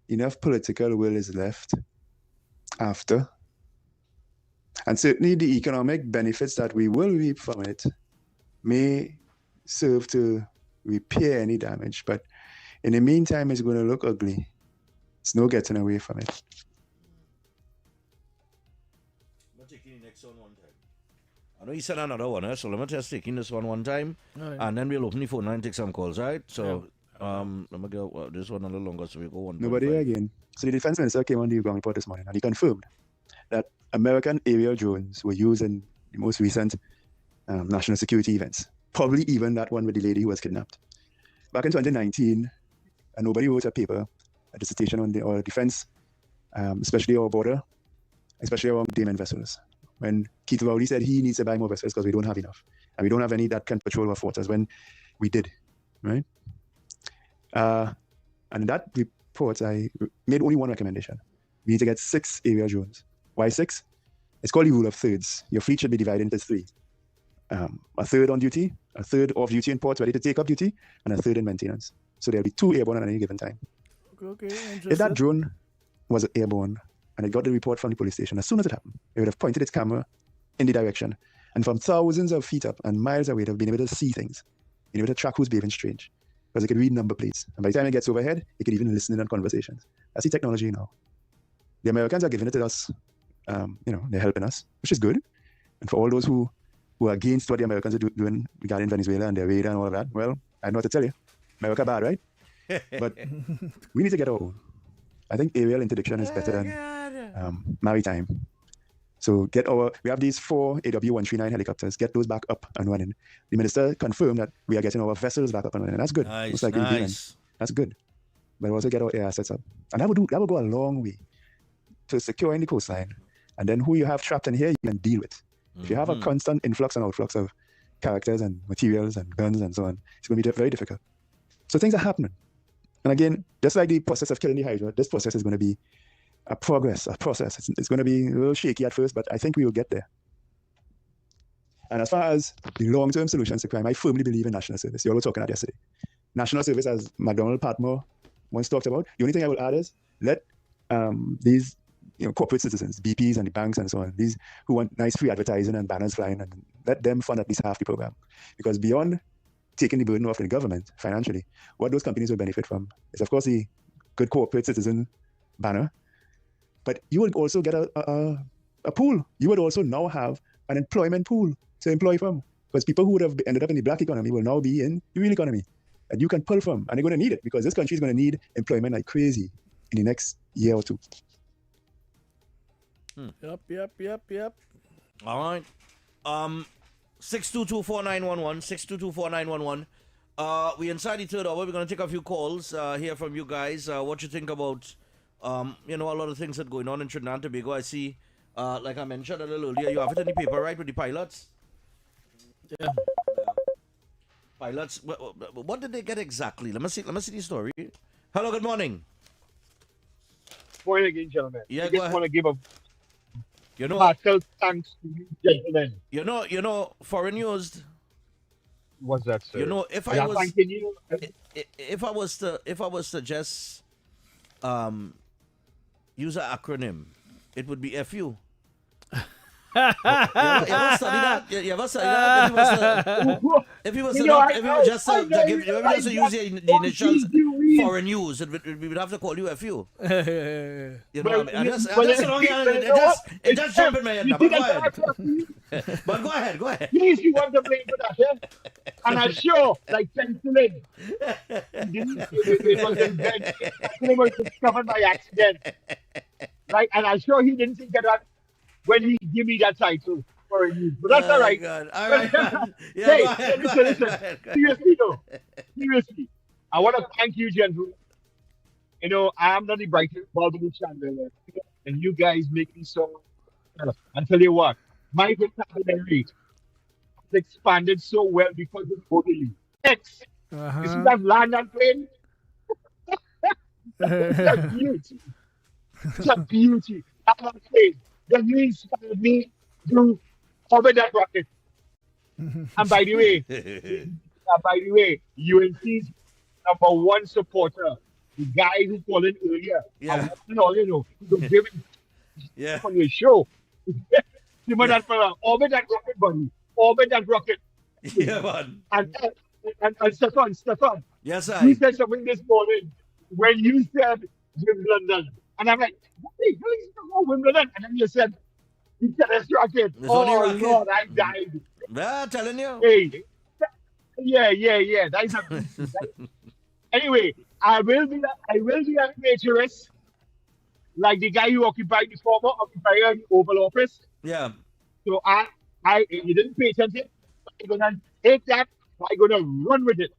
enough political will is left after. And certainly the economic benefits that we will reap from it may serve to repair any damage. But in the meantime, it's going to look ugly. There's no getting away from it. I'm taking the next one time. I know you said another one, so let me just take in this one time. And then we'll open the phone line and take some calls, right? So let me go this one a little longer so we go on. Nobody again. So the defense minister came on the ground report this morning and he confirmed that American aerial drones were used in the most recent national security events. Probably even that one with the lady who was kidnapped. Back in 2019, and nobody wrote a paper, a dissertation on our defense, especially our border, especially our Damon vessels. When Keith Rowley said he needs to buy more vessels because we don't have enough. And we don't have any that can patrol our waters when we did, right? And in that report, I made only one recommendation. We need to get 6 aerial drones. Why 6? It's called the rule of thirds. Your fleet should be divided into 3. A third on duty, a third off duty in ports ready to take up duty, and a third in maintenance. So there'll be 2 airborne at any given time. Okay, if that drone was airborne and it got the report from the police station, as soon as it happened, it would have pointed its camera in the direction. And from thousands of feet up and miles away, it would have been able to see things. Been able to track who's behaving strange. Because it could read number plates. And by the time it gets overhead, it could even listen in on conversations. That's the technology now. The Americans are giving it to us. They're helping us, which is good. And for all those who are against what the Americans are doing regarding Venezuela and their radar and all of that, well, I know what to tell you. America bad, right? But we need to get our own. I think aerial interdiction is better than maritime. So we have these 4 AW139 helicopters, get those back up and running. The minister confirmed that we are getting our vessels back up and running. That's good. Nice. That's good. But also get our air assets up. And that would go a long way to securing the coastline. And then who you have trapped in here, you can deal with. If you have a constant influx and outflux of characters and materials and guns and so on, it's going to be very difficult. So things are happening. And again, just like the process of killing the Hydra, this process is going to be a process. It's going to be a little shaky at first, but I think we will get there. And as far as the long-term solutions to crime, I firmly believe in national service. You all were talking about yesterday. National service, as McDonald Patmore once talked about, the only thing I will add is let these corporate citizens, BPs and the banks and so on, these who want nice free advertising and banners flying, and let them fund at least half the program. Because beyond taking the burden off the government financially, what those companies will benefit from is, of course, the good corporate citizen banner, but you would also get a pool. You would also now have an employment pool to employ from, because people who would have ended up in the black economy will now be in the real economy, and you can pull from, and they're going to need it, because this country is going to need employment like crazy in the next year or 2. Yep. All right. 622-4911, 622-4911. We inside the third hour. We're going to take a few calls, hear from you guys. What you think about, a lot of things that are going on in Trinidad and Tobago. I see, like I mentioned a little earlier, you have it in the paper, right, with the pilots? Yeah. Pilots, what did they get exactly? Let me see the story. Hello, good morning. Morning again, gentlemen. Yeah, I just want to give a You know, heartfelt thanks to you, gentlemen. You know, foreign news. What's that, sir? You know, if I was to just use an acronym, it would be FU. You ever study that? You ever study that? If you was just to use the initials foreign news, we would have to call you FU. You know, it just jumped in my head. But go ahead. Please, you want to blame for that, yeah? And I'm sure, like penicillin, it was discovered by accident. Right? And I'm sure he didn't think of that when he gave me that title for a news. But that's all right. God. All right. Yeah, hey, go ahead, listen. Seriously, I want to thank you, gentlemen. You know, I am not the brightest bulb in the chandelier, and you guys make me so. And tell you what, my vocabulary has expanded so well because of Bodily. X. You see that land and plane? It's a beauty. It's a beauty. I'm not saying. Then you inspired me to orbit that rocket. And by the way, UNC's number one supporter, the guy who called in earlier. Yeah. All you know, to give him on your show. Remember that fella? Orbit that rocket, buddy. Orbit that rocket. Yeah, man. And Stefan. Yes, You said something this morning when you said Wimbledon. And I'm like, what the hell is talking about Wimbledon? And then you said, you said it's rocket. It's only rocket. Lord, I died. Yeah, telling you. Hey. Yeah. That's a Anyway, I will be a traitorous, like the guy who occupied the former occupier in the Oval Office. Yeah. So you didn't pay attention. I'm gonna take that. I'm gonna run with it,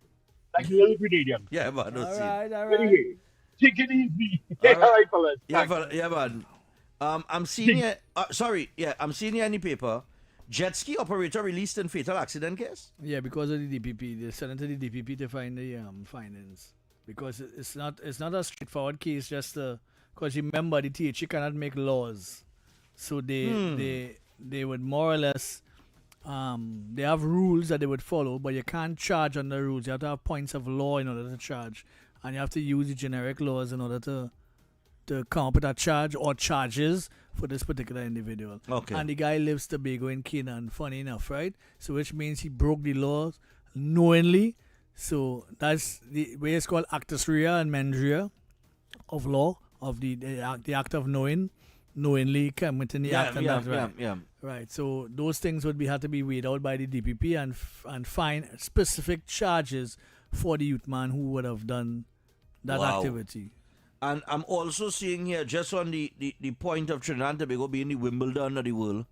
like a little Grenadian. Yeah, man. All right. Anyway, take it easy. All All right, fellas. Yeah, man. I'm seeing you. I'm seeing you in the paper. Jet ski operator released in fatal accident case. Yeah, because of the DPP, they sent it to the DPP to find the findings. Because it's not a straightforward case. Just because remember the THC cannot make laws, so they would more or less they have rules that they would follow, but you can't charge under rules. You have to have points of law in order to charge, and you have to use the generic laws in order to come up with a charge or charges for this particular individual. Okay. And the guy lives Tobago in Canaan, funny enough, right? So which means he broke the laws knowingly. So that's the way it's called actus rea and mens rea of law, of the act of knowingly committing the act. And that's right. Yeah. Right. So those things would have to be weighed out by the DPP and find specific charges for the youth man who would have done that activity. And I'm also seeing here, just on the point of Trinidad and Tobago being the Wimbledon of the world,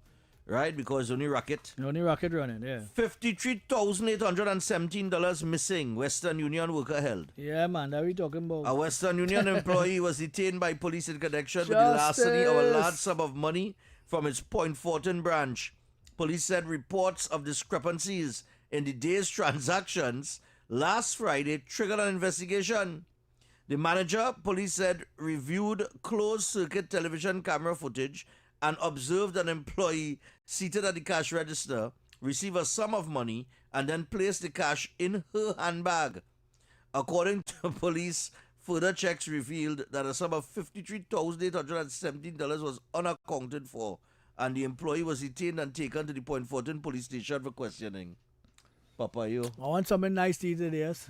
right? Because only racket. Only racket running, yeah. $53,817 missing, Western Union worker held. Yeah, man, that we talking about. A Western Union employee was detained by police in connection with the larceny of a large sum of money from its Point Fortin branch. Police said reports of discrepancies in the day's transactions last Friday triggered an investigation. The manager, police said, reviewed closed-circuit television camera footage and observed an employee seated at the cash register receive a sum of money and then place the cash in her handbag. According to police, further checks revealed that a sum of $53,817 was unaccounted for, and the employee was detained and taken to the Point Fortin police station for questioning. Papa, you. I want something nice to eat today, yes.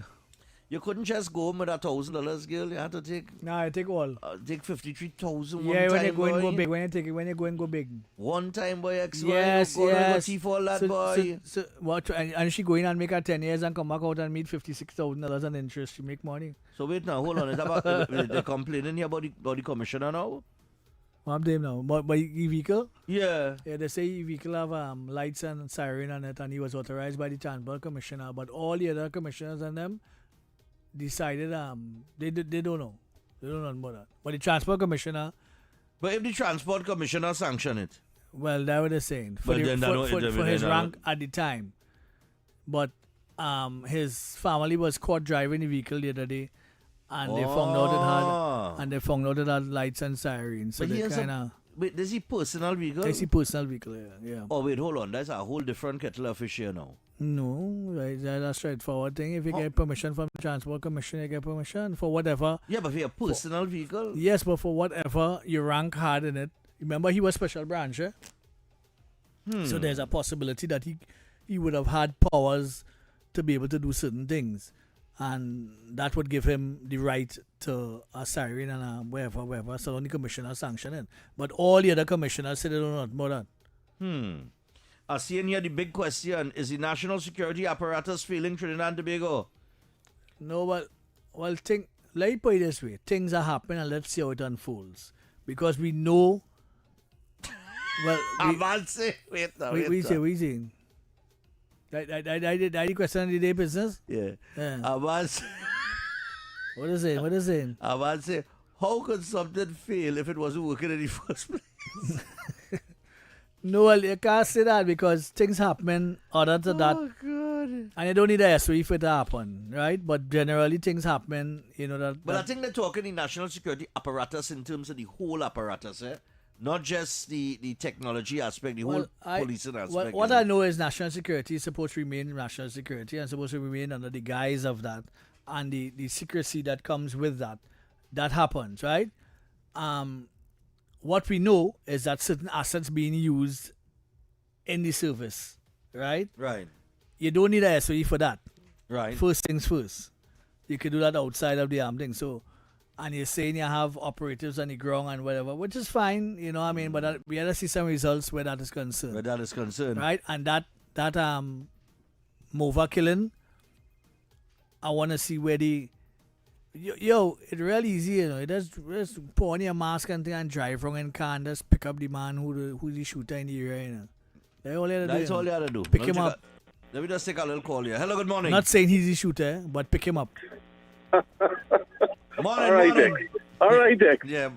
You couldn't just go home with $1,000, girl. You had to take. Nah, I take all. Take 53,000. Yeah, when you go and go big. When you go and go big. One time, boy. Yes. Go see for that, boy. So what? And she go in and make her 10 years and come back out and meet $56,000 in interest. She make money. So wait now, hold on. It's about they're complaining here about the commissioner now. I'm them now. But e-vehicle? Yeah. Yeah, they say e-vehicle have lights and siren on it, and he was authorized by the transport commissioner. But all the other commissioners and them decided they don't know. They don't know about that. But the transport commissioner. But if the transport commissioner sanction it. Well, that what they're saying. For his rank at the time. But his family was caught driving the vehicle the other day, and they found out it had lights and sirens. So they kinda. Wait, is he personal vehicle? It's a personal vehicle, yeah. Oh wait, hold on. That's a whole different kettle of fish here now. No, right, that's a straightforward thing. If you get permission from the transport commission, you get permission for whatever. Yeah, but for a personal vehicle? Yes, but for whatever your rank had in it. Remember, he was special branch, eh? So there's a possibility that he would have had powers to be able to do certain things. And that would give him the right to a siren and wherever. So only commissioner sanction it. But all the other commissioners said they don't know about that. I see in here the big question. Is the national security apparatus failing Trinidad and Tobago? No, but, let me put it this way. Things are happening and let's see how it unfolds. Because we know... Wait say. We saying? That the question of the day business? Yeah. What is it? I say, how could something fail if it wasn't working in the first place? No, you can't say that because things happen other than that. Oh, God. And you don't need a SOE for it to happen, right? But generally things happen, But I think they're talking the national security apparatus in terms of the whole apparatus, eh? Not just the technology aspect, the whole policing aspect. What I know is national security is supposed to remain national security and supposed to remain under the guise of that. and the secrecy that comes with that happens, right? What we know is that certain assets being used in the service, right? Right. You don't need a SOE for that. Right. First things first. You can do that outside of the thing. So, and you're saying you have operatives on the ground and whatever, which is fine, you know what I mean? But we had to see some results where that is concerned. Right? And that Mova killing, I want to see where the... Yo, it's really easy, you know. You just put on your mask and thing and drive wrong and can't just pick up the man who's the shooter in the area, you know. That's all you have to do. That's all you have to do. Pick him up. Let me just take a little call here. Hello, good morning. Not saying he's the shooter, but pick him up. Morning. All right, Dick. Yeah,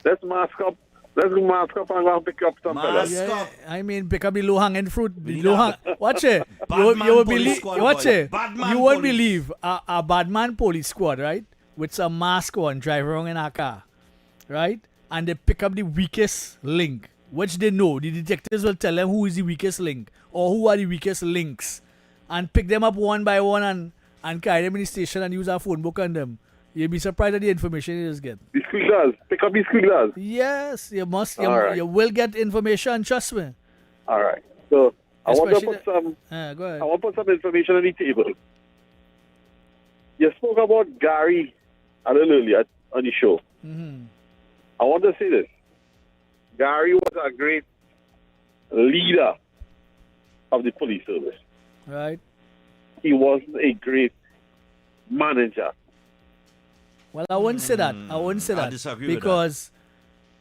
let's mask up. Let's mask up and go and pick up some fellas. Yeah, I mean, pick up the low-hanging fruit. Watch it. You will believe. Watch it. You won't believe a bad man police squad, right? With some mask on, drive around in a car, right? And they pick up the weakest link, which they know. The detectives will tell them who is the weakest link or who are the weakest links, and pick them up one by one and carry them in the station and use our phone book on them. You'll be surprised at the information you just get. The squealers. Pick up the squealers. Yes, you must. Right. You will get information, trust me. All right. So, I want to put go ahead. I want to put some information on the table. You spoke about Gary a little earlier on the show. Mm-hmm. I want to say this. Gary was a great leader of the police service. Right. He wasn't a great manager. Well, I wouldn't say that. I disagree because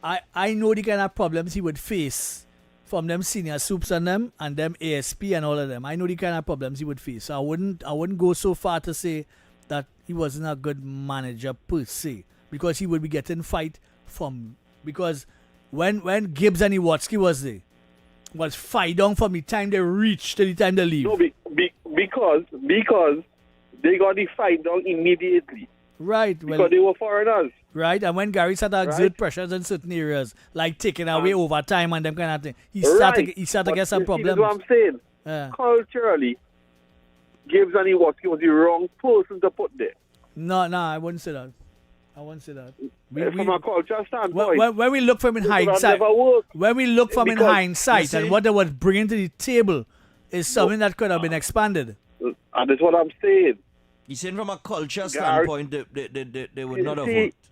I know the kind of problems he would face from them senior soups and them ASP and all of them. I know the kind of problems he would face. So I wouldn't go so far to say that he wasn't a good manager per se, because he would be getting fight from, because when Gibbs and Iwatsky was fight down from the time they reach to the time they leave. No, because they got the fight down immediately. Right. Because they were foreigners. Right. And when Gary started to exert pressures in certain areas, like taking away overtime and them kind of thing, he started to get some problems. That's what I'm saying. Culturally, Gibbs and Iwatsky was the wrong person to put there. No, I wouldn't say that. From a culture standpoint. When we look from in hindsight, and what they was bringing to the table is something that could have been expanded. And that's what I'm saying. He's saying from a culture standpoint, they would not have worked.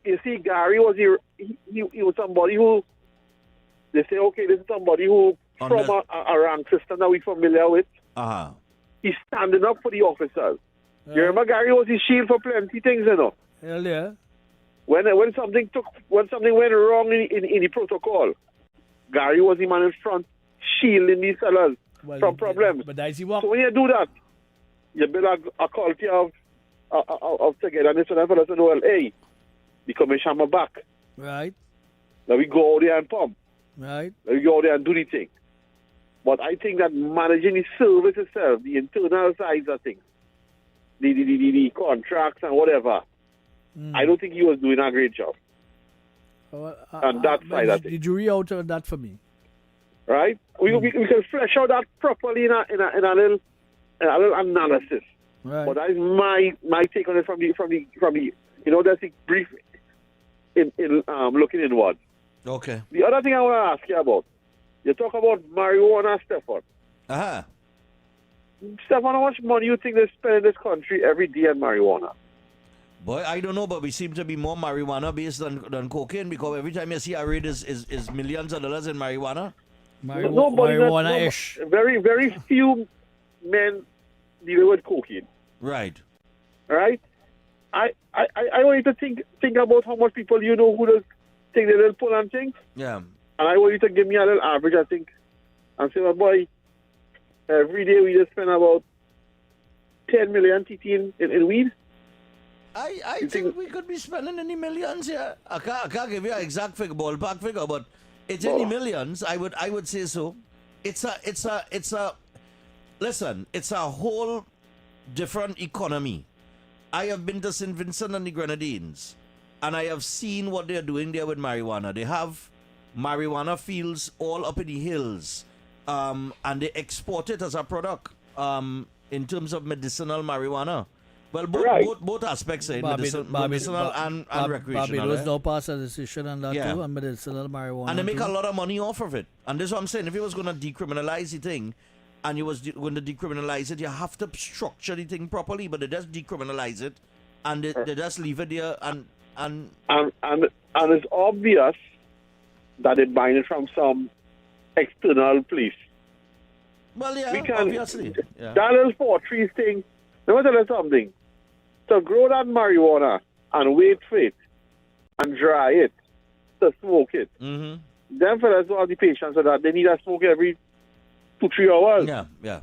You see, Gary was he was somebody who, they say, okay, this is somebody who from a rank system that we're familiar with. Uh-huh. He's standing up for the officers. You remember Gary was his shield for plenty things, you know. Hell yeah. When something went wrong in the protocol, Gary was the man in front, shielding these fellas from problems. But that's what. So when you do that, you build a culture of togetherness and fellas know, well, hey, the commission are back. Right. Now we go out there and pump. Right. Now we go out there and do the thing. But I think that managing the service itself, the internal sides of things, the contracts and whatever, I don't think he was doing a great job. On that side of things. The jury out on that for me. Right? We can flesh out that properly in a little analysis. Right. But that is my take on it from the that's the brief in looking inward. Okay. The other thing I want to ask you about, you talk about marijuana, Stephan. Uh-huh. Stephan, how much money you think they spend in this country every day on marijuana? Boy, I don't know, but we seem to be more marijuana based than cocaine, because every time you see a raid is millions of dollars in marijuana. Marijuana-ish. Very, very few men deal with cocaine. Right. Right? I want you to think about how much people you know who does think they will pull on things. Yeah. And I want you to give me a little average, I think. And say, well, boy, every day we just spend about 10 million TT in weed. I think we could be spending any millions here. I can't give you an exact figure, ballpark figure, but it's in the millions. I would say so. It's a whole different economy. I have been to St. Vincent and the Grenadines, and I have seen what they're doing there with marijuana. They have marijuana fields all up in the hills, and they export it as a product in terms of medicinal marijuana. Well, both aspects, medicinal and recreational. Barbados now passed a decision on that too, on medicinal marijuana. And they make a lot of money off of it. And this is what I'm saying. If you was going to decriminalize the thing, and you was going to decriminalize it, you have to structure the thing properly. But they just decriminalize it, and they just leave it there, and it's obvious that they're buying it from some external place. Well, yeah, obviously. Yeah. That little fortress thing. Let me tell you something. To grow that marijuana and wait for it and dry it to smoke it. Mm-hmm. Them fellas don't have the patience for that. They need a smoke every 2-3 hours. Yeah.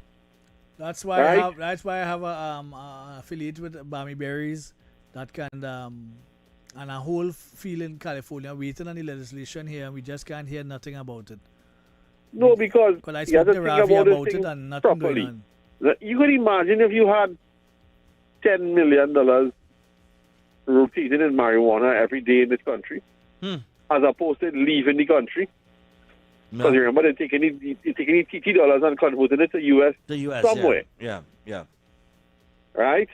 That's why I have a affiliate with Bami Berries that can and a whole field in California waiting on the legislation here, and we just can't hear nothing about it. No, because I spoke to Ravi about it and nothing properly. going on. You could imagine if you had $10 million rotating in marijuana every day in this country, as opposed to leaving the country. Because you remember they're taking the TT dollars and converting it to US somewhere. Yeah. Right?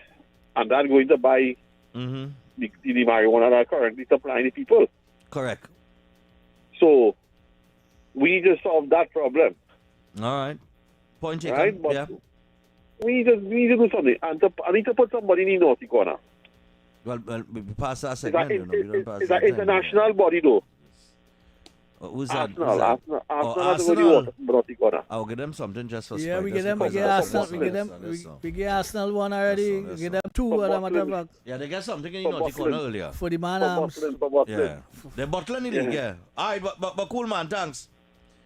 And that's going to buy the marijuana that are currently supplying the people. Correct. So we need to solve that problem. All right. Point taken. Right? But we need to do something. And I need to put somebody in the naughty corner. Well, we passed that segment. It's an international body, though. Who's that? Arsenal. I'll get them something just for yeah, we get Arsenal one already. We get them two of them. Yeah, they get something in the naughty corner earlier. For the man arms. Yeah. They're bottling the league, yeah. Alright, but cool, man, thanks.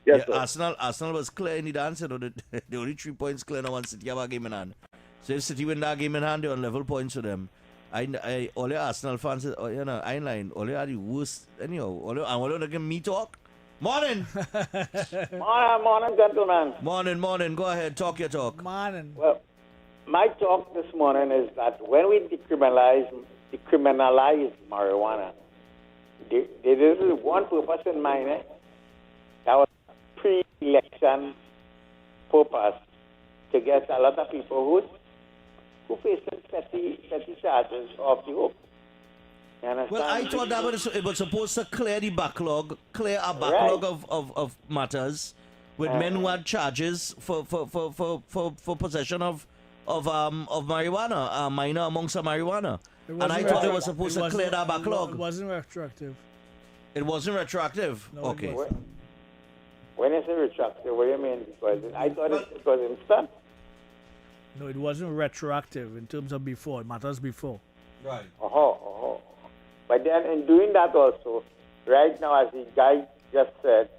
Yes, Arsenal was clear in the dance, you know, the only 3 points clear now one City have a game in hand. So if City win that game in hand, they're on level points with them. All the Arsenal fans, you know, I ain't lying. All they are the worst, anyhow. All they give me talk. Morning. Morning, gentlemen. Morning. Go ahead, talk your talk. Morning. Well, my talk this morning is that when we decriminalize marijuana, there is one purpose in mind. That was pre-election purpose to get a lot of people who face petty charges off the hook. Well, I thought that it was supposed to clear a backlog of matters with men who had charges for possession of marijuana, minor amounts of marijuana. And I thought it was supposed to clear that backlog. It wasn't retroactive. It wasn't retroactive? No, okay. When you say retroactive, what do you mean? Because I thought it was instant. No, it wasn't retroactive in terms of before. It matters before. Right. But then in doing that also, right now, as the guy just said,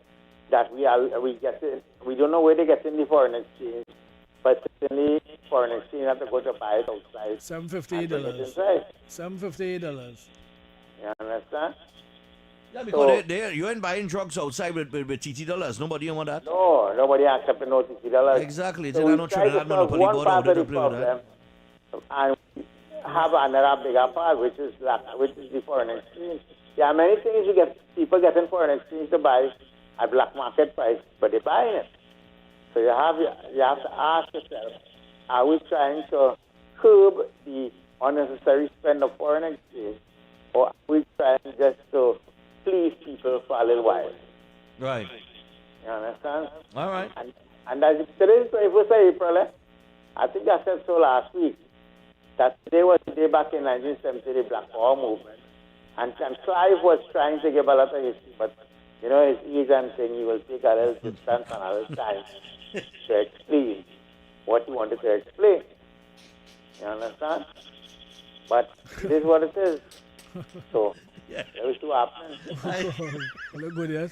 that we don't know where they get in the foreign exchange, but certainly foreign exchange have to go to buy it outside. $758. $758. You understand? Yeah, because you ain't buying drugs outside with TT dollars. Nobody want that. No, nobody accepting no TT dollars. Exactly. So we try to solve one part of the problem, and have another bigger part, which is the foreign exchange. There are many things people getting foreign exchange to buy at black market price, but they're buying it. So you have to ask yourself, are we trying to curb the unnecessary spend of foreign exchange, or are we trying just to please people for a little while? Right. You understand? All right. And as today is 21st of April, I think I said so last week, that today was the day back in 1970, the Black Power movement. And Clive was trying to give a lot of history, but, you know, his age and thing, he will take a little distance and a little time to explain what he wanted to explain. You understand? But it is what it is. So, there is two happening. Look good, yes.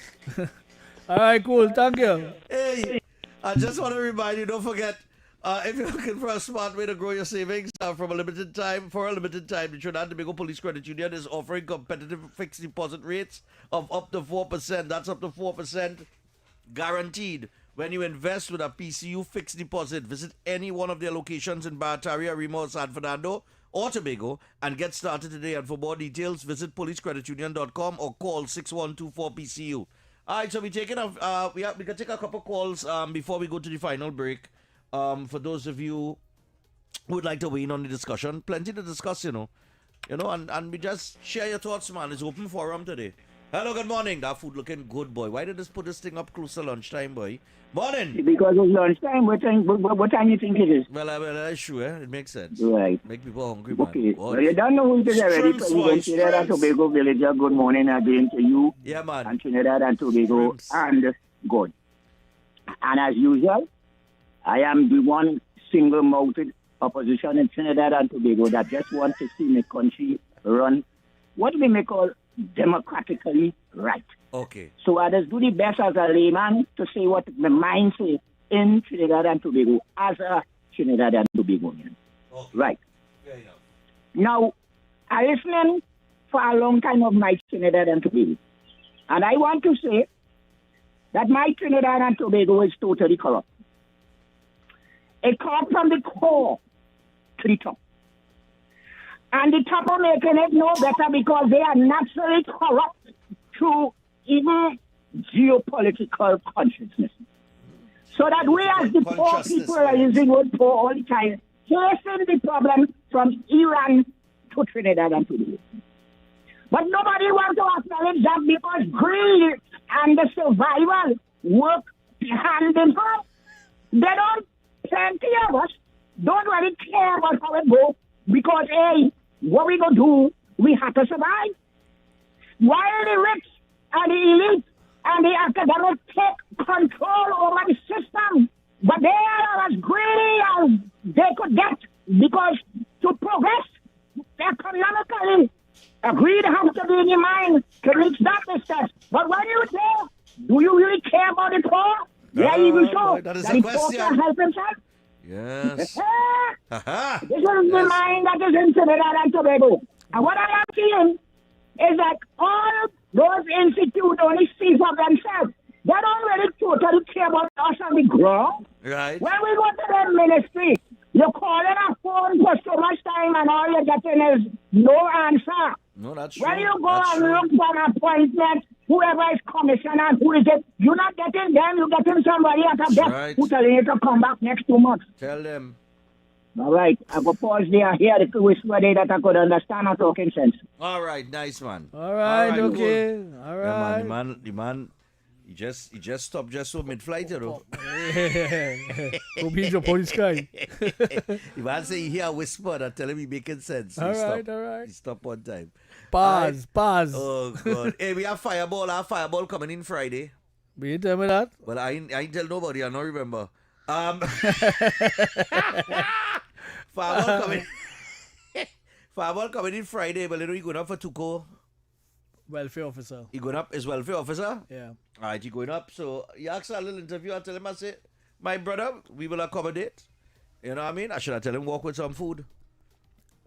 All right, cool. Thank you. Hey, I just want to remind you, don't forget, if you're looking for a smart way to grow your savings for a limited time, the Trinidad and Tobago Police Credit Union is offering competitive fixed deposit rates of up to 4%. That's up to 4% guaranteed when you invest with a PCU fixed deposit. Visit any one of their locations in Barataria, Remo, or San Fernando, or Tobago, and get started today. And for more details, visit policecreditunion.com or call 6124-PCU. All right, so we can take a couple calls before we go to the final break. For those of you who would like to weigh in on the discussion, plenty to discuss, and we just share your thoughts, man. It's open forum today. Hello, good morning. That food looking good, boy. Why did this put this thing up close to lunchtime, boy? Morning. Because it's lunchtime. What time you think it is? Well, that's true, It makes sense. Right. Make people hungry, man. Okay. Well, you don't know who it is already. President Trinidad and Tobago Villager, good morning again to you. Yeah, man. And Trinidad and Tobago and God. And as usual, I am the one single-mouthed opposition in Trinidad and Tobago that just wants to see the country run what we may call democratically right. Okay. So I just do the best as a layman to say what my mind says in Trinidad and Tobago as a Trinidad and Tobagonian. Okay. Right. Now, I listening for a long time of my Trinidad and Tobago. And I want to say that my Trinidad and Tobago is totally corrupt. It comes from the core to the top. And the top are making it no better because they are naturally corrupt through even geopolitical consciousness. So that we as the poor people are using word poor all the time, facing the problem from Iran to Trinidad and Tobago. But nobody wants to acknowledge that because greed and the survival work hand in hand. They don't, plenty of us, don't really care about how it goes because, hey, what we gonna do, we have to survive. While the rich and the elite and the academic take control over the system, but they are as greedy as they could get because to progress economically, greed has to be in your mind to reach that distance. But when you say, do you really care about the poor? Yeah, even so. That is that the the question. poor can help himself. Yes. This is the mind that is in Trinidad and Tobago. And what I am seeing is that all those institutes only see for themselves. They don't really totally care about us on the ground. Right. When we go to the ministry, you call in a phone for so much time and all you're getting is no answer. No, that's true. When you go That's and true. look for an appointment, whoever is commissioner, who is it, you're not getting them, you're getting somebody at a desk right. who telling you to come back next 2 months. Tell them. All right, I go pause there here to whisper there that I could understand our talking sense. All right, nice man. All right, okay. Cool. All Yeah, right. man, the man, he just stopped just so mid-flight, you know. Go beat your police guy. The man say he hear a whisper that tell him he making sense. So All he right, stop. all right. He stop one time. Pause. Oh, God. Hey, we have Fireball. Our Fireball coming in Friday. Will you tell me that? Well, I ain't tell nobody. I don't remember. Fireball coming. Fireball coming in Friday. But you know he going up for Tuco. Welfare officer. He going up as welfare officer? Yeah. All right, he going up. So he asked a little interview. I tell him, I say, my brother, we will accommodate. You know what I mean? I should have tell him walk with some food.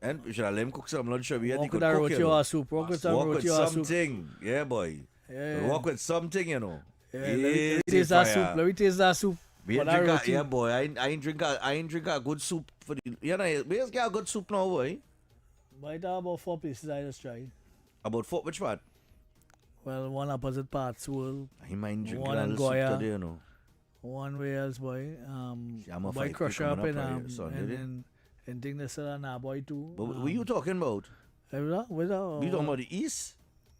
And we should have let him cook some lunch. We had Walk cook, with a you roti know. or soup. Walk with some Walk roti with or soup. something. Yeah, boy. Yeah. Walk with something, you know. Yeah, let me taste that soup. Let me taste that soup. We But ain't drink I a, roti. yeah, boy. I ain't drink a good soup for the. You know, we just get a good soup now, boy. But I thought about 4 places I just tried. About four, which part? Well, one opposite parts will. I mind drinking one a in little soup Goya. today, you know. One way else, boy. I'm a Boy fight crush coming up up in right here, son, did it? and thing they sell an boy too. But what you talking about? Where's that? You talking about the east?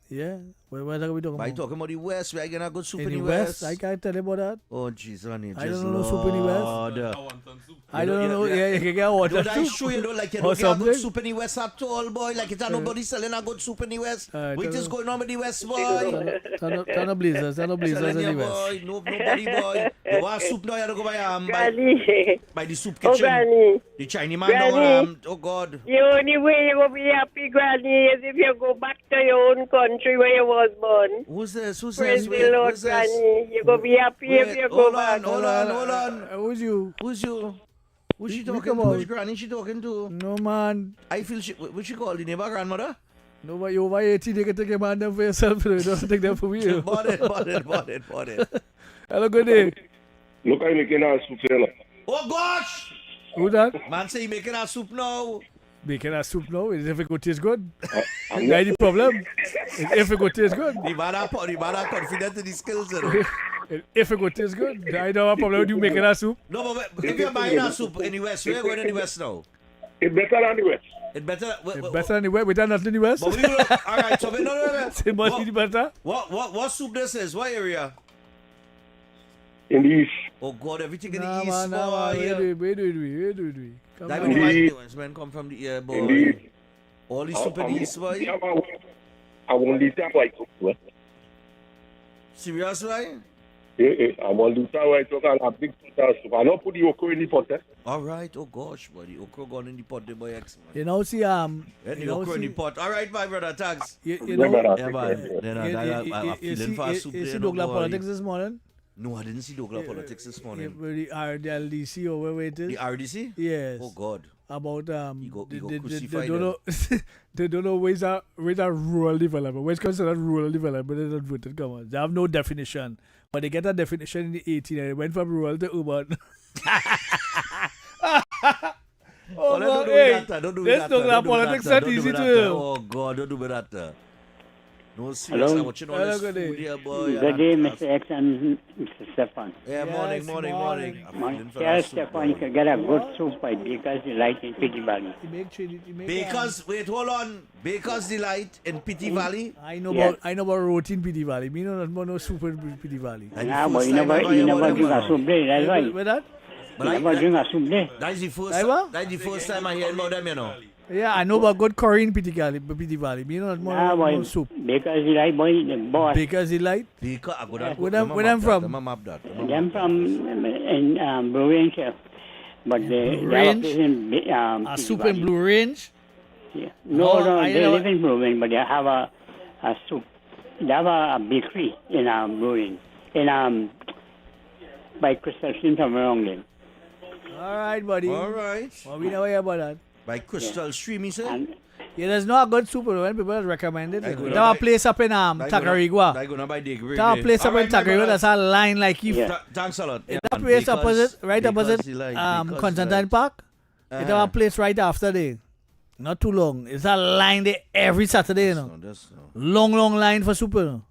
Yeah. Where are we talking But I about? talking about the west. Where I get a good soup In in the the west? west. I can't tell you about that. Oh, jeez, honey. I just don't know soup in the west. Lord. I don't know. Yeah, you can get water No, soup. that's true. You know, like you or don't get a something. good soup in the west at all, boy. Like it's nobody selling a good soup in the west. What is going on with the west, boy? Turn up blazers in the west. Boy, nobody, boy. You want soup now? You have to go by the soup Oh, kitchen. Granny. The Chinese man Granny. down. Oh God. The only way you will be happy, Granny, is if you go back to your own country where you was born. Who's this? Who's Praise this? the Lord, Who's this? Granny. You will be happy if you go back. Hold on. Who's you? Who's you? Who's she We talking come to? out. Which granny she talking to? No, man. I feel she. What she call the neighbor grandmother? No, but you over 18, you can take your man them for yourself. You don't take them for me. Bought it. Hello, good day. Look, I'm making a soup here. Oh gosh! Who that? Man say he making a soup now. Making a soup now? Is if it go taste good? That's the problem. If it go taste good. The man are confident in his skills, you know. If it go taste good. I don't have a problem with you making a soup. No, but if you're buying a soup in the west, where you going in the west now? It's better than the West. It's better. It's better than the West. We done nothing in the West. But we will, all right. So we no. It must be better. What soup this is? What area? In the East. Oh God, everything in Nah, the East. man, where do we? Come That on. when the white men come from the air, boy. All the soup in the East, boy. I won't eat that white soup. Serious, right? I want to eat that white soup and a big soup. I don't put the okra in the pot. All right. Oh gosh, boy, the okra gone in the pot, boy. Excellent. You know, see, the okra in the pot. All right, my brother. Thanks. You know, yeah, man. Then I'm feeling fast soup. You see Douglas politics this morning? No, I didn't see Douglas politics this morning. The LDC or where it is? The RDC? Yes. Oh God. About they don't know where's that rural development. Where's considered rural development in inverted commas. They have no definition. But they get a definition in the 18 and it went from rural to urban. Oh, don't do that. Douglas politics not easy to. Oh God, don't do that. No, serious. Hello. I'm watching all this food here, boy. Good day, Mr. X and Mr. Stephan. Yeah, morning. Tell Stephan you can get a good soup by Baker's Delight in Pity Valley. Hold on. Baker's Delight in Pity Valley? I know about roti in Pity Valley. Me no soup in Pity Valley. Nah, but you never drink a soup there, that's right. Where that? You never drink a soup there. That's the first time I hear about them, you know. Yeah, I know about good curry in Pity Valley. Me no soup. Baker's Delight, boy, the boss. Baker's Delight? Where them from? Them from in Blue Range, but they have a soup in Blue Range? Yeah. No, they live in Blue Range, but they have a soup. They have a bakery in Blue Range. By Crystal Stream from around there. All right, buddy. All right. Well, we know about that. By Crystal Stream, he said? Yeah, there's no good soup when people recommend it. There's a place up in Tacarigua. There's a place up in Tacarigua that's a line like you. Thanks a lot. It's a place opposite Constantine Park. It's a place right after there. Not too long. It's a line there every Saturday, you know. Long line for soup, you know.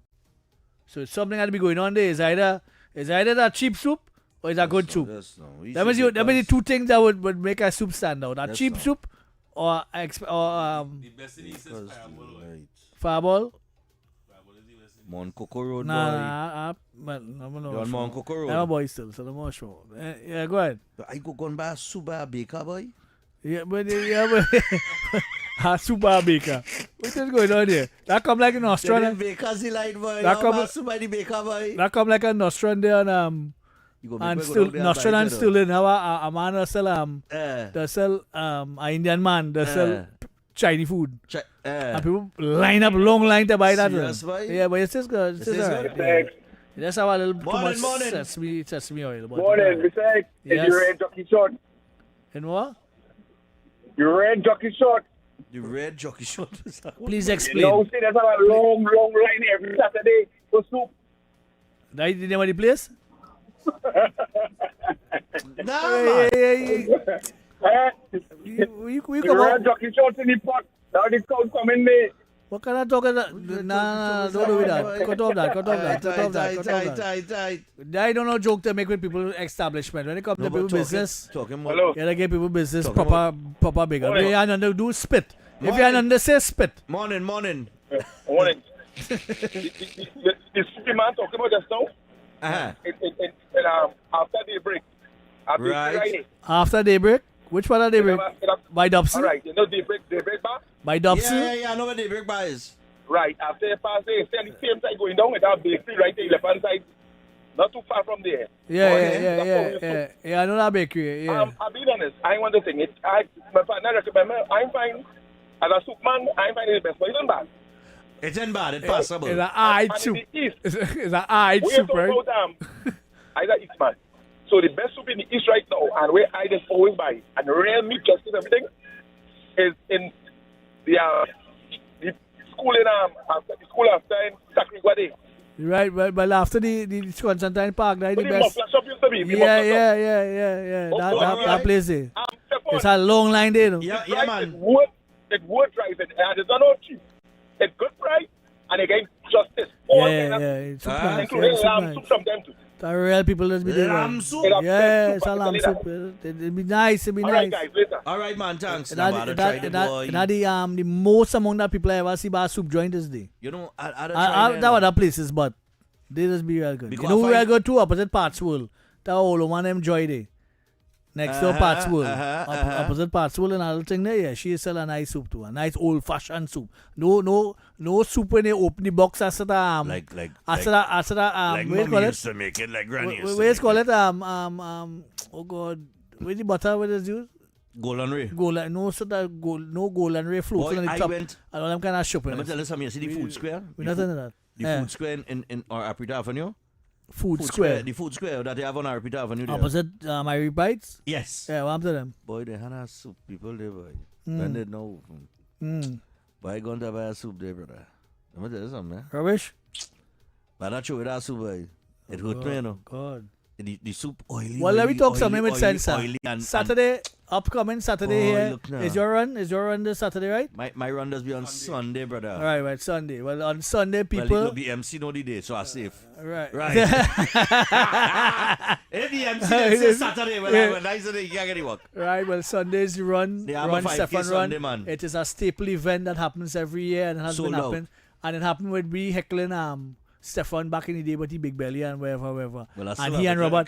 So it's something that to be going on there. It's either that cheap soup or it's a good soup. That means the two things that would make a soup stand out. A cheap soup or the best in the East is Fireball. Mount Coco Road, no. You're on Mount Coco Road? I'm a boy still, so I'm not sure. Yeah, go ahead. I go going by a super baker, boy. Yeah, but a super baker. What is going on here? That come like an Australian. Baker's Delight, boy. That come baker, boy. That come like an Australian there and still Australian still in a man that sell an Indian man that sell Chinese food. And people line up long line to buy that. Yeah, but it's just good. It's just alright. Let's have a little too much sesame oil. Morning, Mr. X. Yes. Is your red jockey short? And what? Your red jockey short. The red jockey short. Please explain. You know, see, there's a long line every Saturday for soup. That is the name of the place? We come on. Jockey shorts in the pot. Now the cow come in there. What kind of talk is that? Nah, don't do that. Cut off that. I don't know joke to make with people establishment. When it comes to people business, you gotta get people business proper bigger. If you are under do spit. If you are under say spit. Morning. Morning. The man talking about just now. After daybreak. Right. After daybreak? Which one are daybreak? By Dobson? Alright, you know daybreak bar? By Dobson? Yeah, I know where daybreak bar is. Right, after you pass there, stand the same side going down with that bakery right there, left hand side. Not too far from there. Yeah, I know that bakery. Yeah. I'll be honest, I want to think it. My partner recommend me, I'm fine. As a soup man, I'm fine the best, but it's not bad. It's not bad, it's possible. It's an eye soup. It's an eye soup, right? I'm an East man. So the best soup in the East right now, and where I just always buy, and real meat justice everything, is in the school after in Sacriguade. Right, but after the Constantine Park, right? The best. Yeah. That place there. It's a long line there, no? Yeah, man. It's worth driving, and it's not cheap. It's good price, and again, justice. It's super nice. Including lamb soup from them too. The real people that be there. Lamb soup? Yeah, it's a lamb soup. It'd be nice. It'd be All nice. right, guys, later. All right, man. Thanks. That the most among that people I ever see bar soup joint is there. You know, I there other places, but they just be real good. Because you know where I go to opposite Parts World. That whole one enjoy there. Next to Parts World. Opposite Parts World and all thing there. Yeah, she sell a nice soup too. A nice old fashioned soup. No soup when they open the box as that like where you call it? used to make it like granny used to Where you make call it? Oh God, where the butter with is used? Golden Ray. No Golden Ray floats on the top. And all them kind of shopping. Let me tell you something. You see the food square? We're not into that. The food square in our Arpita Avenue? Food square. The food square that they have on Arpita Avenue there. Opposite Myrie Bites? Yes. Yeah, what happened to them? Boy, they had a soup. People there, boy. When they know. Boy, I going to buy a soup there, brother. Let me tell you something, man. Rubbish? But I'm not sure with that soup, boy. It hurt me, you know. God. The soup oily. Well, let me talk something with sense. Saturday, upcoming Saturday here. Look now. Is your run this Saturday, right? My run does be on Sunday, brother. All right, Sunday. Well, on Sunday, people. Well, the MC know the day, so I'm safe. Right. If the MC says Saturday, well, I say you can't get it work. Right, well, Sunday's run Stephan Sunday, run. man. It is a staple event that happens every year and has been happening. And it happened with me heckling Stephan back in the day with the big belly and wherever. Well, and he and Robert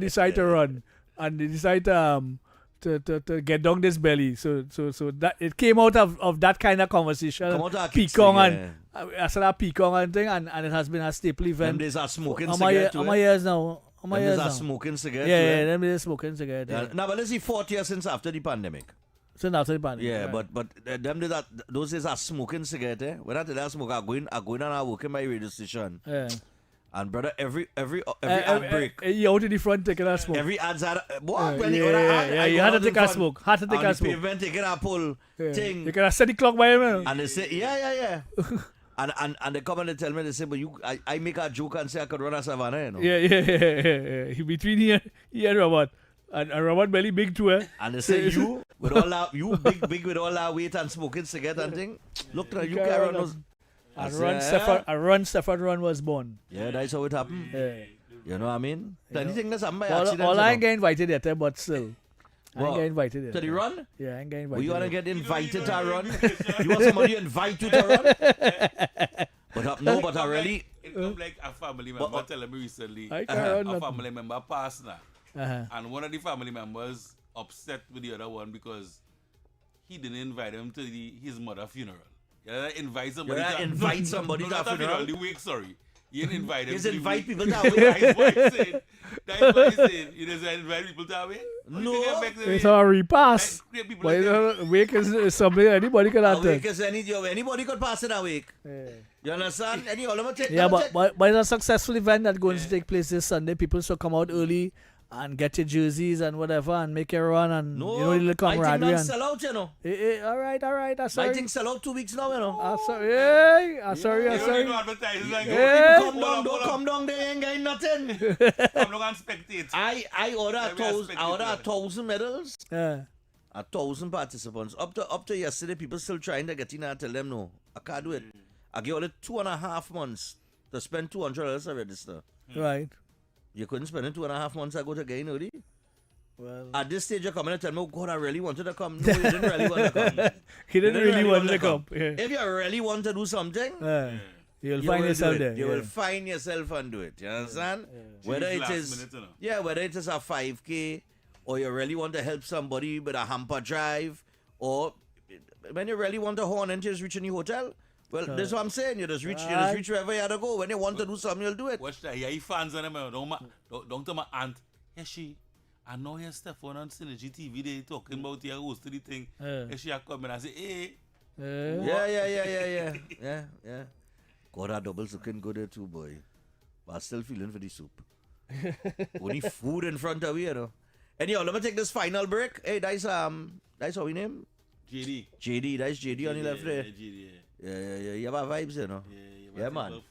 decide to run. And they decide to get down this belly. So that it came out of that kind of conversation. Peacock and I said that peacock and thing and it has been a staple event. Them days are smoking cigarette too. How many years now? Them days are smoking cigarette. Yeah, them days smoking cigarette. Yeah. Now, but let's see 40 years since after the pandemic. Since after the pandemic. Yeah, right. but them days those days are smoking cigarette. When I tell you smoke, I going and I work in my radio station. Yeah. And brother, every ad break. You out in the front taking a smoke. Every ad's had you had to take a smoke. Had to take a smoke. Pavement taking a pull thing. You can set the clock by him. And they say, yeah. and they come and they tell me, they say, but I make a joke and say I could run a savannah, you know. Yeah. Between here and Robert. And Robert belly big too, eh? And they say you with all that big with all that weight and smoking cigarette and thing. Look now, you carry on those. Stephan run was born. Yeah, that's how it happened. Yeah. You know what I mean? Anything that's happened by All accident. I ain't get invited yet, but still. I ain't get invited yet. To the run? Yeah, I ain't get invited. Well, you want to get invited to a run? You want somebody to invite you to run? But I really... It comes like a family member telling me recently. A family member passed now. And one of the family members upset with the other one because he didn't invite him to his mother's funeral. Invite somebody to a funeral. The wake, sorry. He didn't invite him. He invite people to a wake. That's what he's saying. He doesn't invite people to a wake. No. It's a repass. Wake is something anybody can attend. Wake is anybody could pass in a wake. You understand? But it's a successful event that's going to take place this Sunday. People should come out early and get your jerseys and whatever and make your run and little camaraderie. I think sell out, you know. All right. I'm sorry. I think sell out 2 weeks now, you know. I'm sorry. Don't come down, they ain't getting nothing. Come down and spectate. I order 1,000 medals. Yeah. 1,000 participants. Up to yesterday, people still trying to get in and tell them no. I can't do it. I give only 2.5 months to spend $200 to register. Right. You couldn't spend it 2.5 months ago to get in early? Well, at this stage, you're coming and tell me, oh God, I really wanted to come. No, you didn't really want to come. He didn't really want to come. Yeah. If you really want to do something, you'll find yourself there. You will find yourself and do it. You understand? Whether it is whether it is a 5K or you really want to help somebody with a hamper drive, or when you really want to horn and just reach a new hotel. Well, that's what I'm saying. You just reach wherever you have to go. When you want to do something, you'll do it. Watch that. Yeah, he fans on him. Don't tell my aunt. Yeah, I know here Stephan on Synergy TV. They talking about your host to the thing. Yeah, she come and I say, hey. Yeah. God, our doubles looking good there too, boy. But I'm still feeling for the soup. Only food in front of you, you know. Anyhow, let me take this final break. Hey, that's how we name? JD, that's JD on the left there. Yeah. You have vibes, you know. Yeah, man.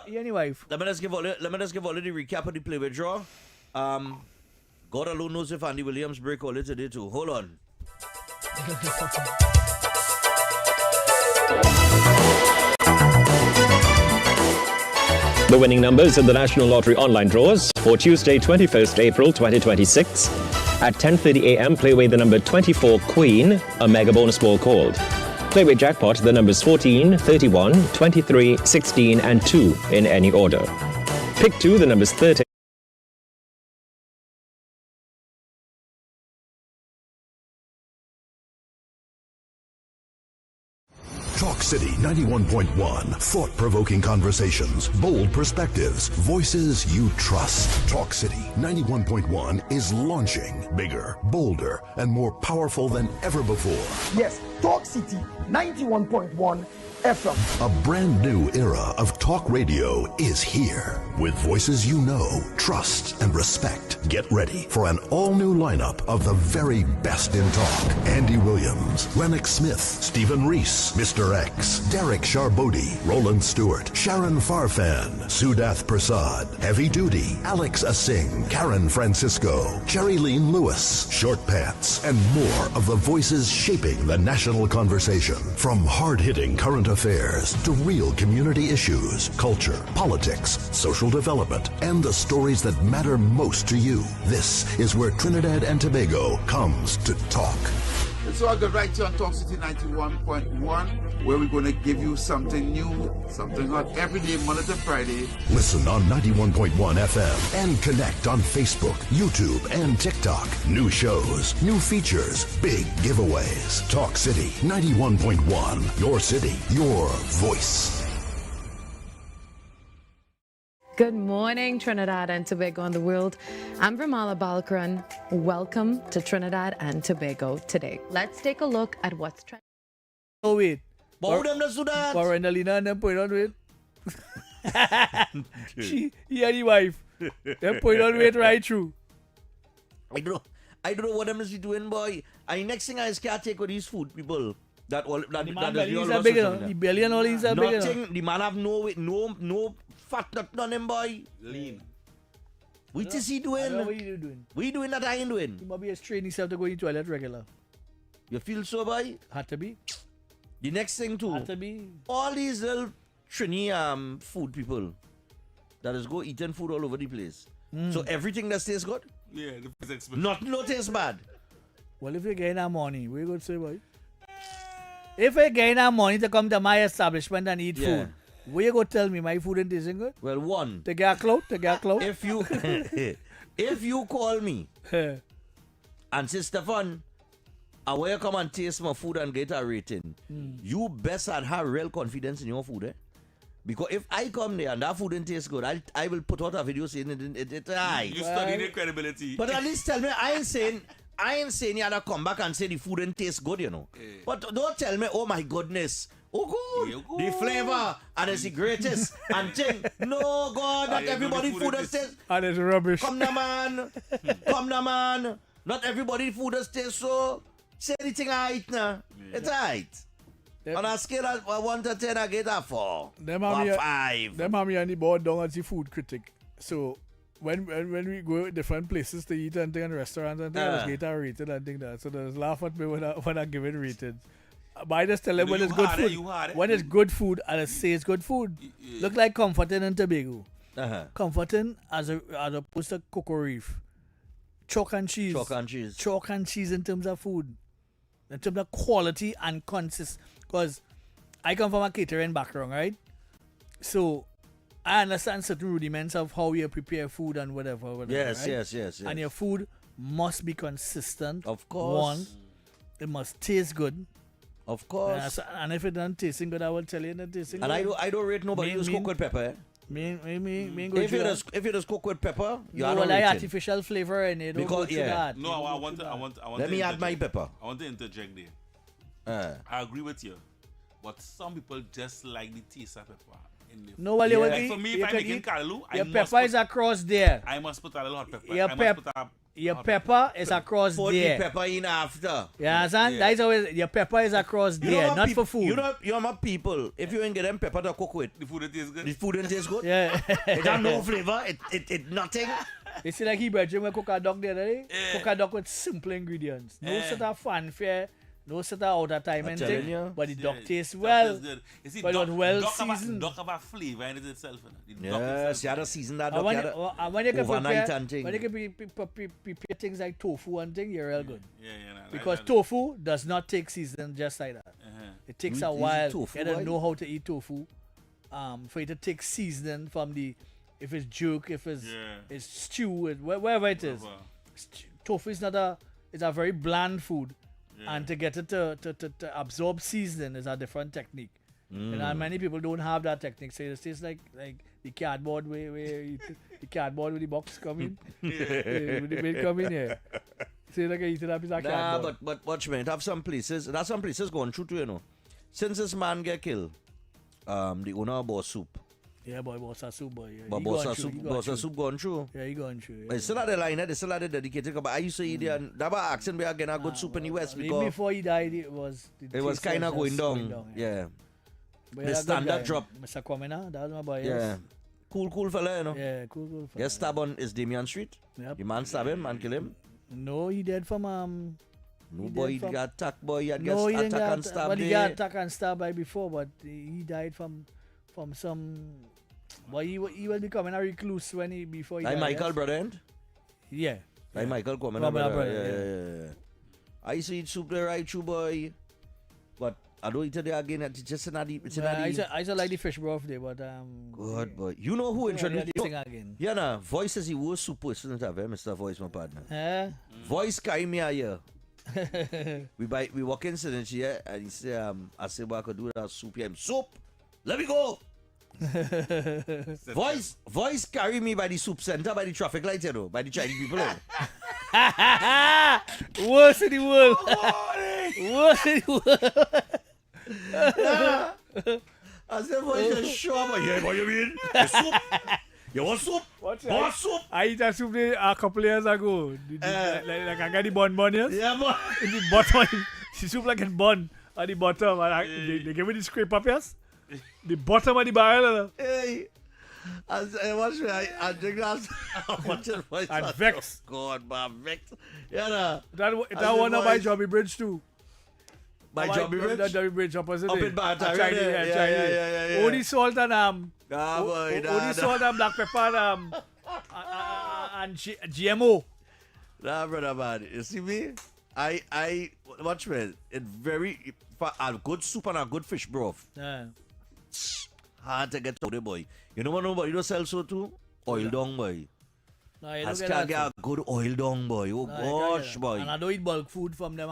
Anyway, let me just give all the recap of the play withdraw. God alone knows if Andy Williams break all it today too. Hold on. The winning numbers in the National Lottery online draws for Tuesday, 21st April 2026. At 10:30 a.m., play away the number 24 Queen, a mega bonus ball called. Play away jackpot the numbers 14, 31, 23, 16 and 2 in any order. Pick 2 the numbers 30. Talk City 91.1. Thought-provoking conversations, bold perspectives, voices you trust. Talk City 91.1 is launching bigger, bolder, and more powerful than ever before. Yes, Talk City 91.1 FM. A brand new era of talk radio is here. With voices you know, trust, and respect. Get ready for an all-new lineup of the very best in talk. Andy Williams, Lennox Smith, Stephen Reese, Mr. X, Derek Charbodi, Roland Stewart, Sharon Farfan, Sudath Prasad, Heavy Duty, Alex Asing, Karen Francisco, Cherry Lean Lewis, Short Pants, and more of the voices shaping the national conversation. From hard-hitting current affairs to real community issues, culture, politics, social development, and the stories that matter most to you. This is where Trinidad and Tobago comes to talk. So I got right here on Talk City 91.1, where we're going to give you something new, something hot every day, Monday to Friday. Listen on 91.1 FM and connect on Facebook, YouTube, and TikTok. New shows, new features, big giveaways. Talk City 91.1. Your city, your voice. Good morning, Trinidad and Tobago and the world. I'm Ramala Balkaran. Welcome to Trinidad and Tobago today. Let's take a look at what's trending. Oh, wait. Bau them na Sudan. Angelina and them put on weight. He and his wife. Them put on weight right through. I don't know what them is doing, boy. And next thing I can't take with these food people. That all that The that belly is is a big enough. The belly and all is a big enough. Nothing. The man have no weight, no fat nothing on him, boy. Lean. What is he doing? What are you doing? What you doing that I ain't doing? He must be training himself to go in toilet regular. You feel so, boy? Had to be. The next thing too. Had to be. All these little Trini food people that is go eating food all over the place. So everything that tastes good? Yeah, the price expensive. Nothing no tastes bad. Well, if you gain that money, what you going to say, boy? If you gain that money to come to my establishment and eat food, what you going to tell me my food ain't tasting good? Well, one. To get clout. If you if you call me and say, Stephan, I want you come and taste my food and get a rating, you best have real confidence in your food, eh? Because if I come there and that food didn't taste good, I will put out a video saying it You study the credibility. But at least tell me, I ain't saying you had to come back and say the food didn't taste good, you know. But don't tell me, oh my goodness, oh good, the flavor and it's the greatest and thing. No, God, not everybody food does taste. And it's rubbish. Come now, man. Not everybody food does taste so. Say anything I eat now. It's right. On a scale of 1 to 10, I get a 4 or 5. Them have me on the board down as the food critic. So when we go different places to eat and thing and restaurants and things, I just get a rated and thing that. So there's laugh at me when I give it rated. But I just tell them when it's good food. When it's good food and it says good food. Look like Comforting in Tobago. Comforting as opposed to Cocoa Reef. Chalk and cheese. Chalk and cheese in terms of food. In terms of quality and consistency. Because I come from a catering background, right? So I understand certain rudiments of how you prepare food and whatever. Yes, right? yes. And your food must be consistent. Of course. One, it must taste good. Of course. And if it doesn't tasting good, I will tell you it doesn't tasting good. And I don't rate nobody who's cooked with pepper. Eh? If you just cook with pepper, you are not like artificial flavor in it. Because that. No, I want Let me add my pepper. I want to interject there. I agree with you, but some people just like the taste of pepper. No, well, like for me, if I'm making callaloo, your pepper is across there. I must put a little hot pepper. Your pepper is across Put there. the pepper in after. You understand? That is always your pepper is across there, not for food. You know my people. If you ain't get them pepper to cook with, the food tastes good. The food didn't taste good. Yeah. It have no flavor. It nothing. You see like he brought you cook a duck the other day? Cook a duck with simple ingredients. No sort of fanfare. No set out at time and telling thing, you. but the duck tastes Duck well. is good. You see, But duck, not well duck seasoned. Duck have a flavor in it itself. You know? The duck Yes, itself. you had to season that And duck. when, You had to when you can overnight prepare, and thing. when you can prepare things like tofu and thing, you're real good. Yeah, nah, Because tofu does not take season just like that. It takes You a eat while. tofu, You don't why? know how to eat tofu. For it to take seasoning from the, if it's jerk, if it's it's stew, wherever it is. Tofu is not a, it's a very bland food. And to get it to absorb seasoning is a different technique. You know, and many people don't have that technique. So it tastes like the cardboard where you the cardboard with the box come in. With the meat come in here. Say like I eat a piece of cardboard. But watch me, there's some places going through too, you know. Since this man get killed, the owner bought soup. Yeah, boy, bossa soup, boy. Yeah. But He bossa soup gone through. Yeah, he going through. It's still at the line, they still at the dedicated. But I used to eat it, and that was asking me again a good soup in the West Even because before he died, it was kind of going down. Yeah. But The yeah, standard good guy, drop. Mr. Kwamina, that was my boy. Yeah. Cool fella, you know. Yeah, cool fella. Get stabbed on is Damien Street. Yep. The man stab him, man kill him. No, he dead from No boy, he got attacked, boy. He had no, he get didn't attack get and stab. but he got attacked and stabbed by before, but he died from some. But he will be becoming a recluse when he before he Like died. Michael, yes? brother, end? Yeah. Like Michael Kwamina, brother. Yeah. I used to eat soup there right through, boy. But I don't eat it there again. It's just not eat. It's not I eat. used to like the fish broth there, but Good boy. You know who introduced this you? thing again. Yeah, nah. Voice is the worst soup person to have, Mr. Voice, my partner. Voice carry me here. We walk in Synergy here and he say, I say, well, I could do that soup here. Soup! Let me go! Voice carry me by the soup center, by the traffic light, you know, by the Chinese people. You know. Worst in the world. Worst in the world. I said, voice just show up. Yeah, what you mean? The soup? You want soup? Want soup? I eat a soup there a couple years ago. Like I got the bun, yes? Yeah, boy. In the bottom, the soup like a bun at the bottom. And they give me the scrape up, yes? The bottom of the barrel. Hey. I watch me. I drink that. I watch it. And Vex. God, man, Vex. Yeah, That one by Joby Bridge too. By Joby Bridge? That Joby Bridge opposite. Up in Barton, yeah. Only salt and only salt and black pepper and GMO. Nah, brother, man. You see me? I watch me. It's very a good soup and a good fish broth. Yeah. Hard to get to, boy. You know what nobody don't sell so too? Oil dong, boy. No, you As don't can get that. get a good oil dong, boy. Oh gosh, boy. And I don't eat bulk food from them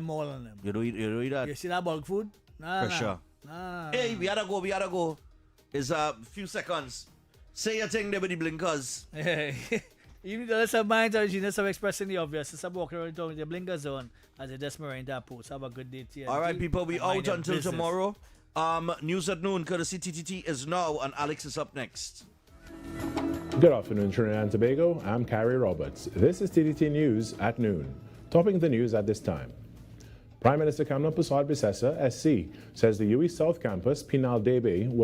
mall and them. You don't eat that? You see that bulk food? Nah, Pressure. Nah. Hey, we gotta go. It's a few seconds. Say your thing there with the blinkers. Even though some minds are genius of expressing the obvious, it's walking around town with the blinkers on as a desperate that post. Have a good day to you. All right, people, we out until tomorrow. News at noon, courtesy TTT is now, and Alex is up next. Good afternoon, Trinidad and Tobago. I'm Carrie Roberts. This is TTT News at noon. Topping the news at this time. Prime Minister Kamran Prasad Bisesa, SC, says the UE South Campus, Pinal Debe,